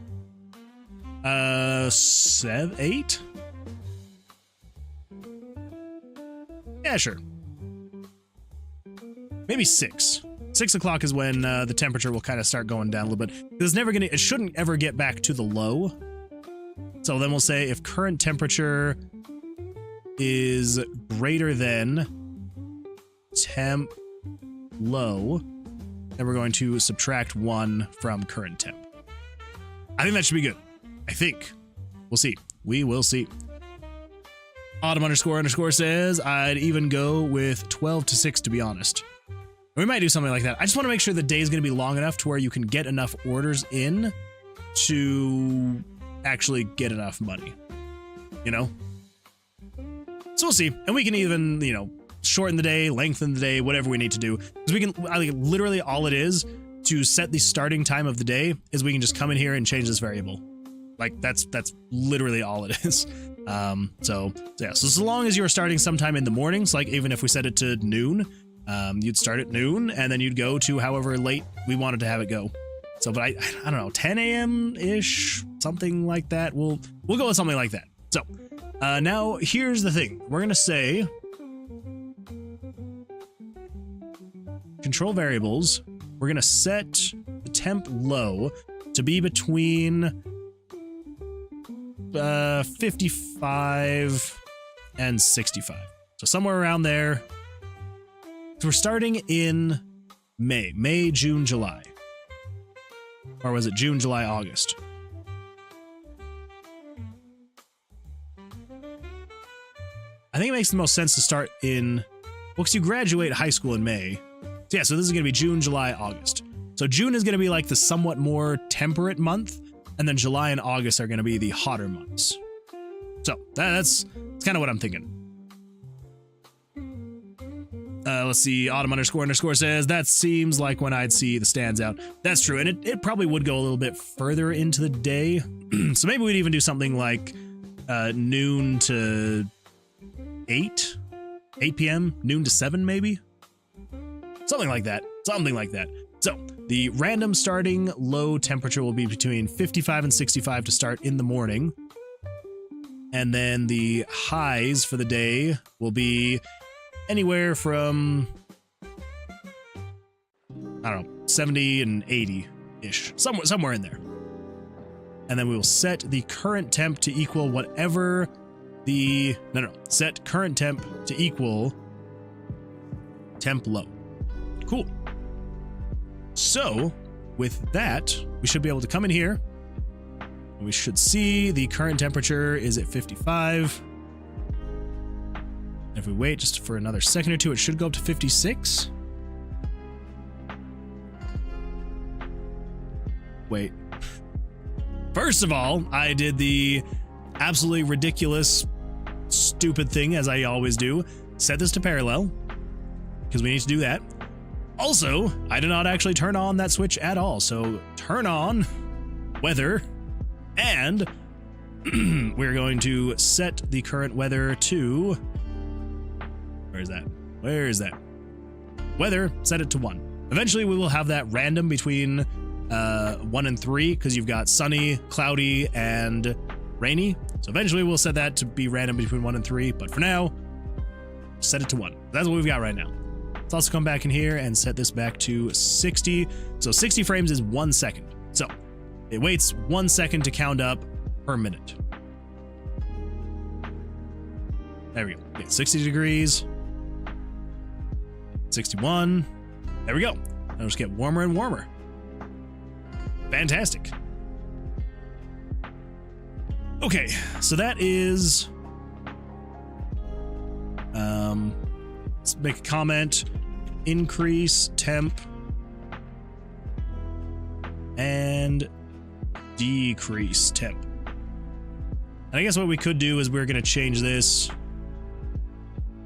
8? Yeah, sure. Maybe 6. 6 o'clock is when the temperature will kind of start going down a little bit. It's never gonna. It shouldn't ever get back to the low. So then we'll say if current temperature is greater than temp low, then we're going to subtract 1 from current temp. I think that should be good. I think. We'll see. We will see. Autumn __ says, I'd even go with 12 to 6, to be honest. We might do something like that. I just want to make sure the day is going to be long enough to where you can get enough orders in to actually get enough money. You know? So we'll see. And we can even, you know, shorten the day, lengthen the day, whatever we need to do. Because we can, literally all it is to set the starting time of the day is we can just come in here and change this variable. Like that's literally all it is. So yeah, so long as you're starting sometime in the mornings, like even if we set it to noon, You'd start at noon, and then you'd go to however late we wanted to have it go. So, but I don't know, 10 a.m.-ish, something like that. We'll go with something like that. So, now here's the thing. We're gonna say control variables. We're gonna set the temp low to be between 55 and 65. So somewhere around there. So we're starting in May, June, July. Or was it June, July, August? I think it makes the most sense to start in, well, because you graduate high school in May. So yeah, so this is going to be June, July, August. So June is going to be like the somewhat more temperate month, and then July and August are going to be the hotter months. So that's kind of what I'm thinking. Let's see, Autumn __ says, that seems like when I'd see the stands out. That's true, and it probably would go a little bit further into the day. So maybe we'd even do something like noon to 8 p.m., noon to 7 maybe? Something like that. So, the random starting low temperature will be between 55 and 65 to start in the morning. And then the highs for the day will be anywhere from, I don't know, 70 and 80-ish. Somewhere in there. And then we will set the current temp to equal whatever the... No. Set current temp to equal temp low. Cool. So, with that, we should be able to come in here. And we should see the current temperature is at 55. And if we wait just for another second or two, it should go up to 56. Wait. First of all, I did the absolutely ridiculous, stupid thing, as I always do. Set this to parallel, because we need to do that. Also, I did not actually turn on that switch at all, so turn on weather, and we're going to set the current weather to... Where is that? Weather, set it to 1. Eventually, we will have that random between 1 and 3, because you've got sunny, cloudy, and rainy. So eventually, we'll set that to be random between 1 and 3, but for now, set it to 1. That's what we've got right now. Let's also come back in here and set this back to 60. So 60 frames is 1 second. So it waits 1 second to count up per minute. There we go. Okay, 60 degrees. 61. There we go. It'll just get warmer and warmer. Fantastic. Okay, so that is... let's make a comment. Increase temp and decrease temp. And I guess what we could do is we're going to change this.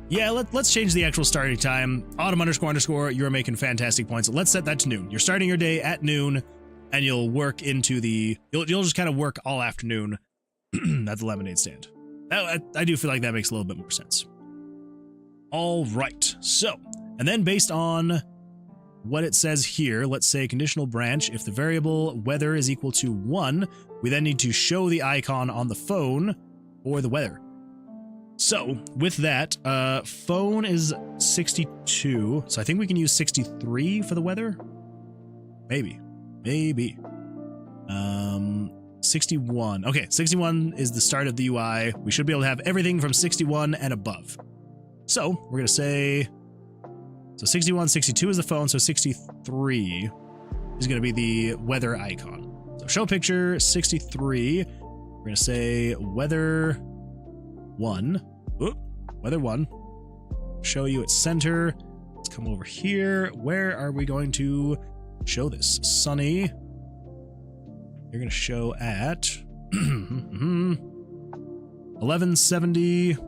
Yeah, let's change the actual starting time. Autumn __ you're making fantastic points. Let's set that to noon. You're starting your day at noon, and you'll work into the... You'll just kind of work all afternoon at the lemonade stand. I do feel like that makes a little bit more sense. All right, so, and then based on what it says here, let's say conditional branch, if the variable weather is equal to 1, we then need to show the icon on the phone for the weather. So, with that, phone is 62, so I think we can use 63 for the weather? Maybe. 61. Okay, 61 is the start of the UI. We should be able to have everything from 61 and above. So, we're going to say, so 61, 62 is the phone, so 63 is going to be the weather icon. So show picture 63, we're going to say weather 1, weather 1, show you at center. Let's come over here. Where are we going to show this? Sunny. You're going to show at 1170.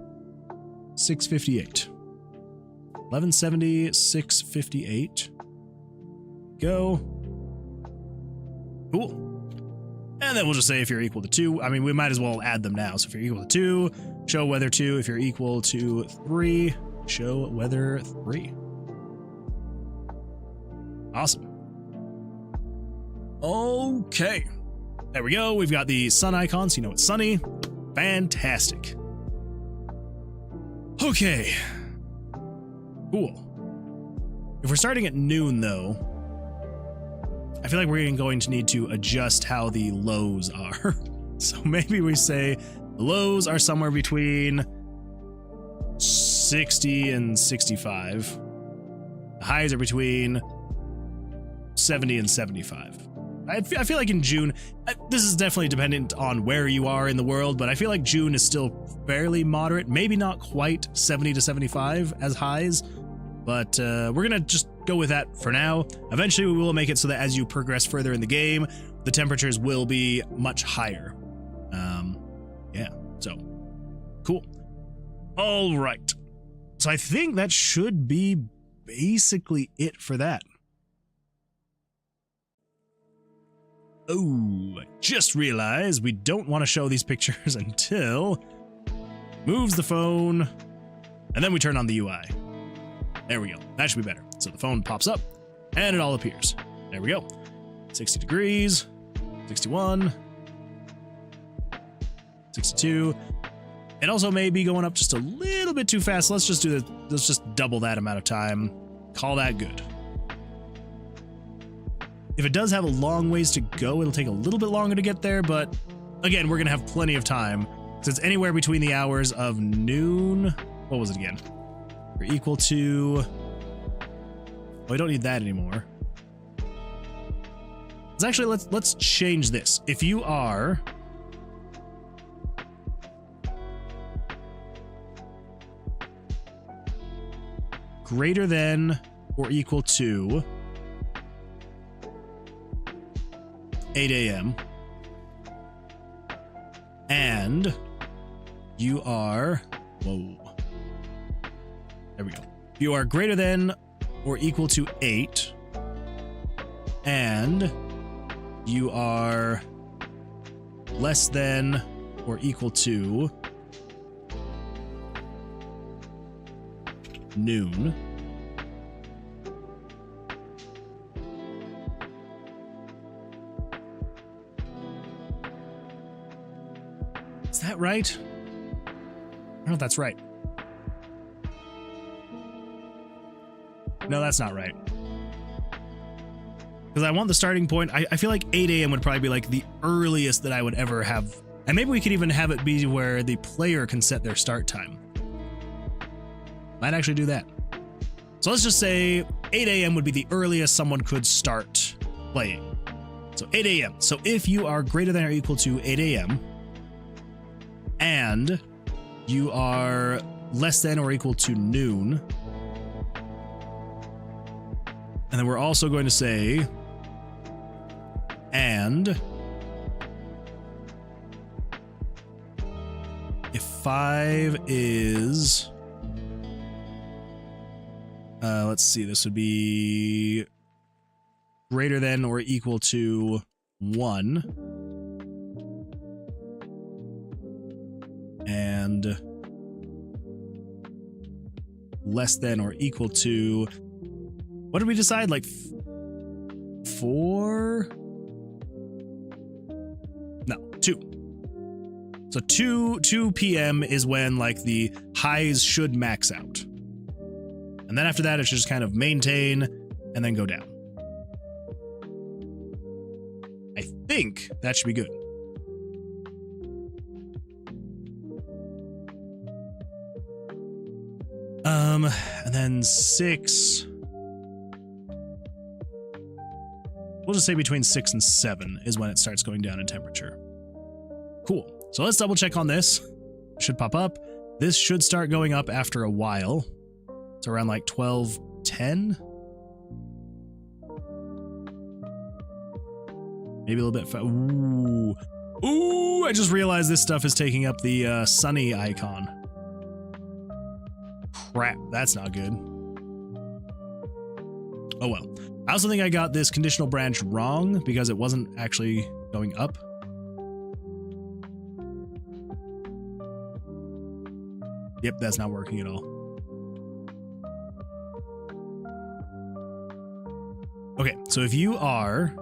658. 1170, 658. Go. Cool. And then we'll just say if you're equal to 2. I mean, we might as well add them now. So if you're equal to 2, show weather 2. If you're equal to 3, show weather 3. Awesome. Okay. There we go. We've got the sun icon, so you know it's sunny. Fantastic. Okay. Cool. If we're starting at noon, though, I feel like we're going to need to adjust how the lows are. So maybe we say the lows are somewhere between 60 and 65. The highs are between 70 and 75. I feel like in June, this is definitely dependent on where you are in the world, but I feel like June is still fairly moderate. Maybe not quite 70 to 75 as highs, but we're going to just go with that for now. Eventually, we will make it so that as you progress further in the game, the temperatures will be much higher. Yeah, so cool. All right. So I think that should be basically it for that. Oh, I just realized we don't want to show these pictures until moves the phone, and then we turn on the UI. There we go. That should be better. So the phone pops up, and it all appears. There we go. 60 degrees, 61, 62. It also may be going up just a little bit too fast. Let's just do this. Let's just double that amount of time. Call that good. If it does have a long ways to go, it'll take a little bit longer to get there, but again, we're going to have plenty of time. So it's anywhere between the hours of noon. What was it again? We're equal to... Oh, we don't need that anymore. Let's change this. If you are... greater than or equal to 8 a.m. and you are, whoa, there we go. You are greater than or equal to 8 and you are less than or equal to noon. Is that right? I don't know if that's right. No, that's not right. Because I want the starting point. I feel like 8 a.m. would probably be like the earliest that I would ever have. And maybe we could even have it be where the player can set their start time. Might actually do that. So let's just say 8 a.m. would be the earliest someone could start playing. So 8 a.m. So if you are greater than or equal to 8 a.m. and you are less than or equal to noon, and then we're also going to say, and if 5 is... let's see, this would be greater than or equal to 1. And less than or equal to, what did we decide? Like 4? No, 2. So 2 p.m. is when like the highs should max out. And then after that, it should just kind of maintain and then go down. I think that should be good. And then 6. We'll just say between 6 and 7 is when it starts going down in temperature. Cool. So let's double check on this. It should pop up. This should start going up after a while. It's around like 12:10. Maybe a little bit. Ooh. Ooh, I just realized this stuff is taking up the sunny icon. Crap, that's not good. Oh well. I also think I got this conditional branch wrong because it wasn't actually going up. Yep, that's not working at all. Okay, so if you are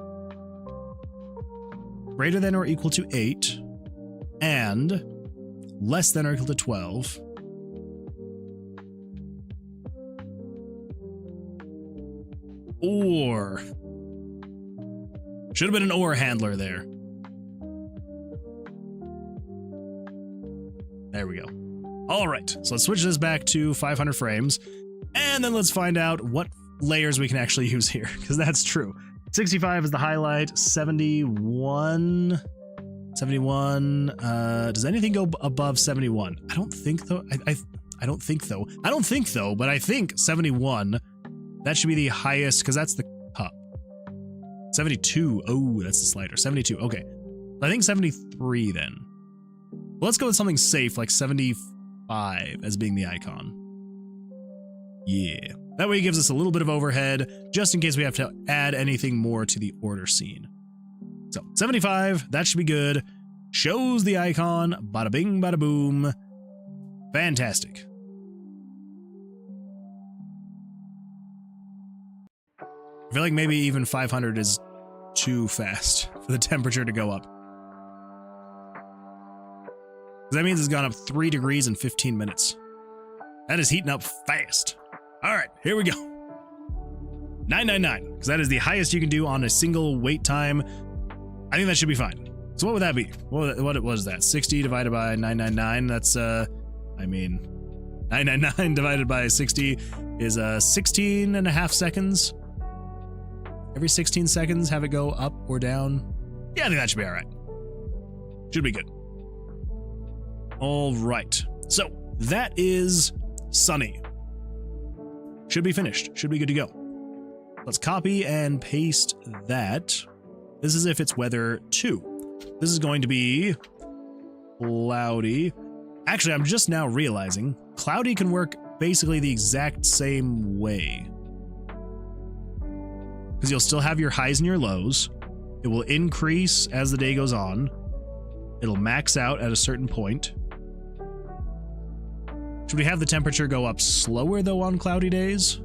greater than or equal to 8 and less than or equal to 12, or should have been an or handler there. There we go. All right, so let's switch this back to 500 frames, and then let's find out what layers we can actually use here, because that's true. 65 is the highlight, 71, does anything go above 71? I don't think though. I don't think though, but I think 71, that should be the highest, because that's the cup. 72, oh, that's the slider. 72, okay. I think 73 then. Well, let's go with something safe, like 75 as being the icon. Yeah. That way it gives us a little bit of overhead, just in case we have to add anything more to the order scene. So 75, that should be good. Shows the icon, bada bing, bada boom. Fantastic. I feel like maybe even 500 is too fast for the temperature to go up. That means it's gone up 3 degrees in 15 minutes. That is heating up fast. All right, here we go. 999, because that is the highest you can do on a single wait time. I think that should be fine. So what would that be? What was that? 60 divided by 999. That's, I mean, 999 divided by 60 is 16 and a half seconds. Every 16 seconds, have it go up or down. Yeah, I think that should be all right. Should be good. All right, so that is sunny. Should be finished. Should be good to go. Let's copy and paste that. This is if it's weather 2. This is going to be cloudy. Actually, I'm just now realizing cloudy can work basically the exact same way. Because you'll still have your highs and your lows. It will increase as the day goes on. It'll max out at a certain point. Should we have the temperature go up slower, though, on cloudy days?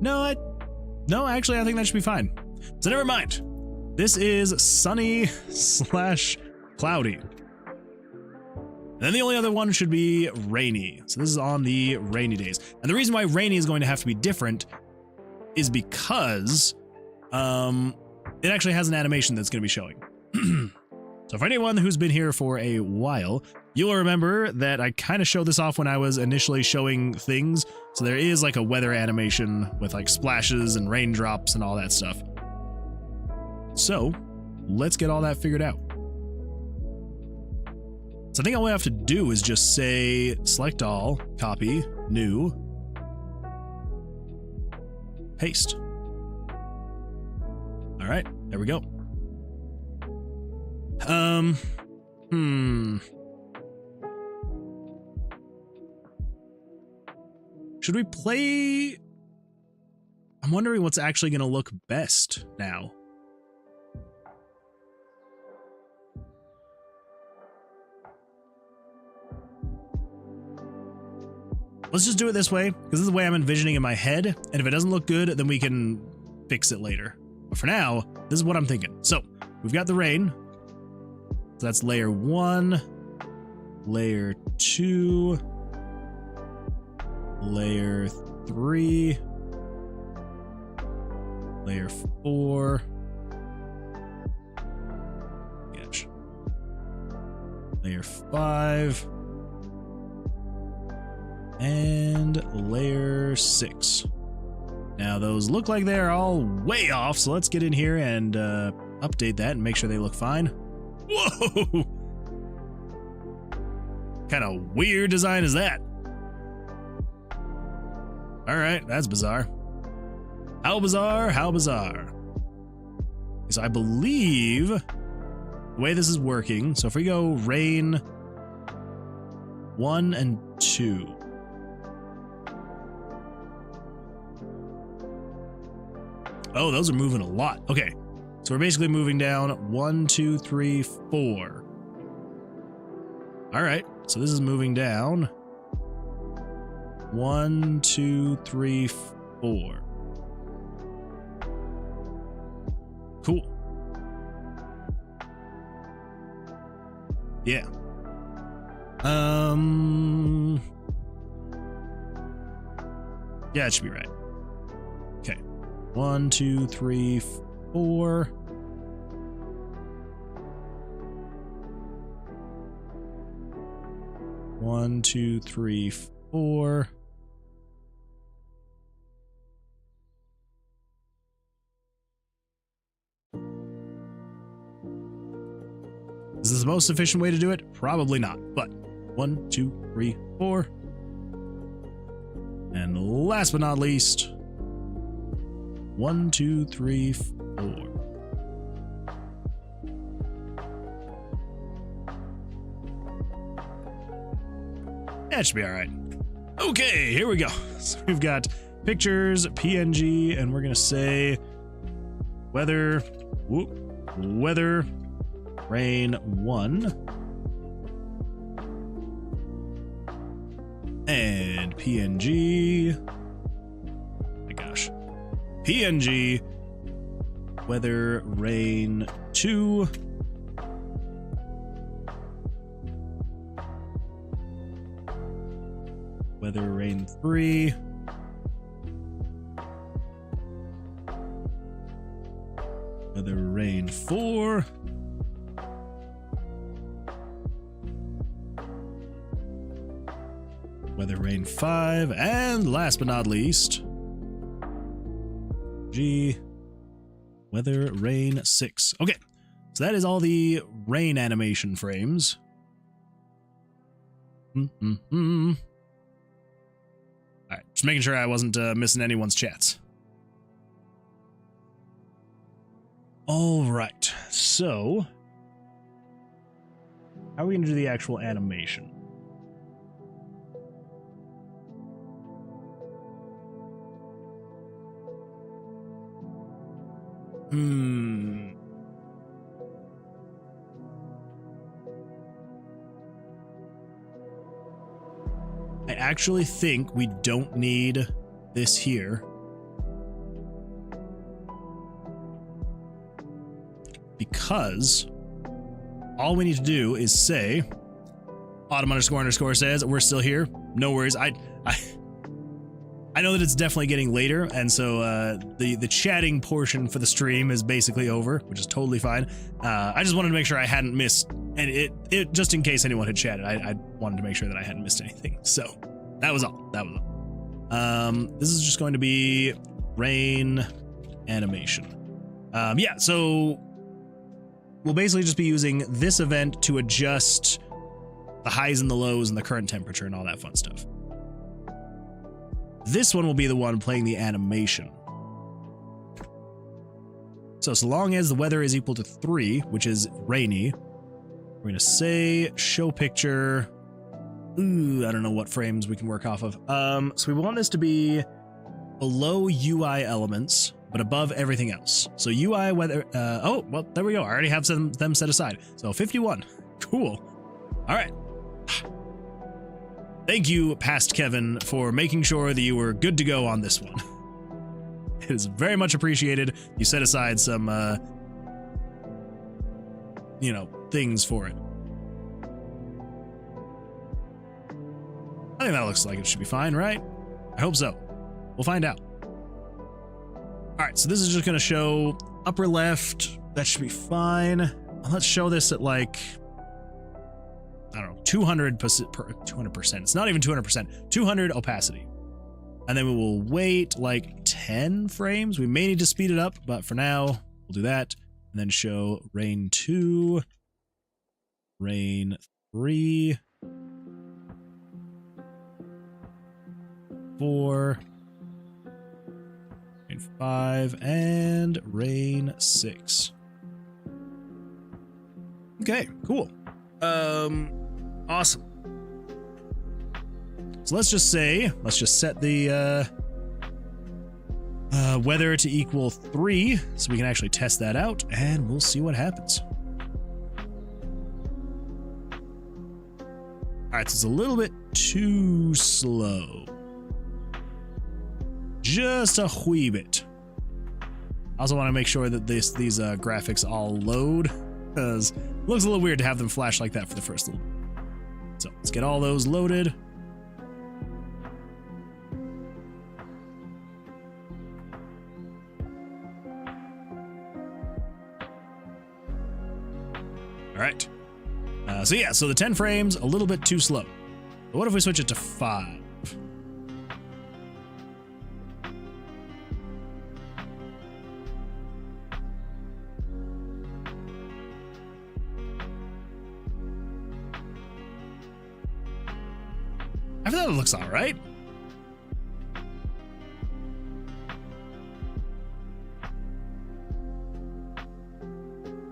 No, actually, I think that should be fine. So never mind. This is sunny / cloudy. And then the only other one should be rainy. So this is on the rainy days. And the reason why rainy is going to have to be different is because it actually has an animation that's going to be showing. So for anyone who's been here for a while, you'll remember that I kind of showed this off when I was initially showing things. So there is like a weather animation with like splashes and raindrops and all that stuff. So let's get all that figured out. So I think all we have to do is just say select all, copy, new, paste. All right, there we go. Should we play? I'm wondering what's actually going to look best now. Let's just do it this way, because this is the way I'm envisioning in my head, and if it doesn't look good, then we can fix it later. But for now, this is what I'm thinking. So, we've got the rain. So that's layer 1, layer 2, layer 3, layer 4, sketch, layer 5, and layer 6. Now those look like they're all way off, so let's get in here and update that and make sure they look fine. Whoa! Kind of weird design is that? All right, that's bizarre. How bizarre, how bizarre. So I believe the way this is working, so if we go rain 1 and 2. Oh, those are moving a lot. Okay, so we're basically moving down 1, 2, 3, 4. All right, so this is moving down 1, 2, 3, 4. Cool. Yeah. Yeah, it should be right. Okay. 1, 2, 3, 4. 1, 2, 3, 4. Is this the most efficient way to do it? Probably not, but 1, 2, 3, 4. And last but not least, 1, 2, 3, 4. That should be all right. Okay, here we go. So we've got pictures, PNG, and we're gonna say weather, rain 1, and PNG. My gosh, PNG, weather, rain 2. Weather, rain 3. Weather, rain 4. Weather, rain 5. And last but not least, G, weather, rain 6. Okay, so that is all the rain animation frames. All right, just making sure I wasn't missing anyone's chats. All right, so how are we going to do the actual animation? I actually think we don't need this here because all we need to do is say autumn__ says we're still here. No worries. I know that it's definitely getting later, and so the chatting portion for the stream is basically over, which is totally fine. I just wanted to make sure I hadn't missed, and it just in case anyone had chatted, I wanted to make sure that I hadn't missed anything. So that was all. That was all. This is just going to be rain animation. Yeah, so we'll basically just be using this event to adjust the highs and the lows and the current temperature and all that fun stuff. This one will be the one playing the animation. So long as the weather is equal to 3, which is rainy, we're going to say show picture. Ooh, I don't know what frames we can work off of. So we want this to be below UI elements, but above everything else. So UI weather, oh, well, there we go. I already have them set aside. So 51, cool. All right. Thank you, Past Kevin, for making sure that you were good to go on this one. It is very much appreciated. You set aside some, things for it. I think that looks like it should be fine, right? I hope so. We'll find out. All right, so this is just going to show upper left. That should be fine. Let's show this at like, I don't know, 200%. It's not even 200%. 200 opacity. And then we will wait like 10 frames. We may need to speed it up, but for now, we'll do that. And then show rain 2, rain 3, 4, rain 5, and rain 6. Okay, cool. Awesome. So let's just set the weather to equal 3 so we can actually test that out, and we'll see what happens. All right, so it's a little bit too slow. just a wee bit. I also want to make sure that these graphics all load, because it looks a little weird to have them flash like that for the first little bit. So let's get all those loaded. All right. So the 10 frames, a little bit too slow. But what if we switch it to 5? I thought it looks all right.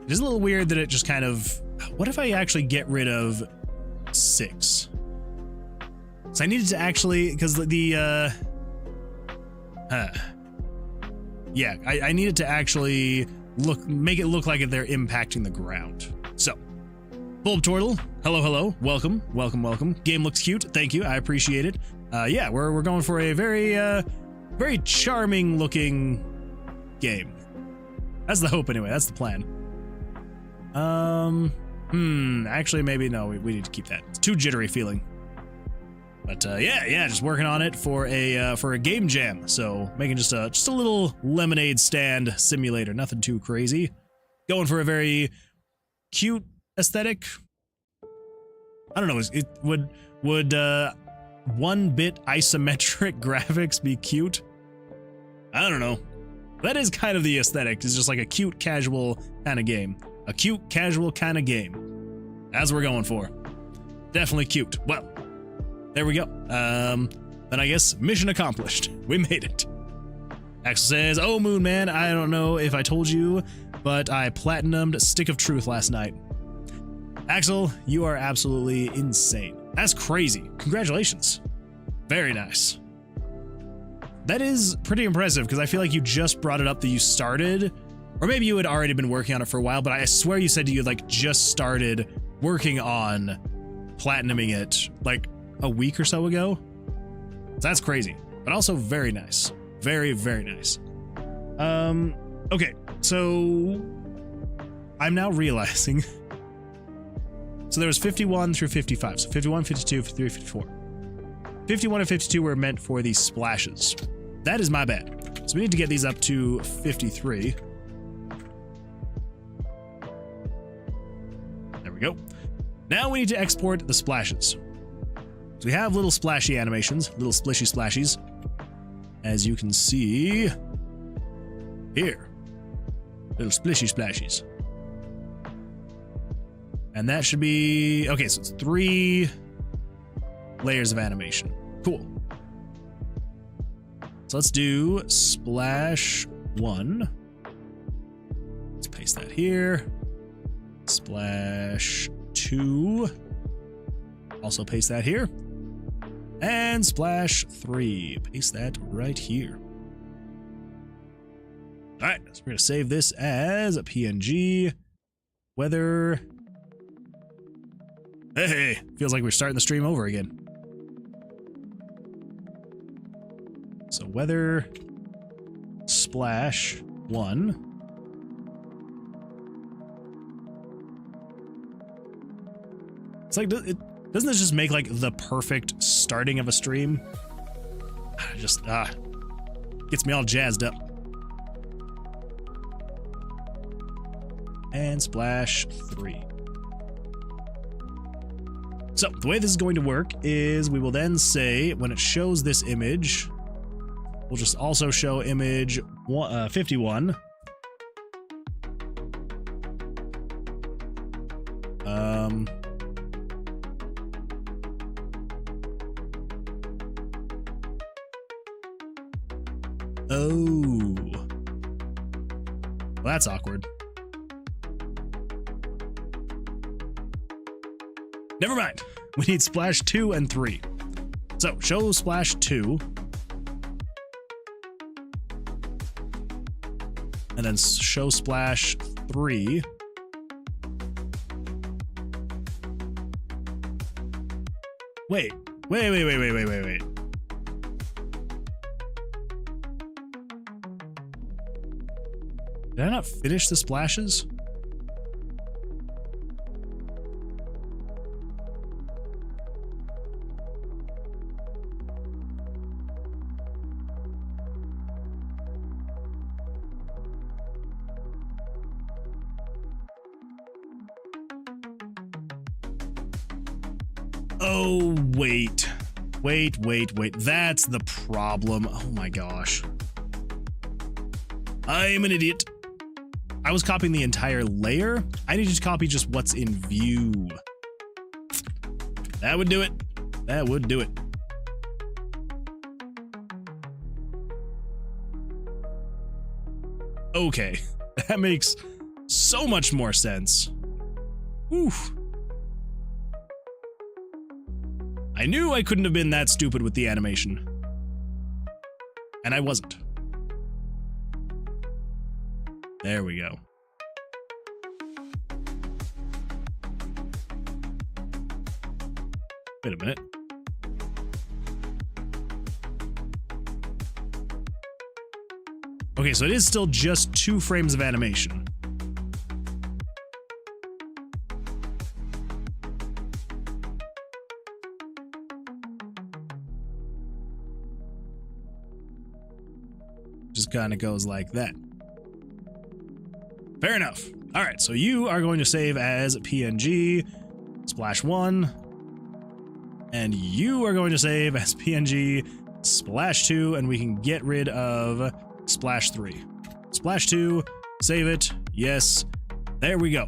It is a little weird that it just kind of... What if I actually get rid of 6? So I needed to actually... Because yeah, I needed to actually make it look like they're impacting the ground. So, Bulb Turtle, hello, welcome. Game looks cute, thank you, I appreciate it. Yeah, we're going for a very charming looking game. That's the hope anyway, that's the plan. Actually maybe no, we need to keep that. It's too jittery feeling. But yeah, just working on it for a game jam. So making just a little lemonade stand simulator, nothing too crazy. Going for a very cute aesthetic. I don't know, it would 1-bit isometric graphics be cute? I don't know. That is kind of the aesthetic. It's just like a cute casual kind of game. A cute casual kind of game. That's what we're going for. Definitely cute. Well, there we go. Then I guess mission accomplished. We made it. Axel says, "Oh, Moon Man, I don't know if I told you, but I platinumed Stick of Truth last night." Axel, you are absolutely insane. That's crazy. Congratulations. Very nice. That is pretty impressive because I feel like you just brought it up that you started, or maybe you had already been working on it for a while, but I swear you said you had like just started working on platinuming it like a week or so ago. So that's crazy, but also very nice. Very, very nice. Okay, so I'm now realizing. So there was 51 through 55. So 51, 52, 53, 54. 51 and 52 were meant for these splashes. That is my bad. So we need to get these up to 53. There we go. Now we need to export the splashes. So we have little splashy animations, little splishy splashies. As you can see here. Little splishy splashies. And that should be, okay, so it's 3 layers of animation. Cool. So let's do splash 1. Let's paste that here. Splash 2. Also paste that here. And splash 3. Paste that right here. All right, so we're gonna save this as a PNG. Weather. Hey, feels like we're starting the stream over again. So weather splash 1. It's like, doesn't this just make like the perfect starting of a stream? Just gets me all jazzed up. And splash 3. So the way this is going to work is we will then say when it shows this image, we'll just also show image 51. Oh. Well, that's awkward. Never mind. We need splash 2 and 3. So show splash 2. And then show splash 3. Wait. Did I not finish the splashes? Oh, wait. Wait. That's the problem. Oh my gosh. I'm an idiot. I was copying the entire layer. I need to copy just what's in view. That would do it. That would do it. Okay. That makes so much more sense. Oof. I knew I couldn't have been that stupid with the animation. And I wasn't. There we go. Wait a minute. Okay, so it is still just 2 frames of animation. Just kind of goes like that. Fair enough. All right, so you are going to save as PNG splash 1, and you are going to save as PNG splash 2, and we can get rid of splash 3. Splash 2, save it, yes, there we go.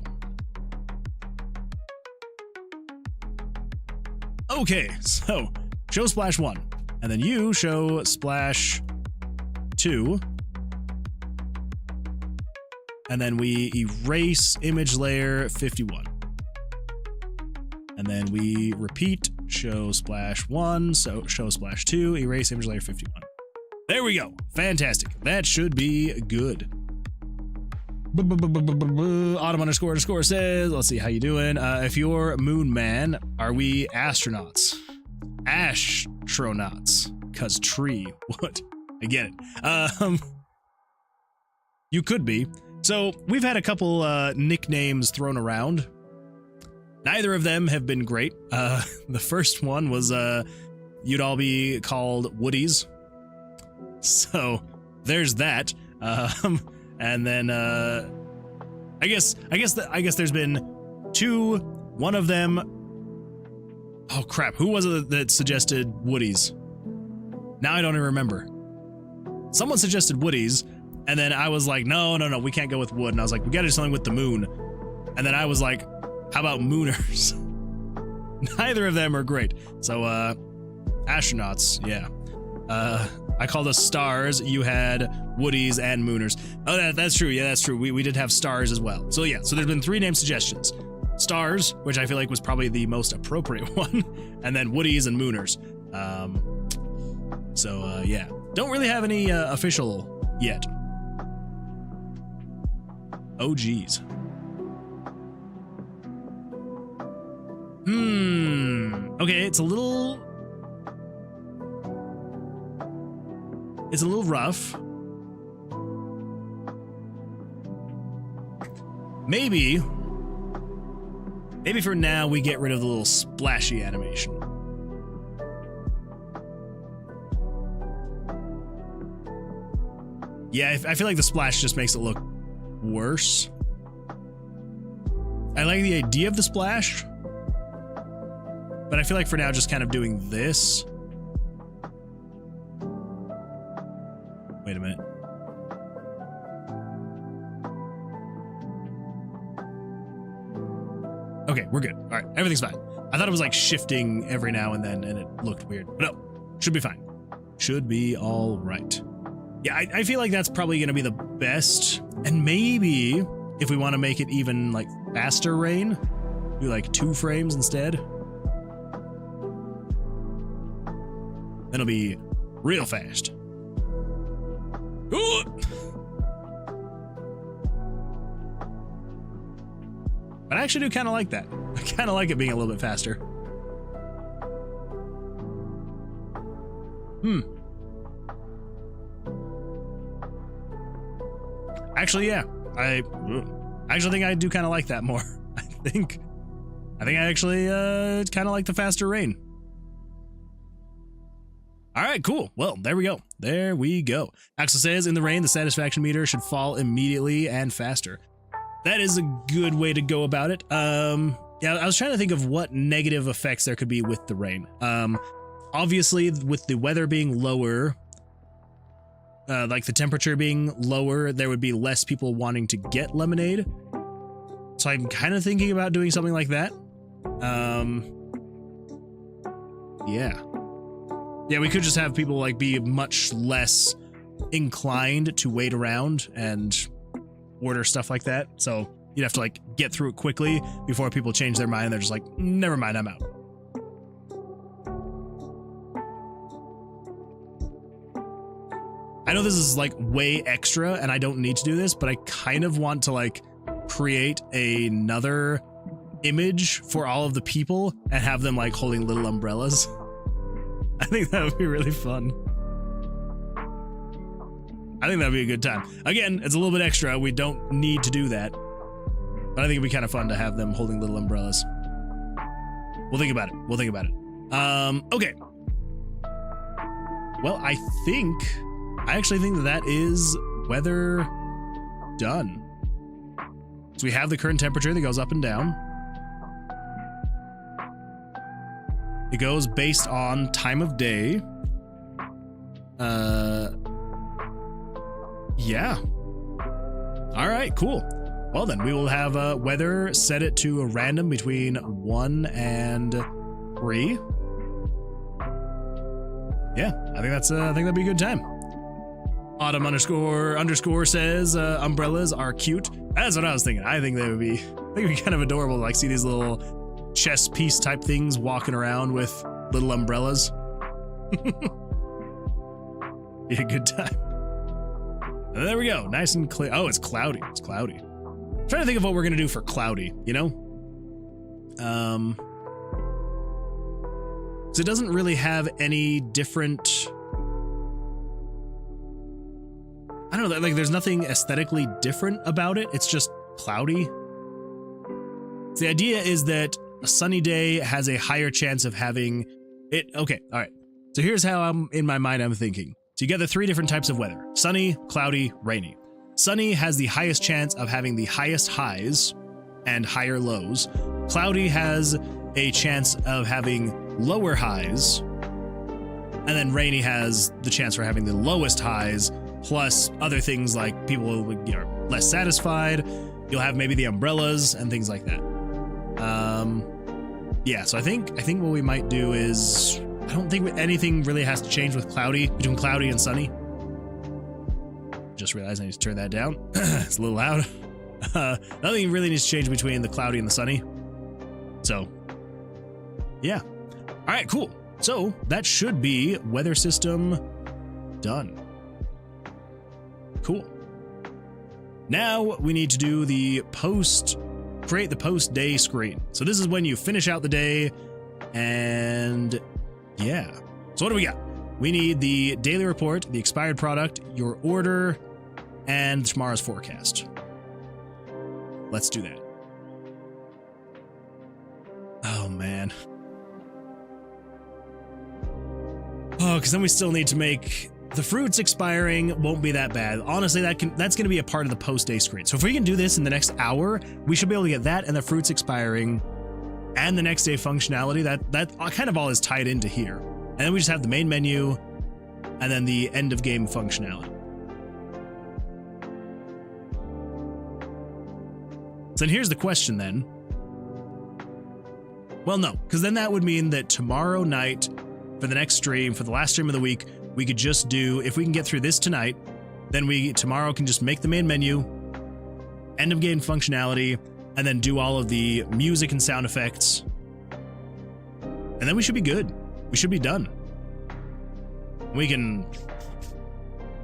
Okay, so show splash 1, and then you show splash 2, and then we erase image layer 51. And then we repeat, show splash 1, so show splash 2, erase image layer 51. There we go. Fantastic. That should be good. Autumn__ says, let's see, how you doing? If you're Moon Man, are we astronauts? Astronauts. Cause tree. What? I get it. You could be. So we've had a couple nicknames thrown around. Neither of them have been great. The first one was you'd all be called Woodies. So there's that. And then I guess there's been 2. One of them. Oh crap! Who was it that suggested Woodies? Now I don't even remember. Someone suggested Woodies. And then I was like, no, we can't go with wood. And I was like, we gotta do something with the moon. And then I was like, how about mooners? Neither of them are great. So, astronauts, yeah. I called us stars. You had woodies and mooners. Oh, that's true. Yeah, that's true. We did have stars as well. So yeah, so there's been 3 name suggestions. Stars, which I feel like was probably the most appropriate one. And then woodies and mooners. Yeah. Don't really have any official yet. Oh, geez. Okay, it's a little rough. Maybe for now we get rid of the little splashy animation. Yeah, I feel like the splash just makes it look worse. I like the idea of the splash, but I feel like for now just kind of doing this. Wait a minute. Okay, we're good. All right, everything's fine. I thought it was like shifting every now and then and it looked weird, but no, should be fine. Should be all right. Yeah, I feel like that's probably going to be the best. And maybe if we want to make it even like faster rain, do like 2 frames instead. Then it'll be real fast. Ooh! But I actually do kind of like that. I kind of like it being a little bit faster. Actually, yeah. I actually think I do kind of like that more. I think I actually kind of like the faster rain. All right, cool. Well, there we go. There we go. Axel says, in the rain, the satisfaction meter should fall immediately and faster. That is a good way to go about it. Yeah, I was trying to think of what negative effects there could be with the rain. Obviously, with the weather being lower, like the temperature being lower, there would be less people wanting to get lemonade. So I'm kind of thinking about doing something like that. Yeah. Yeah, we could just have people like be much less inclined to wait around and order stuff like that. So you'd have to like get through it quickly before people change their mind. They're just like, never mind, I'm out. I know this is like way extra and I don't need to do this, but I kind of want to like create another image for all of the people and have them like holding little umbrellas. I think that would be really fun. I think that'd be a good time. Again, it's a little bit extra. We don't need to do that. But I think it'd be kind of fun to have them holding little umbrellas. We'll think about it. We'll think about it. Okay. Well, I actually think that is weather done. So we have the current temperature that goes up and down. It goes based on time of day. Yeah. All right, cool. Well then, we will have weather, set it to a random between 1 and 3. Yeah, I think that'd be a good time. Autumn underscore says umbrellas are cute. That's what I was thinking. I think it'd be kind of adorable to like see these little chess piece type things walking around with little umbrellas. Be a good time. And there we go. Nice and clear. Oh, it's cloudy. It's cloudy. I'm trying to think of what we're going to do for cloudy, you know? So it doesn't really have any different... I don't know, like there's nothing aesthetically different about it. It's just cloudy. So the idea is that a sunny day has a higher chance of having it. Okay, all right. So here's how I'm thinking. So you get the 3 different types of weather: sunny, cloudy, rainy. Sunny has the highest chance of having the highest highs and higher lows. Cloudy has a chance of having lower highs. And then rainy has the chance for having the lowest highs, plus other things like people are less satisfied. You'll have maybe the umbrellas and things like that. Yeah, so I think what we might do is, I don't think anything really has to change with between cloudy and sunny. Just realized I need to turn that down. It's a little loud. Nothing really needs to change between the cloudy and the sunny. So, yeah. All right, cool. So that should be weather system done. Cool. Now we need to do the create the post day screen. So this is when you finish out the day, and yeah. So what do we got? We need the daily report, the expired product, your order, and tomorrow's forecast. Let's do that. Oh man. Oh, because then we still need to make the fruits expiring. Won't be that bad. Honestly, that's going to be a part of the post-day screen. So if we can do this in the next hour, we should be able to get that and the fruits expiring and the next day functionality. That kind of all is tied into here. And then we just have the main menu and then the end of game functionality. So then here's the question then. Well, no, because then that would mean that tomorrow night for the next stream, for the last stream of the week, we could just do, if we can get through this tonight, then we tomorrow can just make the main menu, end of game functionality, and then do all of the music and sound effects. And then we should be good. We should be done. We can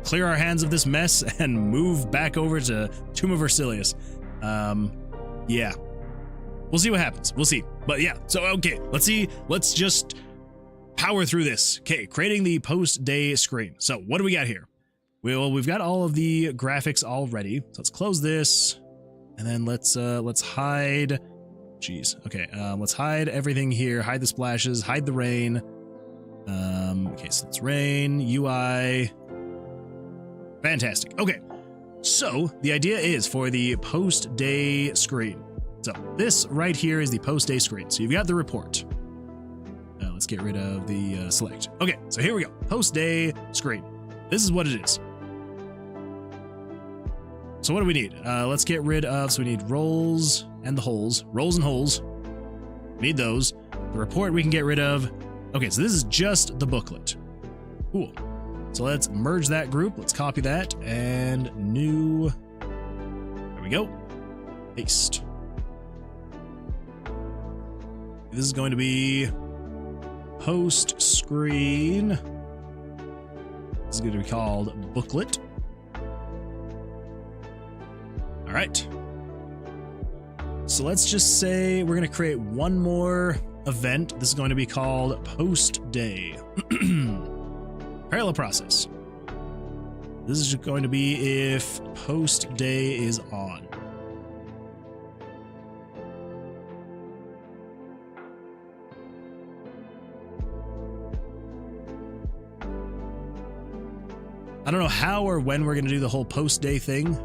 clear our hands of this mess and move back over to Tomb of Versilius. Yeah. We'll see what happens. We'll see. But yeah, so okay, let's see. Let's just power through this. Okay, creating the post-day screen. So what do we got here? We've got all of the graphics already. So let's close this, and then let's hide. Jeez. Okay. Let's hide everything here. Hide the splashes. Hide the rain. Okay. So it's rain UI. Fantastic. Okay. So the idea is for the post day screen. So this right here is the post day screen. So you've got the report. Let's get rid of the select. Okay. So here we go. Post day screen. This is what it is. So what do we need? Let's get rid of, so we need rolls and the holes. Rolls and holes. We need those. The report we can get rid of. Okay, so this is just the booklet. Cool. So let's merge that group. Let's copy that and new. There we go. Paste. This is going to be post screen. This is going to be called booklet. All right. So let's just say we're going to create one more event. This is going to be called post day. Parallel process. This is going to be if post day is on. I don't know how or when we're going to do the whole post day thing.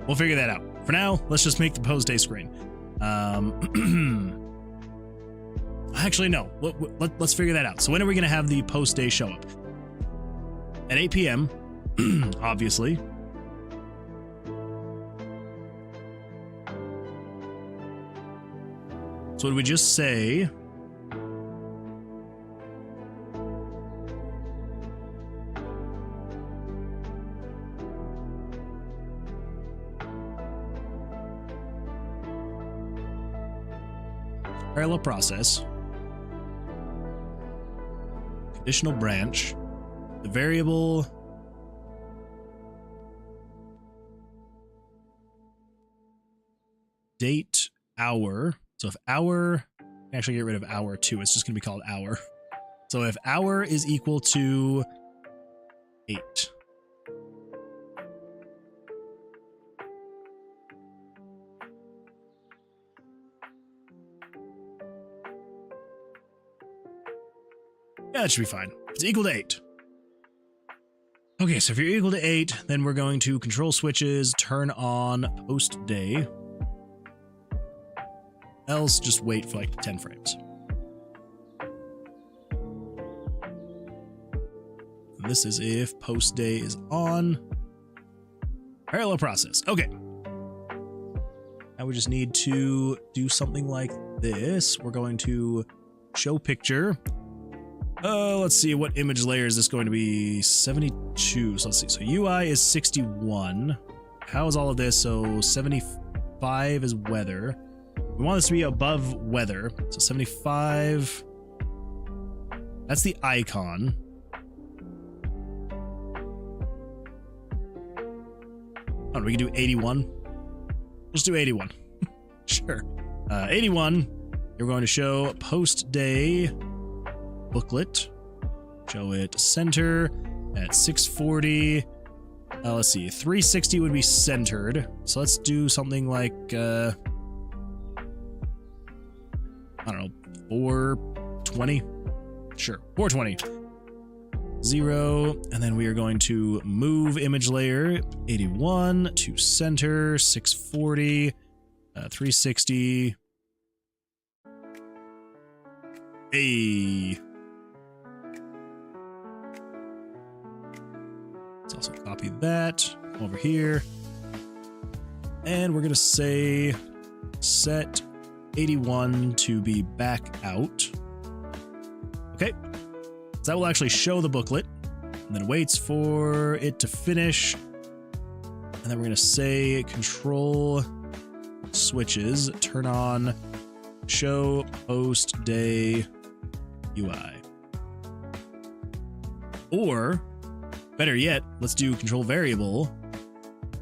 We'll figure that out. For now, let's just make the post day screen. Actually, no. Let's figure that out. So when are we going to have the post day show up? At 8 p.m., obviously. So would we just say... parallel process, conditional branch, the variable date hour. So if hour, actually get rid of hour too, it's just going to be called hour. So if hour is equal to 8. Yeah, that should be fine. It's equal to 8. Okay, so if you're equal to 8, then we're going to control switches, turn on post day. Else, just wait for like 10 frames. And this is if post day is on. Parallel process. Okay. Now we just need to do something like this. We're going to show picture. Let's see, what image layer is this going to be? 72. So let's see. So UI is 61. How is all of this? So 75 is weather. We want this to be above weather. So 75. That's the icon. Oh, we can do 81. Let's do 81. Sure. 81. You're going to show post day booklet. Show it center at 640. Let's see, 360 would be centered. So let's do something like, I don't know, 420. Sure, 420. 0, and then we are going to move image layer 81 to center 640, 360. Hey. Let's also copy that over here. And we're going to say set 81 to be back out. Okay. So that will actually show the booklet. And then it waits for it to finish. And then we're going to say control switches, turn on show post day UI. Or better yet, let's do control variable.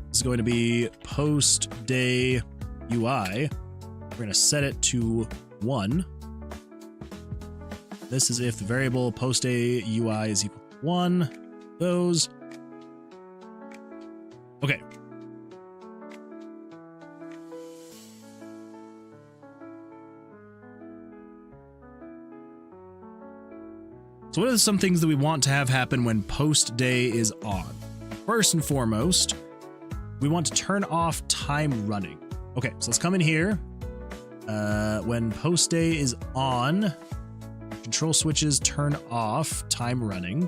This is going to be post day UI. We're going to set it to 1. This is if the variable post day UI is equal to 1. Those. Okay. So what are some things that we want to have happen when post day is on? First and foremost, we want to turn off time running. Okay, so let's come in here. When post day is on, control switches turn off time running.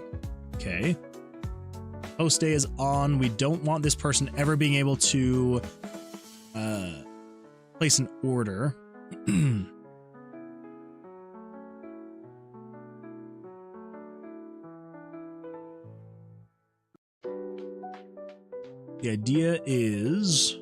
Okay. Post day is on. We don't want this person ever being able to place an order. The idea is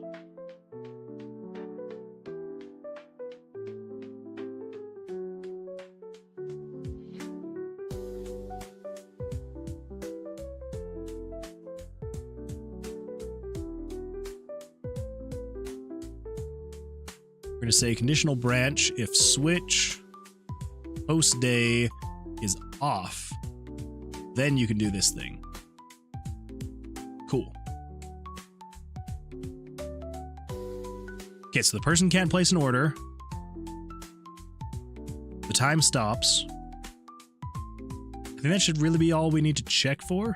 we're going to say conditional branch if switch post day is off, then you can do this thing. Cool. Okay, so the person can't place an order. The time stops. I think that should really be all we need to check for.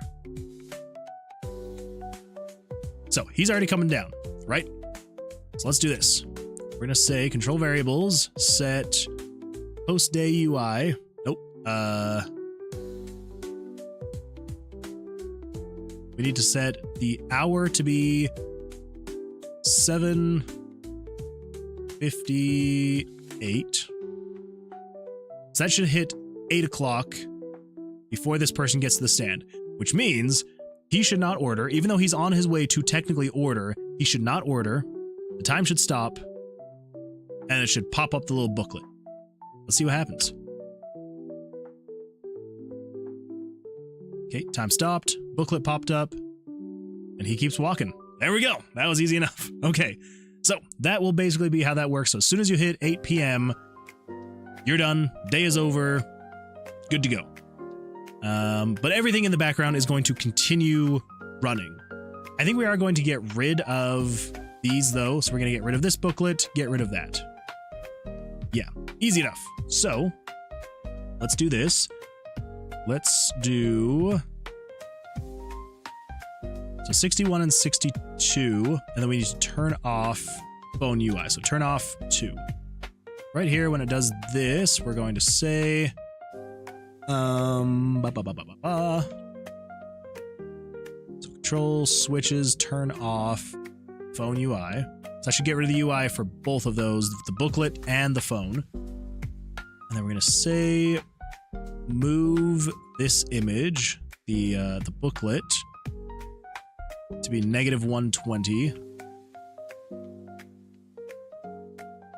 So he's already coming down, right? So let's do this. We're gonna say control variables, set post day UI. Nope. We need to set the hour to be 7:58. So that should hit 8 o'clock before this person gets to the stand, which means he should not order, even though he's on his way to technically order. He should not order. The time should stop, and it should pop up the little booklet. Let's see what happens. Okay, time stopped, booklet popped up, and he keeps walking. There we go. That was easy enough. Okay, so that will basically be how that works. So as soon as you hit 8 p.m., you're done. Day is over. Good to go. But everything in the background is going to continue running. I think we are going to get rid of these, though. So we're going to get rid of this booklet, get rid of that. Yeah, easy enough. So let's do this. Let's do... So 61 and 62, and then we need to turn off phone UI. So turn off 2. Right here, when it does this, we're going to say, so control switches turn off phone UI. So I should get rid of the UI for both of those, the booklet and the phone. And then we're going to say, move this image, the booklet, to be -120.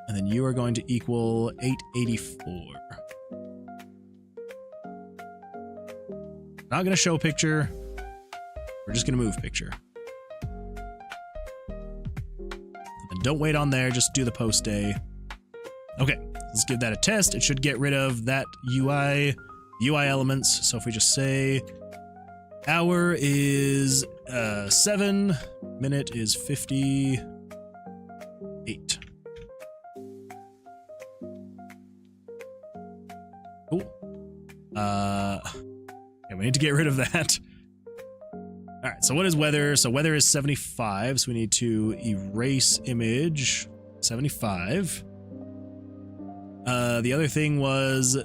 And then you are going to equal 884. Not going to show picture. We're just going to move picture. And don't wait on there. Just do the post day. Okay, let's give that a test. It should get rid of that UI elements. So if we just say hour is 7, minute is 58. Cool. Yeah, we need to get rid of that. All right, so what is weather? So weather is 75, so we need to erase image 75. The other thing was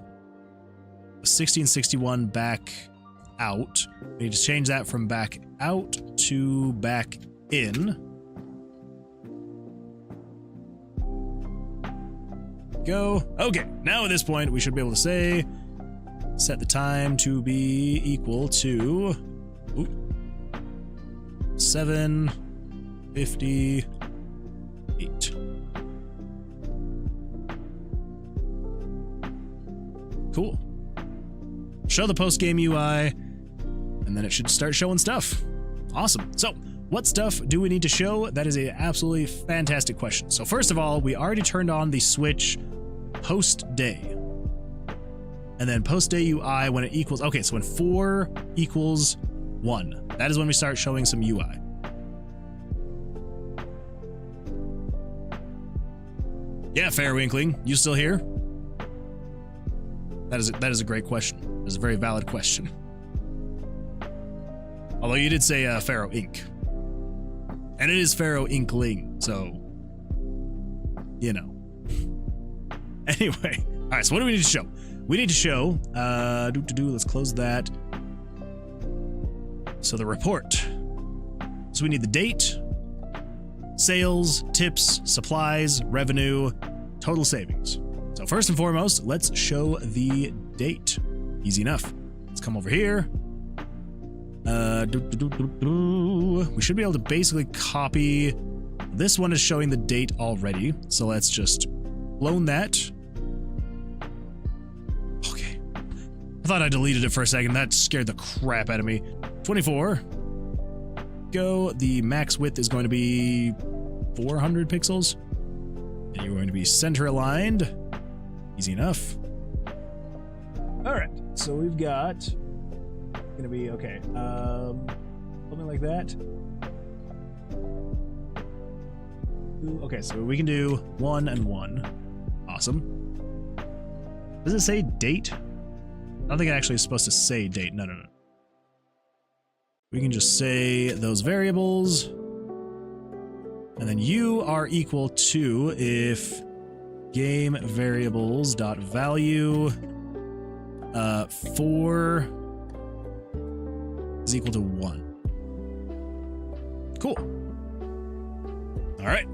60 and 61 back out. We need to change that from back out to back in. Go. Okay, now at this point, we should be able to say, set the time to be equal to 7:58. Cool. Show the post-game UI, and then it should start showing stuff. Awesome. So, what stuff do we need to show? That is an absolutely fantastic question. So first of all, we already turned on the switch post-day. And then post day UI when it equals, okay, so when 4 equals 1, that is when we start showing some UI. Yeah, Fairwinkling, you still here? That is a great question. That is a very valid question. Although you did say Pharaoh Inc. And it is Pharaoh Inkling, so, you know. Anyway, all right, so what do we need to show? We need to show, let's close that. So the report. So we need the date, sales, tips, supplies, revenue, total savings. So first and foremost, let's show the date. Easy enough. Let's come over here. We should be able to basically copy. This one is showing the date already, so let's just clone that. Okay. I thought I deleted it for a second. That scared the crap out of me. 24. Go. The max width is going to be 400 pixels. And you're going to be center aligned. Easy enough. All right. So we've got gonna be okay. Something like that. Okay, so we can do 1 and 1. Awesome. Does it say date? I don't think it actually is supposed to say date. No. We can just say those variables. And then you are equal to if game variables dot value 4 is equal to 1. Cool. All right.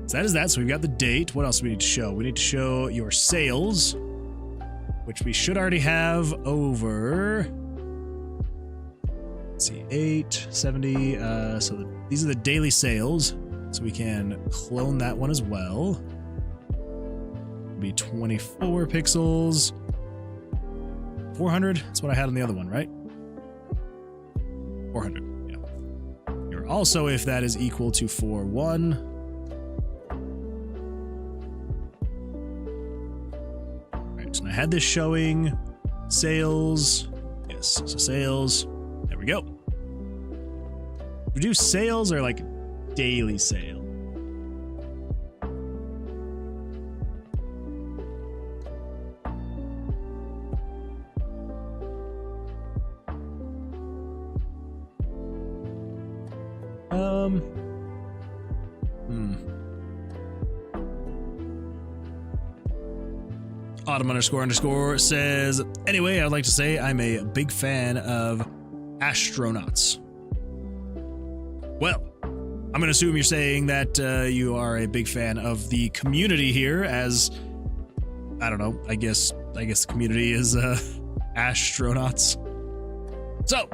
So that is that. So we've got the date. What else do we need to show? We need to show your sales, which we should already have over. Let's see, 870. These are the daily sales. So we can clone that one as well. It'll be 24 pixels. 400. That's what I had on the other one, right? 400. Yeah. You're also, if that is equal to 41. All right. So I had this showing sales. Yes. So sales. There we go. We do sales or like daily sale. Autumn__ says, anyway, I'd like to say I'm a big fan of astronauts. Well, I'm going to assume you're saying that you are a big fan of the community here, as, I don't know, I guess the community is astronauts. So,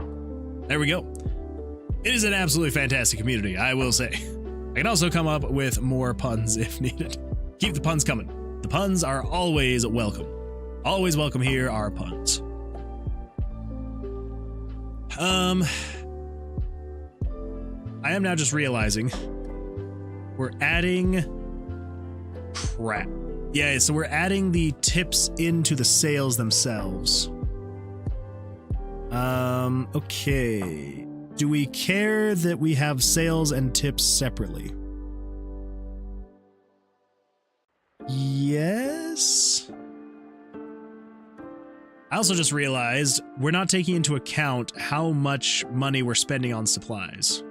there we go. It is an absolutely fantastic community, I will say. I can also come up with more puns if needed. Keep the puns coming. The puns are always welcome. Always welcome here are puns. I am now just realizing we're adding crap. Yeah, so we're adding the tips into the sales themselves. Okay. Do we care that we have sales and tips separately? Yes. I also just realized we're not taking into account how much money we're spending on supplies.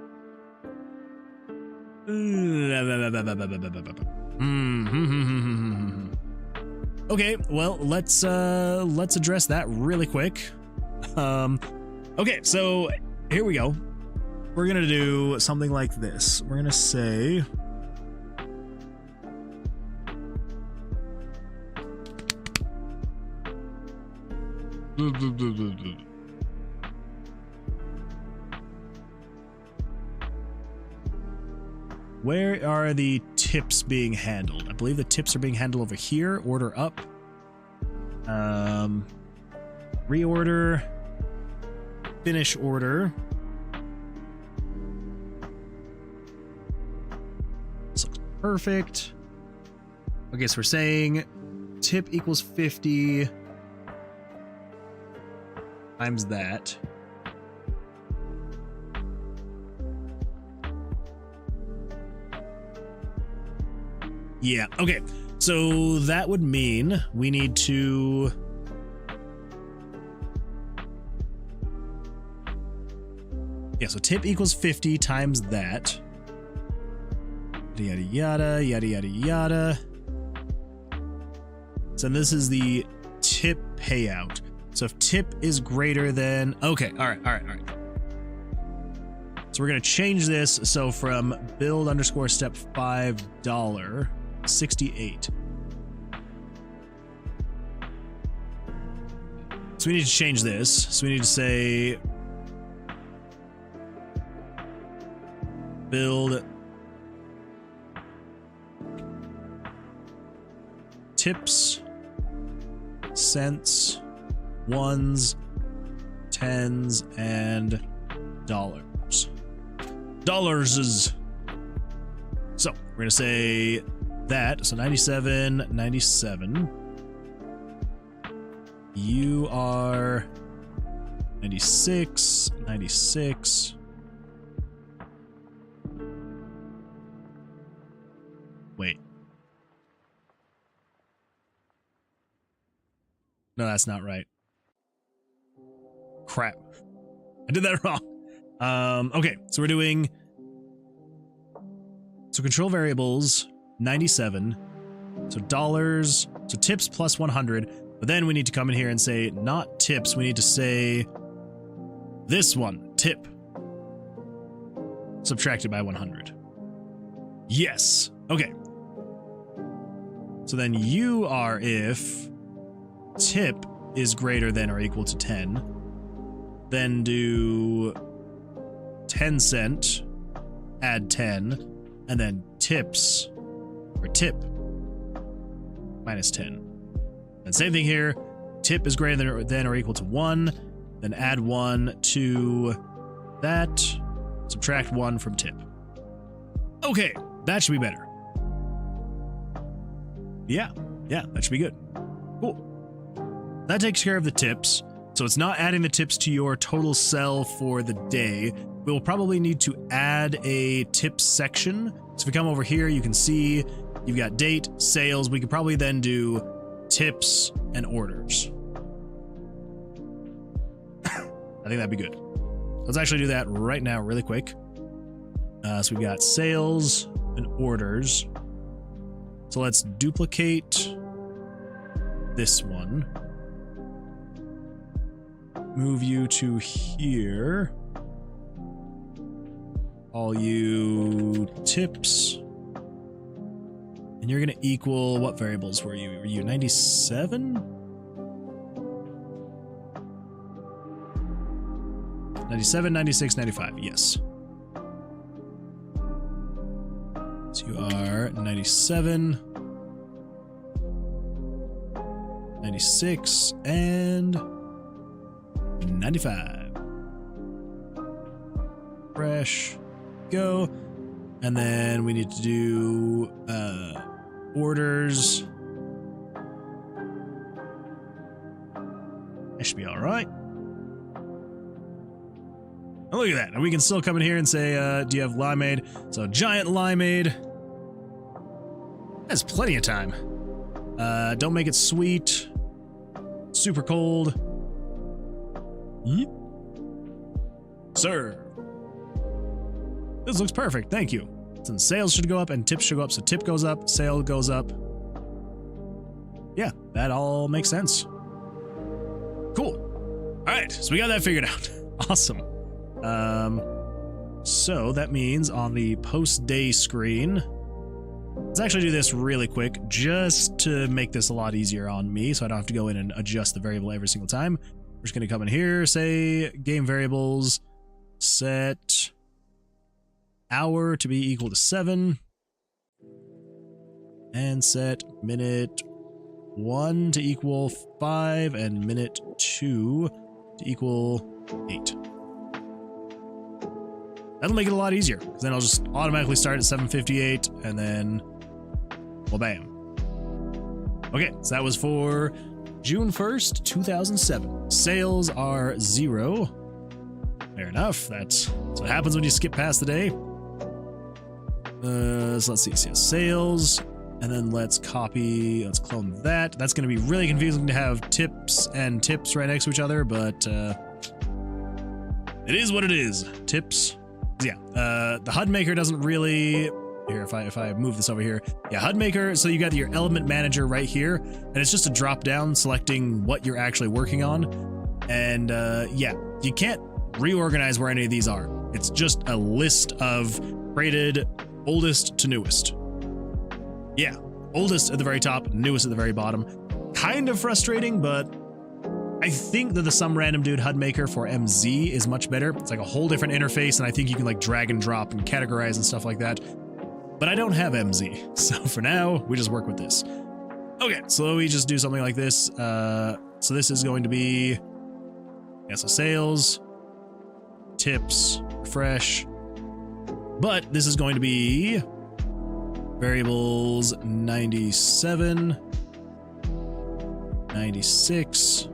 Okay, well, let's address that really quick. Okay, so here we go. We're gonna do something like this. We're gonna say where are the tips being handled? I believe the tips are being handled over here. Order up. Reorder. Finish order. This looks perfect. Okay, so we're saying tip equals 50 times that. Yeah, okay. So that would mean we need to... Yeah, so tip equals 50 times that. Yada, yada, yada, yada, yada. So this is the tip payout. So if tip is greater than... Okay, all right. So we're going to change this. So from build underscore step $5, 68. So we need to change this. So we need to say build tips, cents, ones, tens, and dollars. Dollars. So we're gonna say that. So 97, 97. You are 96, 96. Wait. No, that's not right. Crap. I did that wrong. Okay, so we're doing... So control variables, 97. So dollars, so tips plus 100. But then we need to come in here and say, not tips, we need to say this one, tip. Subtracted by 100. Yes. Okay. So then you are if tip is greater than or equal to 10. Then do 10 cent, add 10, and then tips, or tip, minus 10. And same thing here, tip is greater than or equal to 1, then add 1 to that, subtract 1 from tip. Okay, that should be better. Yeah, that should be good. Cool. That takes care of the tips. So it's not adding the tips to your total sell for the day. We'll probably need to add a tips section. So if we come over here, you can see you've got date, sales. We could probably then do tips and orders. I think that'd be good. Let's actually do that right now really quick. So we've got sales and orders. So let's duplicate this one. Move you to here. All you tips. And you're going to equal, what variables were you? Were you 97? 97, 96, 95, yes. So you are 97, 96, and 95. Fresh, go. And then we need to do orders. That should be all right. Oh, look at that. And we can still come in here and say, do you have limeade? So giant limeade. That's plenty of time. Don't make it sweet. Super cold. Yep. Serve. This looks perfect. Thank you. So sales should go up and tips should go up. So tip goes up, sale goes up. Yeah, that all makes sense. Cool. All right, so we got that figured out. Awesome. So that means on the post day screen, let's actually do this really quick just to make this a lot easier on me so I don't have to go in and adjust the variable every single time. We're just going to come in here, say game variables, set hour to be equal to 7, and set minute 1 to equal 5, and minute 2 to equal 8. That'll make it a lot easier, because then I'll just automatically start at 7:58, and then, well, bam. Okay, so that was for June 1st, 2007. Sales are 0. Fair enough. That's what happens when you skip past the day. So let's see. So sales, and then let's clone that. That's going to be really confusing to have tips and tips right next to each other, but it is what it is. Tips. Yeah. The HUD maker doesn't really. Here, if I move this over here, yeah, HUD maker. So you got your element manager right here, and it's just a drop down selecting what you're actually working on. And yeah, you can't reorganize where any of these are. It's just a list of rated oldest to newest. Yeah, oldest at the very top, newest at the very bottom. Kind of frustrating, but I think that the some random dude HUD maker for MZ is much better. It's like a whole different interface, and I think you can like drag and drop and categorize and stuff like that. But I don't have MZ, so for now, we just work with this. Okay, so we just do something like this. So this is going to be, yeah, so sales, tips, refresh. But this is going to be variables 97, 96,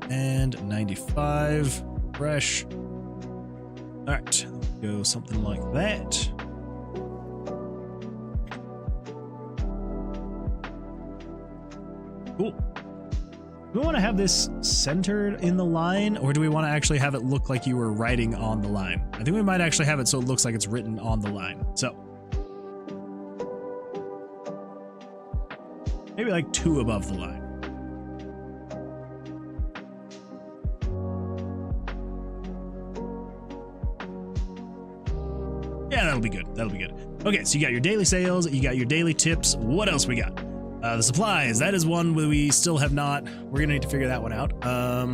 and 95. Fresh. All right, go something like that. Cool. Do we want to have this centered in the line, or do we want to actually have it look like you were writing on the line? I think we might actually have it so it looks like it's written on the line. So maybe like 2 above the line. Yeah, that'll be good. That'll be good. Okay, so you got your daily sales, you got your daily tips. What else we got? The supplies, that is one we still have not. We're gonna need to figure that one out. How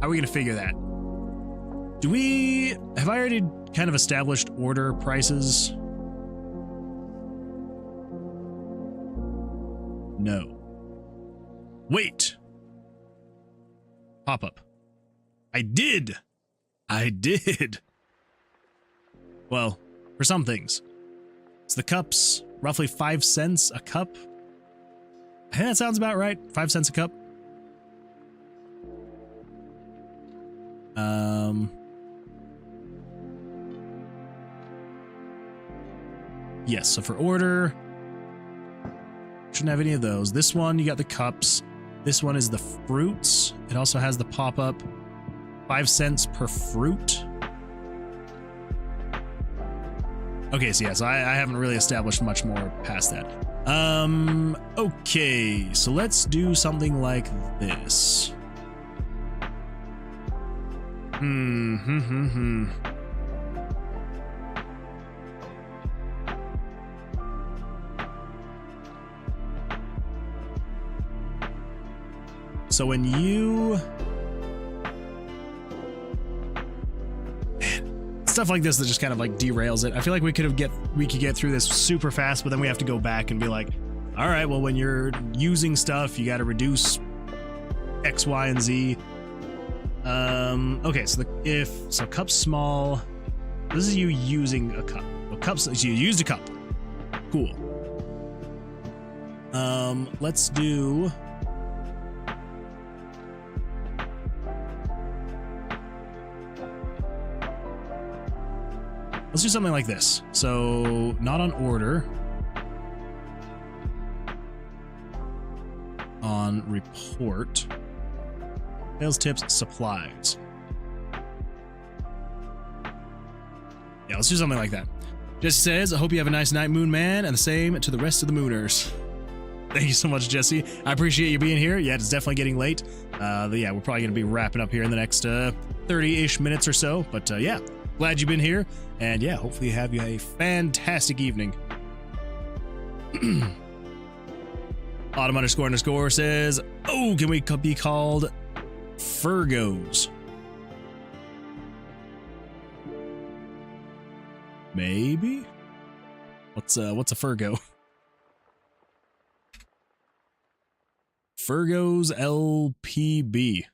are we gonna figure that? Have I already kind of established order prices? No. Wait. Pop up. I did. Well, for some things. It's the cups, roughly 5 cents a cup. I think that sounds about right. 5 cents a cup. Yes, so for order, shouldn't have any of those. This one, you got the cups. This one is the fruits. It also has the pop-up. 5 cents per fruit. Okay, so yeah, so I haven't really established much more past that. Okay, so let's do something like this. So when you... stuff like this that just kind of like derails it. I feel like we could get through this super fast, but then we have to go back and be like, all right, well, when you're using stuff, you got to reduce X, Y, and Z. Okay, so so cup small. This is you using a cup. Well, cups. So you used a cup. Cool. Let's do. Let's do something like this. So, not on order. On report. Sales tips, supplies. Yeah, let's do something like that. Jesse says, I hope you have a nice night, Moon Man, and the same to the rest of the Mooners. Thank you so much, Jesse. I appreciate you being here. Yeah, it's definitely getting late. Yeah, we're probably going to be wrapping up here in the next 30-ish minutes or so. But yeah, glad you've been here. And yeah, hopefully you have a fantastic evening. Autumn__ says, oh, can we be called Fergos? Maybe? What's a Fergo? Fergos LPB.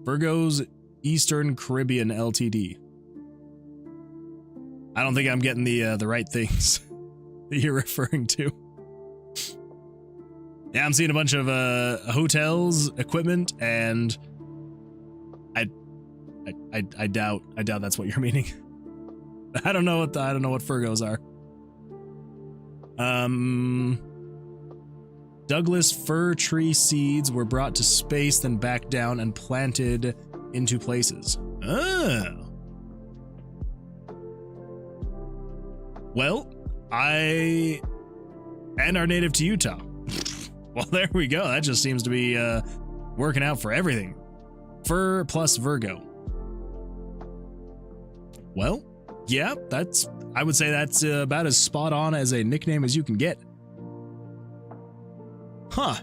Virgo's Eastern Caribbean Ltd. I don't think I'm getting the right things that you're referring to. Yeah, I'm seeing a bunch of hotels, equipment, and I doubt that's what you're meaning. I don't know what Virgos are. Douglas fir tree seeds were brought to space, then back down and planted into places. Oh. Well, I are native to Utah. Well, there we go. That just seems to be working out for everything. Fir plus Virgo. Well, yeah, I would say that's about as spot on as a nickname as you can get. Huh.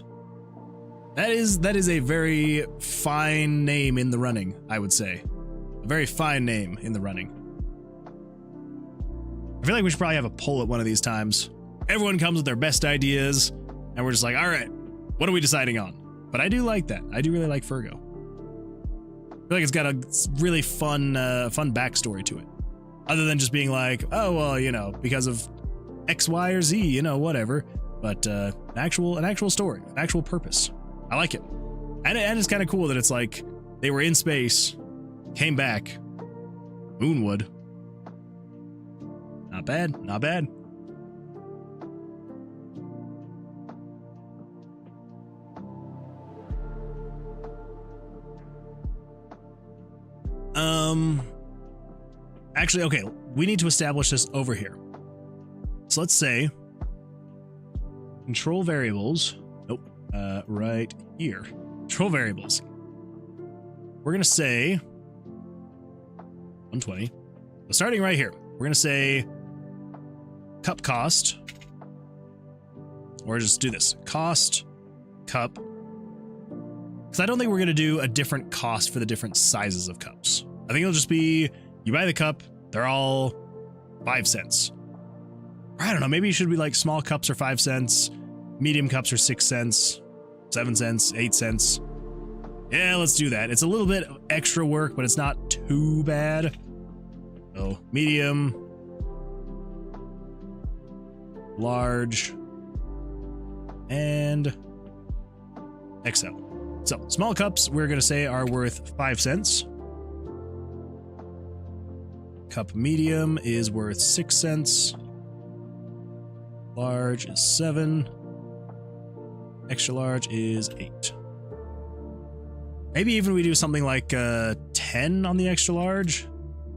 That is a very fine name in the running, I would say. A very fine name in the running. I feel like we should probably have a poll at one of these times. Everyone comes with their best ideas, and we're just like, all right, what are we deciding on? But I do like that. I do really like Virgo. I feel like it's got a really fun backstory to it. Other than just being like, oh, well, you know, because of X, Y, or Z, you know, whatever. But an actual story, an actual purpose. I like it. And it's kind of cool that it's like they were in space, came back, Moonwood. Not bad, not bad. Actually, okay, we need to establish this over here. So let's say control variables. Nope. Right here. Control variables. We're going to say 120. So starting right here, we're going to say cup cost. Or just do this. Cost, cup. Because I don't think we're going to do a different cost for the different sizes of cups. I think it'll just be, you buy the cup, they're all 5 cents. Or I don't know, maybe it should be like small cups are 5 cents, medium cups are 6 cents, 7 cents, 8 cents. Yeah, let's do that. It's a little bit extra work, but it's not too bad. So, medium, large, and XL. So, small cups, we're going to say are worth 5 cents. Cup medium is worth 6 cents. Large is 7. Extra large is 8. Maybe even we do something like 10 on the extra large.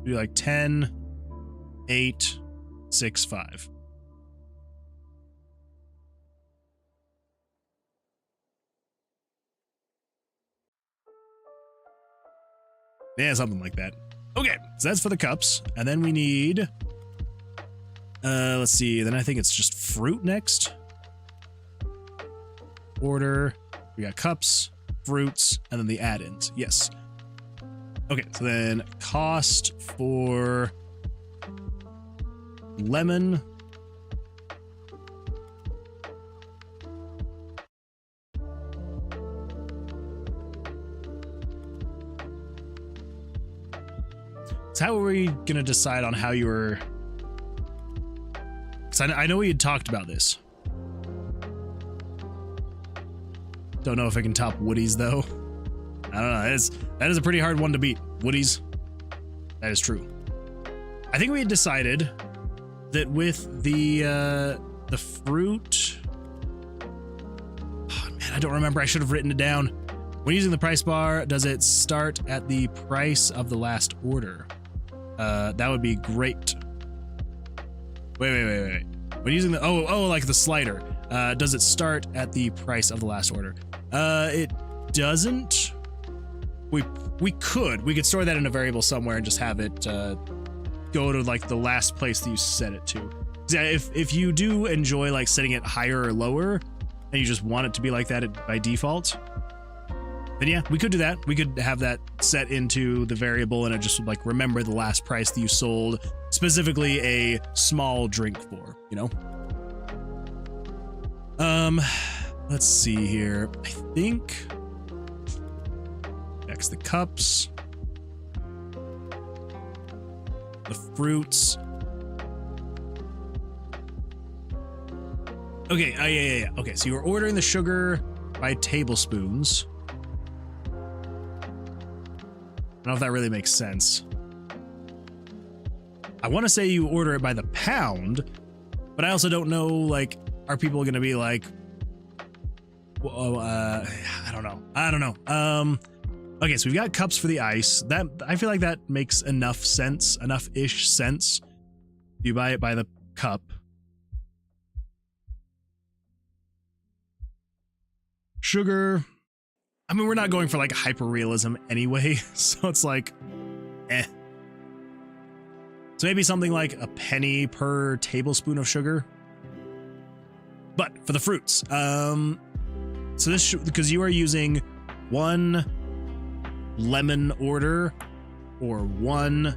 Do like 10, 8, 6, 5. Yeah, something like that. Okay, so that's for the cups. And then we need, let's see, then I think it's just fruit next. Order, we got cups, fruits, and then the add-ins. Yes. Okay, so then cost for lemon. So how are we gonna decide on how you were? Because I know we had talked about this. Don't know if I can top Woody's though. I don't know. That is a pretty hard one to beat. Woody's. That is true. I think we had decided that with the fruit. Oh, man, I don't remember. I should have written it down. When using the price bar, does it start at the price of the last order? That would be great. Wait. When using the like the slider, does it start at the price of the last order? It doesn't. We could store that in a variable somewhere and just have it go to like the last place that you set it to. Yeah, if you do enjoy like setting it higher or lower, and you just want it to be like that by default, then yeah, we could do that. We could have that set into the variable and it just would like remember the last price that you sold specifically a small drink for, you know? Let's see here. I think X the cups. The fruits. Okay, yeah. Okay, so you were ordering the sugar by tablespoons. I don't know if that really makes sense. I want to say you order it by the pound, but I also don't know, like, are people going to be like, well, I don't know. Okay, so we've got cups for the ice. That, I feel like that makes enough-ish sense. You buy it by the cup. Sugar. I mean, we're not going for like hyper-realism anyway, so it's like, eh. So maybe something like a penny per tablespoon of sugar. But for the fruits, so this, because you are using one lemon order or one,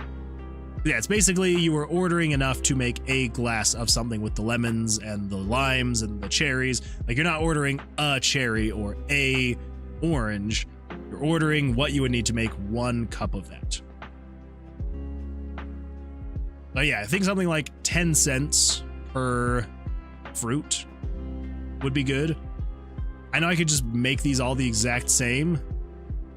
yeah, it's basically you are ordering enough to make a glass of something with the lemons and the limes and the cherries. Like, you're not ordering a cherry or a orange. You're ordering what you would need to make 1 cup of that. But yeah, I think something like 10 cents per fruit would be good. I know I could just make these all the exact same,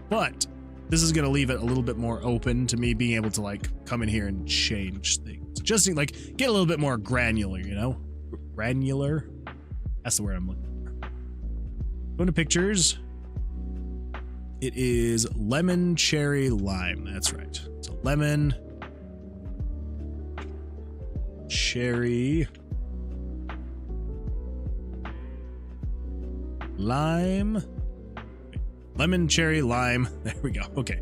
but this is going to leave it a little bit more open to me being able to like come in here and change things. Just like get a little bit more granular, you know? Granular? That's the word I'm looking for. Going to pictures. It is lemon, cherry, lime. That's right. So lemon, cherry, lime. Lemon, cherry, lime. There we go. Okay.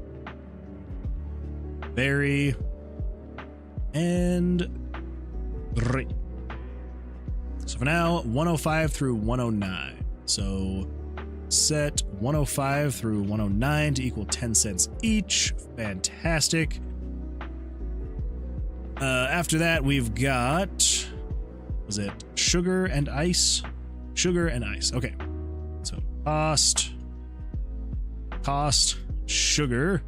Berry and grape. So for now, 105 through 109. So set 105 through 109 to equal 10 cents each. Fantastic. After that, we've got, was it sugar and ice? Sugar and ice. Okay. So cost, sugar.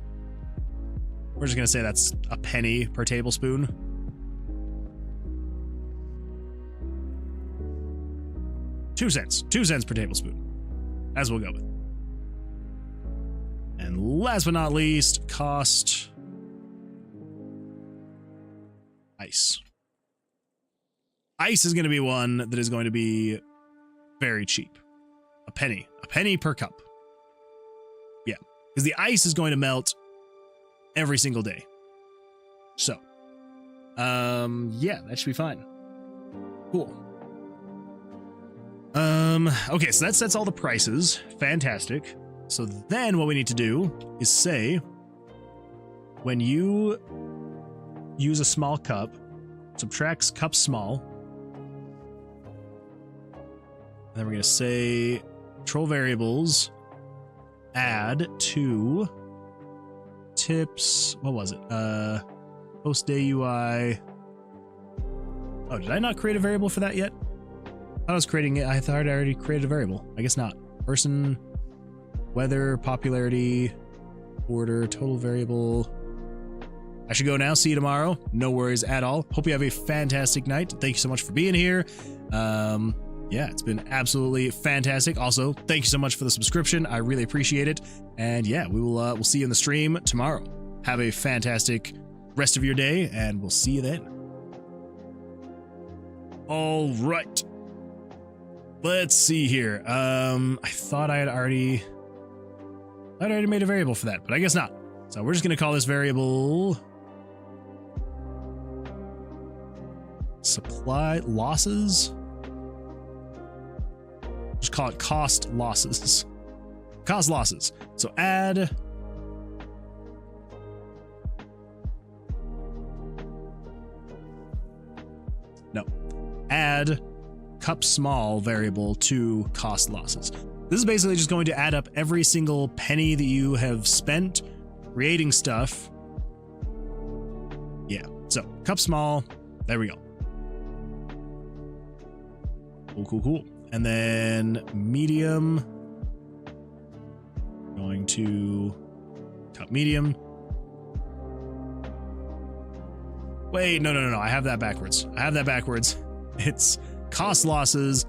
We're just going to say that's a penny per tablespoon. $2 per tablespoon, as we'll go with. And last but not least, cost ice. Ice is going to be one that is going to be very cheap. A penny per cup. Yeah, because the ice is going to melt every single day. So, yeah, that should be fine. Cool. Okay, so that sets all the prices. Fantastic. So then what we need to do is say, when you use a small cup, subtracts cup small. And then we're going to say control variables, add to tips. What was it? Post day UI. Oh, did I not create a variable for that yet? I was creating it. I thought I already created a variable. I guess not. Person, weather, popularity, order, total variable. I should go now. See you tomorrow. No worries at all. Hope you have a fantastic night. Thank you so much for being here. Yeah, it's been absolutely fantastic. Also, thank you so much for the subscription. I really appreciate it. And yeah, we'll see you in the stream tomorrow. Have a fantastic rest of your day, and we'll see you then. All right. Let's see here. I thought I'd already made a variable for that, but I guess not. So we're just going to call this variable supply losses. Just call it cost losses. Cost losses. So add cup small variable to cost losses. This is basically just going to add up every single penny that you have spent creating stuff. Yeah, so cup small, there we go. Cool. And then medium, going to out medium. Wait, no. I have that backwards. It's cost losses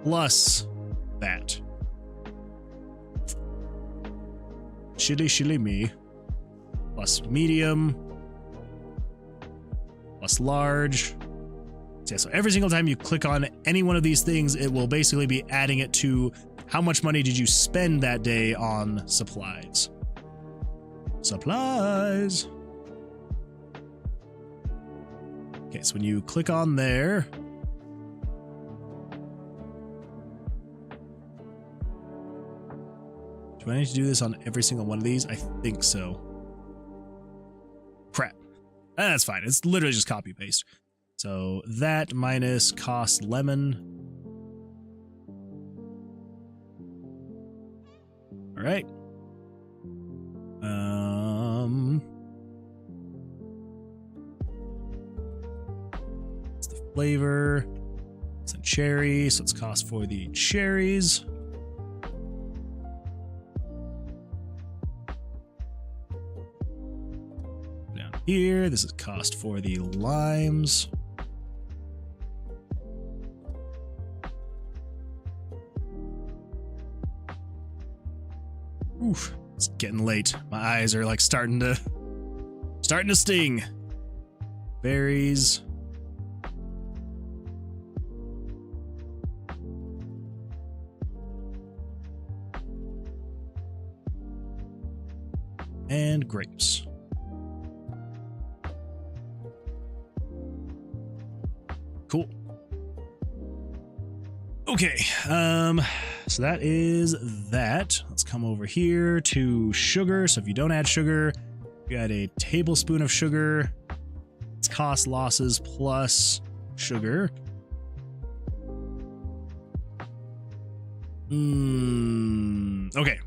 plus that. Shilly me. Plus medium. Plus large. So, yeah, so every single time you click on any one of these things, it will basically be adding it to how much money did you spend that day on supplies. Supplies. Okay, so when you click on there, do I need to do this on every single one of these? I think so. Crap. That's fine. It's literally just copy paste. So that minus cost lemon. All right. It's the flavor. It's a cherry, so it's cost for the cherries. Down here, this is cost for the limes. Oof, it's getting late. My eyes are like starting to sting. Berries. And grapes. Cool. Okay, so that is that. Let's come over here to sugar. So if you don't add sugar, you add a tablespoon of sugar. It's cost losses plus sugar. Okay.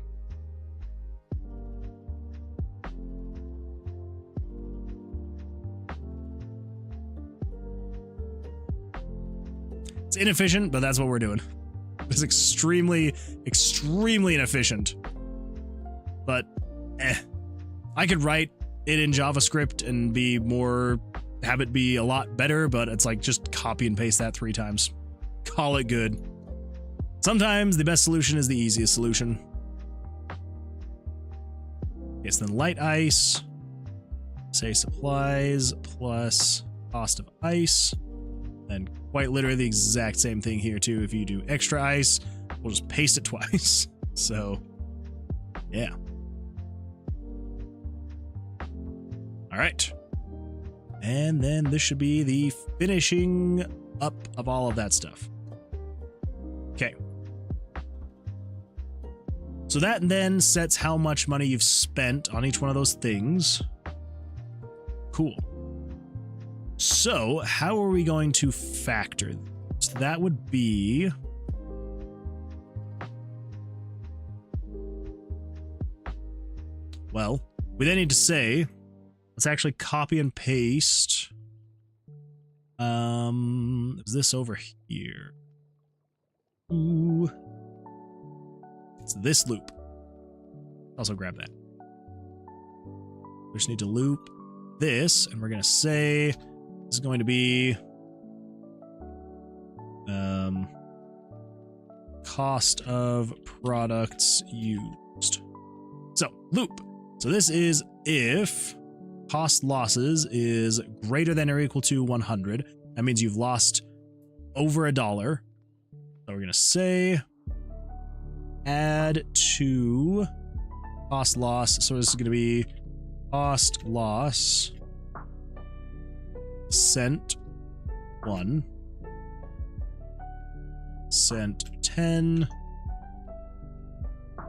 It's inefficient, but that's what we're doing. It's extremely inefficient. But, I could write it in JavaScript and have it be a lot better, but it's like just copy and paste that 3 times. Call it good. Sometimes the best solution is the easiest solution. Yes, then light ice. Say supplies plus cost of ice. And quite literally the exact same thing here too. If you do extra ice, we'll just paste it twice. So, yeah. All right. And then this should be the finishing up of all of that stuff. Okay. So that then sets how much money you've spent on each one of those things. Cool. So, how are we going to factor this? That would be... Well, we then need to say, let's actually copy and paste. Is this over here? Ooh. It's this loop. Also grab that. We just need to loop this, and we're going to say... This is going to be cost of products used. So, loop. So this is if cost losses is greater than or equal to 100. That means you've lost over $1. So we're going to say add to cost loss. So this is going to be cost loss cent 1, cent 10,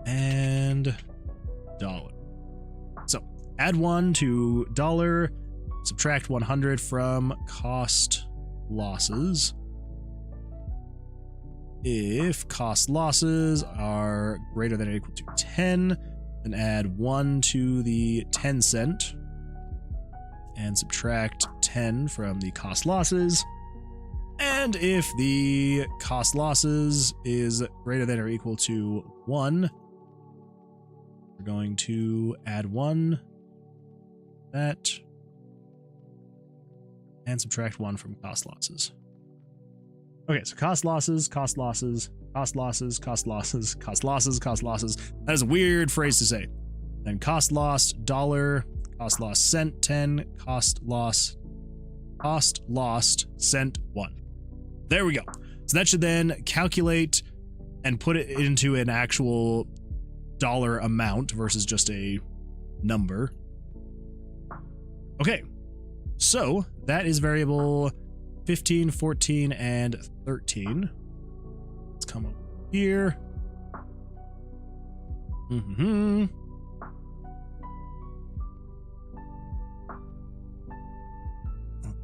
and $1. So add 1 to $, subtract 100 from cost losses. If cost losses are greater than or equal to 10, then add 1 to the 10 cent and subtract 10 from the cost losses. And if the cost losses is greater than or equal to 1, We're going to add 1, that, and subtract 1 from cost losses. Okay, so cost losses, cost losses, cost losses, cost losses, cost losses, cost losses. That is a weird phrase to say. Then cost lost, dollar, cost lost, cent, 10, cost lost, cent, 1. There we go. So that should then calculate and put it into an actual dollar amount versus just a number. Okay, so that is variable 15, 14, and 13. Let's come up here.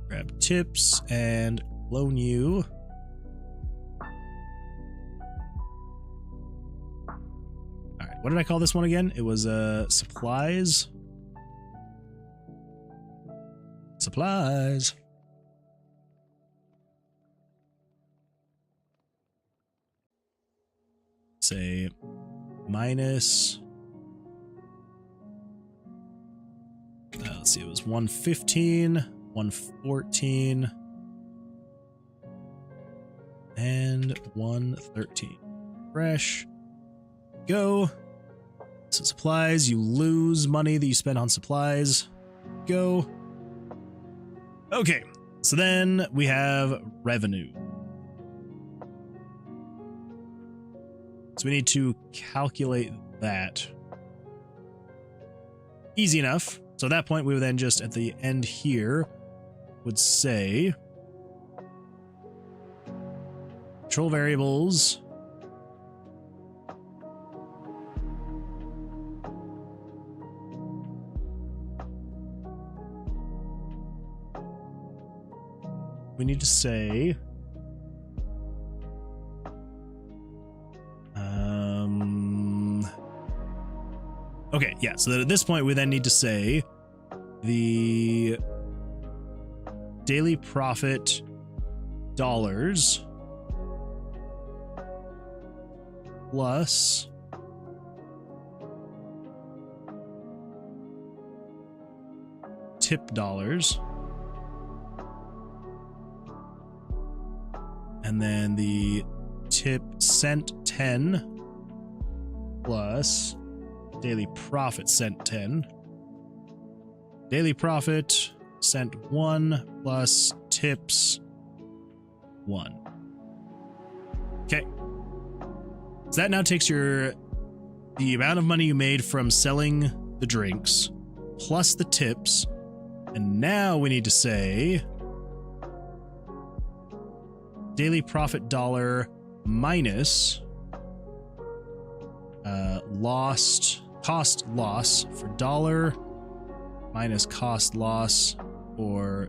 Grab tips and clone you. All right, what did I call this one again? It was supplies. Supplies. Say minus. Let's see, it was 115, 114, and 113. Fresh. Go. So supplies, you lose money that you spend on supplies. Go. Okay, so then we have revenue. So we need to calculate that. Easy enough. So at that point, we would then just at the end here would say control variables. We need to say okay, yeah, so that at this point we then need to say the daily profit dollars plus tip dollars, and then the tip cent 10 plus daily profit cent 10, daily profit cent 1 plus tips 1. Okay, so that now takes the amount of money you made from selling the drinks plus the tips, and now we need to say daily profit dollar minus cost loss for dollar minus cost loss for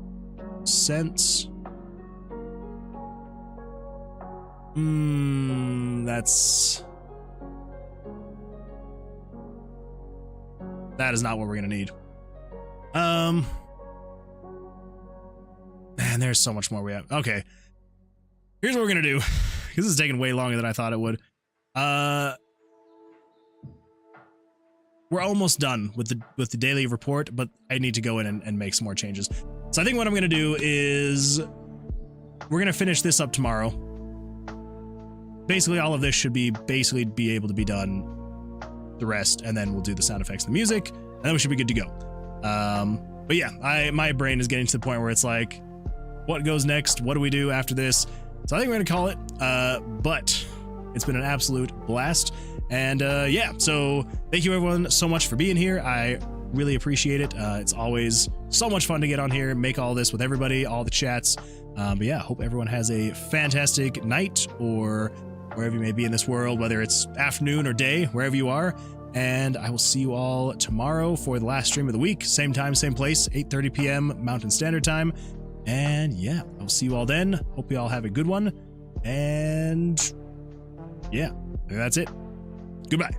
cents. That is not what we're gonna need. Man, there's so much more we have. Okay, here's what we're gonna do. This is taking way longer than I thought it would. We're almost done with the daily report, but I need to go in and make some more changes. So I think what I'm gonna do is we're gonna finish this up tomorrow. Basically, all of this should be able to be done. The rest, and then we'll do the sound effects and the music, and then we should be good to go. But yeah, my brain is getting to the point where it's like, what goes next? What do we do after this? So I think we're gonna call it. But it's been an absolute blast. And yeah, so thank you everyone so much for being here. I really appreciate it. It's always so much fun to get on here, make all this with everybody, all the chats. But yeah, hope everyone has a fantastic night or wherever you may be in this world, whether it's afternoon or day, wherever you are. And I will see you all tomorrow for the last stream of the week. Same time, same place, 8:30 p.m. Mountain Standard Time. And yeah, I'll see you all then. Hope you all have a good one. And yeah, that's it. Goodbye.